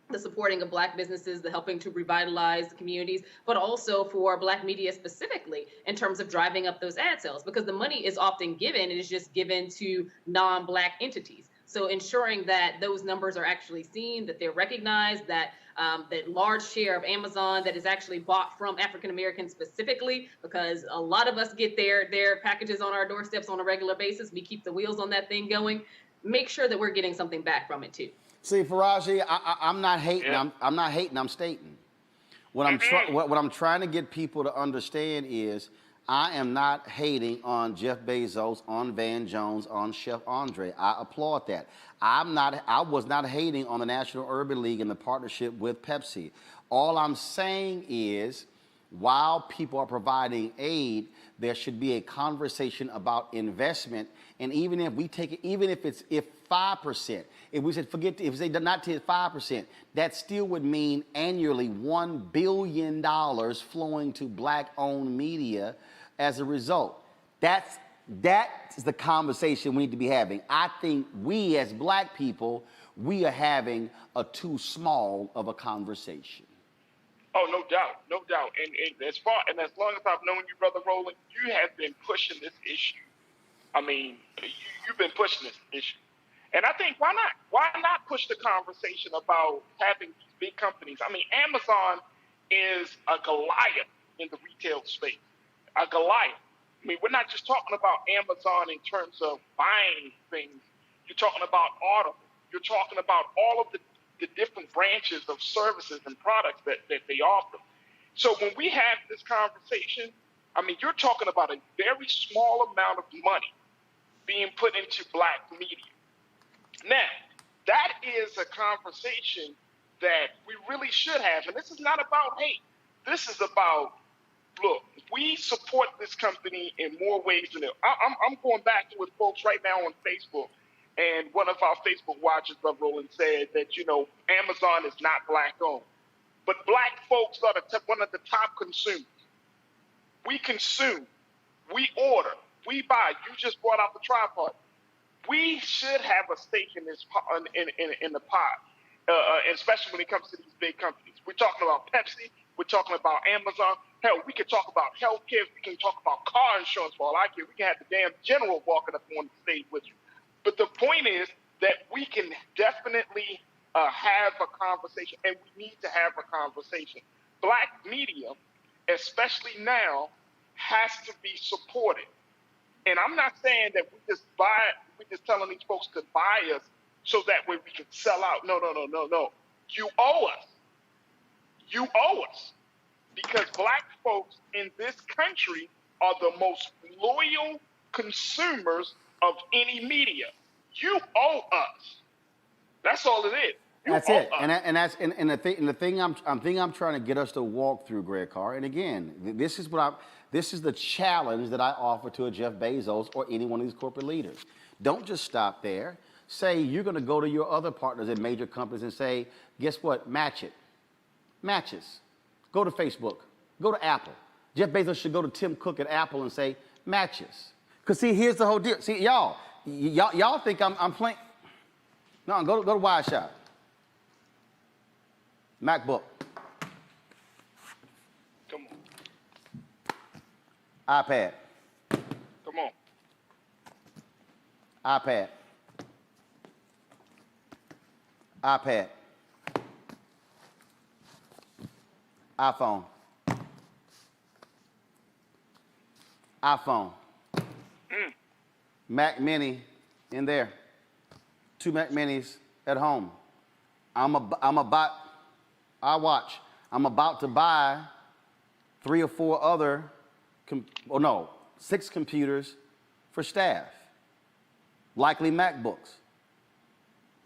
the supporting of Black businesses, the helping to revitalize the communities, but also for Black media specifically in terms of driving up those ad sales, because the money is often given, it is just given to non-Black entities. So ensuring that those numbers are actually seen, that they're recognized, that that large share of Amazon that is actually bought from African Americans specifically, because a lot of us get their packages on our doorsteps on a regular basis. We keep the wheels on that thing going. Make sure that we're getting something back from it too. See, Faraji, I'm not hating. Yeah. I'm not hating. I'm stating. What I'm trying to get people to understand is, I am not hating on Jeff Bezos, on Van Jones, on Chef Andre. I applaud that. I was not hating on the National Urban League and the partnership with Pepsi. All I'm saying is, while people are providing aid, there should be a conversation about investment. And even if we take it, even if it's 5%, if we said if they did not take 5%, that still would mean annually $1 billion flowing to Black-owned media as a result. That's the conversation we need to be having. I think we as Black people, we are having a too small of a conversation. Oh, no doubt, no doubt. And as long as I've known you, Brother Roland, you have been pushing this issue. I mean, you've been pushing this issue. And I think, why not? Why not push the conversation about having these big companies? I mean, Amazon is a Goliath in the retail space. A Goliath. I mean, we're not just talking about Amazon in terms of buying things. You're talking about Audible. You're talking about all of the different branches of services and products that they offer. So when we have this conversation, I mean, you're talking about a very small amount of money being put into Black media. Now, that is a conversation that we really should have. And this is not about hate. This is about, look, we support this company in more ways than it. I'm going back with folks right now on Facebook, and one of our Facebook watchers, Brother Roland, said that, Amazon is not Black-owned. But Black folks are one of the top consumers. We consume, we order, we buy. You just brought out the tripod. We should have a stake in this in the pie, especially when it comes to these big companies. We're talking about Pepsi. We're talking about Amazon. Hell, we can talk about healthcare. We can talk about car insurance for all I care. We can have the damn general walking up on the stage with you. But the point is that we can definitely have a conversation, and we need to have a conversation. Black media, especially now, has to be supported. And I'm not saying that we're just telling these folks to buy us so that way we can sell out. No. You owe us. You owe us. Because Black folks in this country are the most loyal consumers of any media. You owe us. That's all it is. That's it. And the thing I'm trying to get us to walk through, Greg Carr. And again, this is the challenge that I offer to a Jeff Bezos or any one of these corporate leaders. Don't just stop there. Say you're going to go to your other partners in major companies and say, guess what? Match it. Matches. Go to Facebook. Go to Apple. Jeff Bezos should go to Tim Cook at Apple and say, matches. Because see, here's the whole deal. See, y'all think I'm playing. No, go to Wide Shot. MacBook. Come on. iPad. Come on. iPad. iPad. iPhone. iPhone. Mac Mini in there. 2 Mac Minis at home. I'm about to buy 3 or 4 other, 6 computers for staff, likely MacBooks.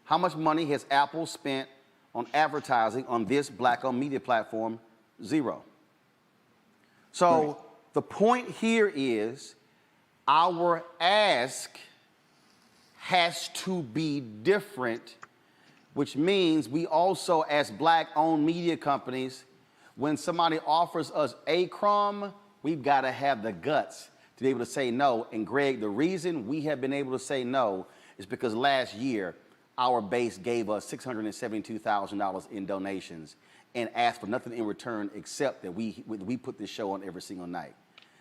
How much money has Apple spent on advertising on this black-owned media platform? 0. So the point here is our ask has to be different, which means we also, as black-owned media companies, when somebody offers us a crumb, we've got to have the guts to be able to say no. And Greg, the reason we have been able to say no is because last year, our base gave us $672,000 in donations and asked for nothing in return except that we put this show on every single night.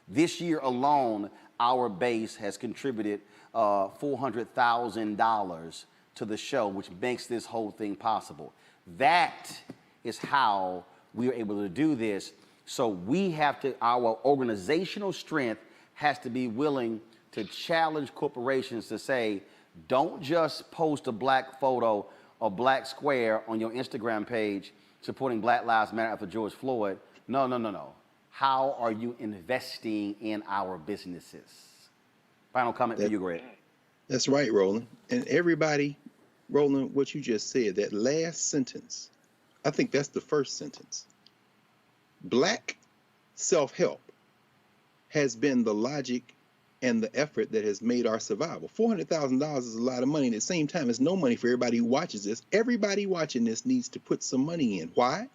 This year alone, our base has contributed $400,000 to the show, which makes this whole thing possible. That is how we are able to do this. So we have to, our organizational strength has to be willing to challenge corporations to say, don't just post a black photo or black square on your Instagram page supporting Black Lives Matter after George Floyd. No. How are you investing in our businesses? Final comment for you, Greg. That's right, Roland. And everybody, Roland, what you just said, that last sentence, I think that's the first sentence. Black self-help has been the logic and the effort that has made our survival. $400,000 is a lot of money. And at the same time, it's no money for everybody who watches this. Everybody watching this needs to put some money in. Why?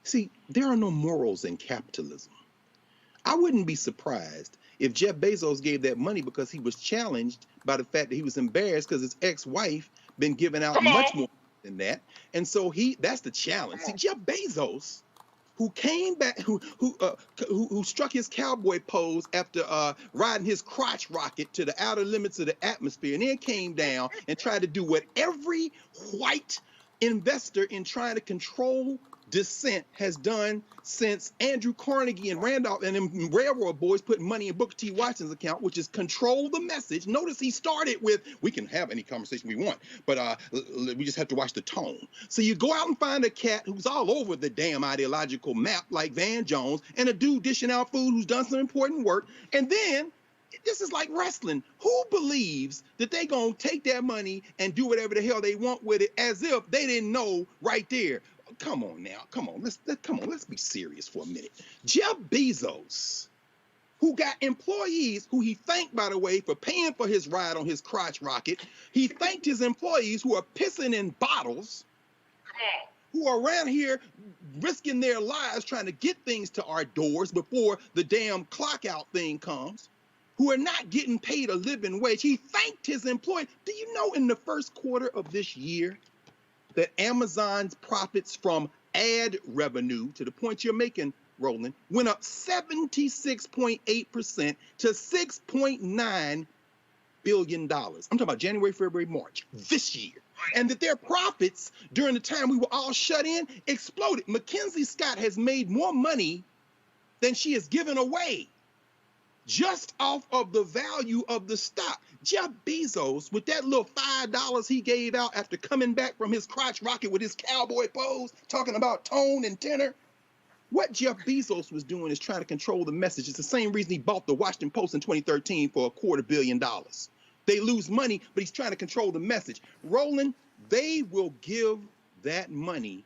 See, there are no morals in capitalism. I wouldn't be surprised if Jeff Bezos gave that money because he was challenged by the fact that he was embarrassed because his ex-wife been giving out much more than that. And so that's the challenge. See, Jeff Bezos, who came back, who struck his cowboy pose after riding his crotch rocket to the outer limits of the atmosphere, and then came down and tried to do what every white investor in trying to control dissent has done since Andrew Carnegie and Randolph and them railroad boys put money in Booker T. Washington's account, which is control the message. Notice he started with, we can have any conversation we want, but we just have to watch the tone. So you go out and find a cat who's all over the damn ideological map like Van Jones, and a dude dishing out food who's done some important work, and then this is like wrestling. Who believes that they gonna take that money and do whatever the hell they want with it as if they didn't know right there? Come on now, come on, let's be serious for a minute. Jeff Bezos, who got employees who he thanked, by the way, for paying for his ride on his crotch rocket. He thanked his employees who are pissing in bottles, who are around here risking their lives trying to get things to our doors before the damn clock out thing comes, who are not getting paid a living wage. He thanked his employees. Do you know in the first quarter of this year that Amazon's profits from ad revenue, to the point you're making, Roland, went up 76.8% to $6.9 billion. I'm talking about January, February, March this year. And that their profits during the time we were all shut in exploded. Mackenzie Scott has made more money than she has given away just off of the value of the stock. Jeff Bezos, with that little $5 he gave out after coming back from his crotch rocket with his cowboy pose, talking about tone and tenor, what Jeff Bezos was doing is trying to control the message. It's the same reason he bought the Washington Post in 2013 for $250 million. They lose money, but he's trying to control the message. Roland, they will give that money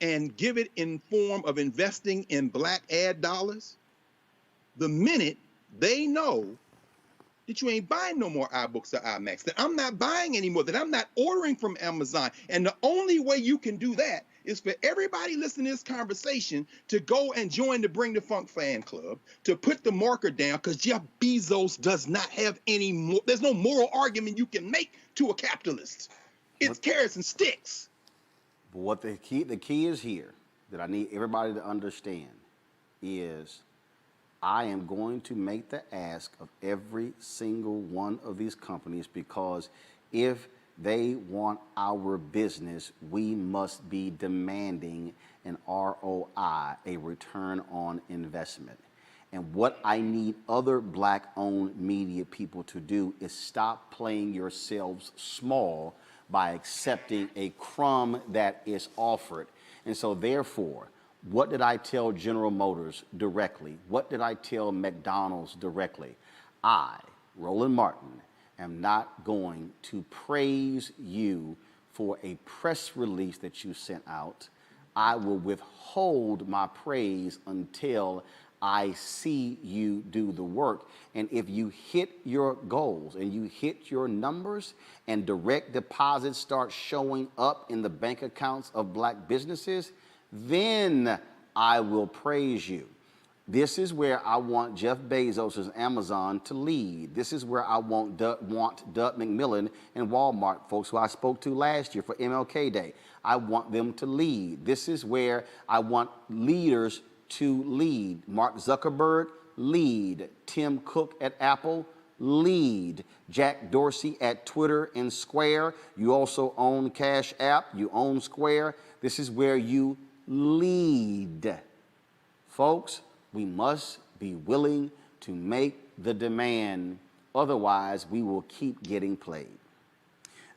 and give it in form of investing in black ad dollars the minute they know that you ain't buying no more iBooks or iMacs, that I'm not buying anymore, that I'm not ordering from Amazon. And the only way you can do that is for everybody listening to this conversation to go and join the Bring the Funk fan club, to put the marker down, because Jeff Bezos does not have any more, there's no moral argument you can make to a capitalist. It's carrots and sticks. But what the key is here that I need everybody to understand is I am going to make the ask of every single one of these companies, because if they want our business, we must be demanding an ROI, a return on investment. And what I need other black-owned media people to do is stop playing yourselves small by accepting a crumb that is offered. And so therefore, what did I tell General Motors directly? What did I tell McDonald's directly? I, Roland Martin, am not going to praise you for a press release that you sent out. I will withhold my praise until I see you do the work. And if you hit your goals and you hit your numbers and direct deposits start showing up in the bank accounts of black businesses, then I will praise you. This is where I want Jeff Bezos' Amazon to lead. This is where I want Doug McMillon and Walmart, folks who I spoke to last year for MLK Day. I want them to lead. This is where I want leaders to lead. Mark Zuckerberg, lead. Tim Cook at Apple, lead. Jack Dorsey at Twitter and Square. You also own Cash App. You own Square. This is where you lead. Folks, we must be willing to make the demand. Otherwise, we will keep getting played.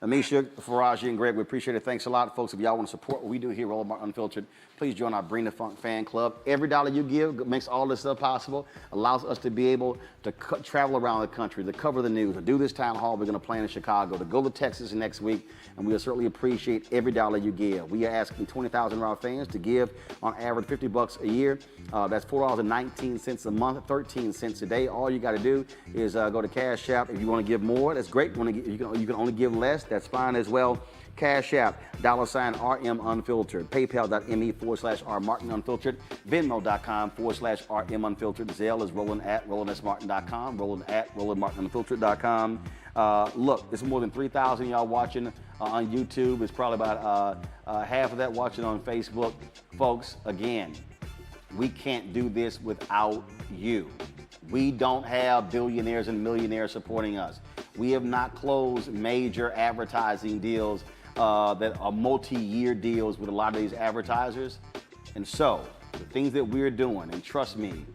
Amisha, Faraji, and Greg, we appreciate it. Thanks a lot, folks. If y'all want to support what we do here, Roland Martin Unfiltered, please join our Bring the Funk fan club. Every dollar you give makes all this stuff possible, allows us to be able to travel around the country, to cover the news, to do this town hall we're going to plan in Chicago, to go to Texas next week, and we will certainly appreciate every dollar you give. We are asking 20,000 of our fans to give on average $50 a year. That's $4.19 a month, 13 cents a day. All you got to do is go to Cash App. If you want to give more, that's great. You can only give less. That's fine as well. Cash App, $RM Unfiltered, PayPal.me/R Martin Unfiltered, Venmo.com/RM Unfiltered, Zelle is Roland@RolandSMartin.com, Roland@RolandMartinUnfiltered.com. Look, there's more than 3,000 y'all watching on YouTube. It's probably about half of that watching on Facebook. Folks, again, we can't do this without you. We don't have billionaires and millionaires supporting us. We have not closed major advertising deals that are multi-year deals with a lot of these advertisers. And so, the things that we're doing, and trust me,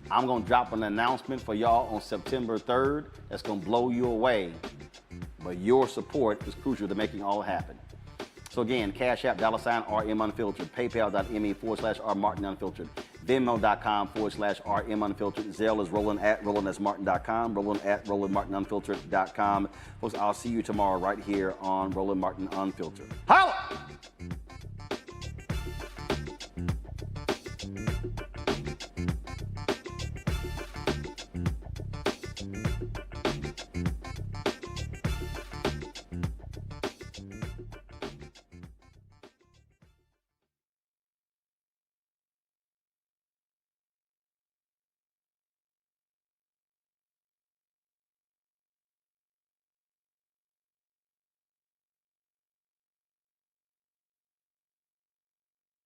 I'm going to drop an announcement for y'all on September 3rd that's going to blow you away. But your support is crucial to making all happen. So again, Cash App, $RM Unfiltered, PayPal.me/R Martin Unfiltered, Venmo.com/RM Unfiltered, Zelle is Roland@RolandSMartin.com, Roland@RolandMartinUnfiltered.com. Folks, I'll see you tomorrow right here on Roland Martin Unfiltered. Holla!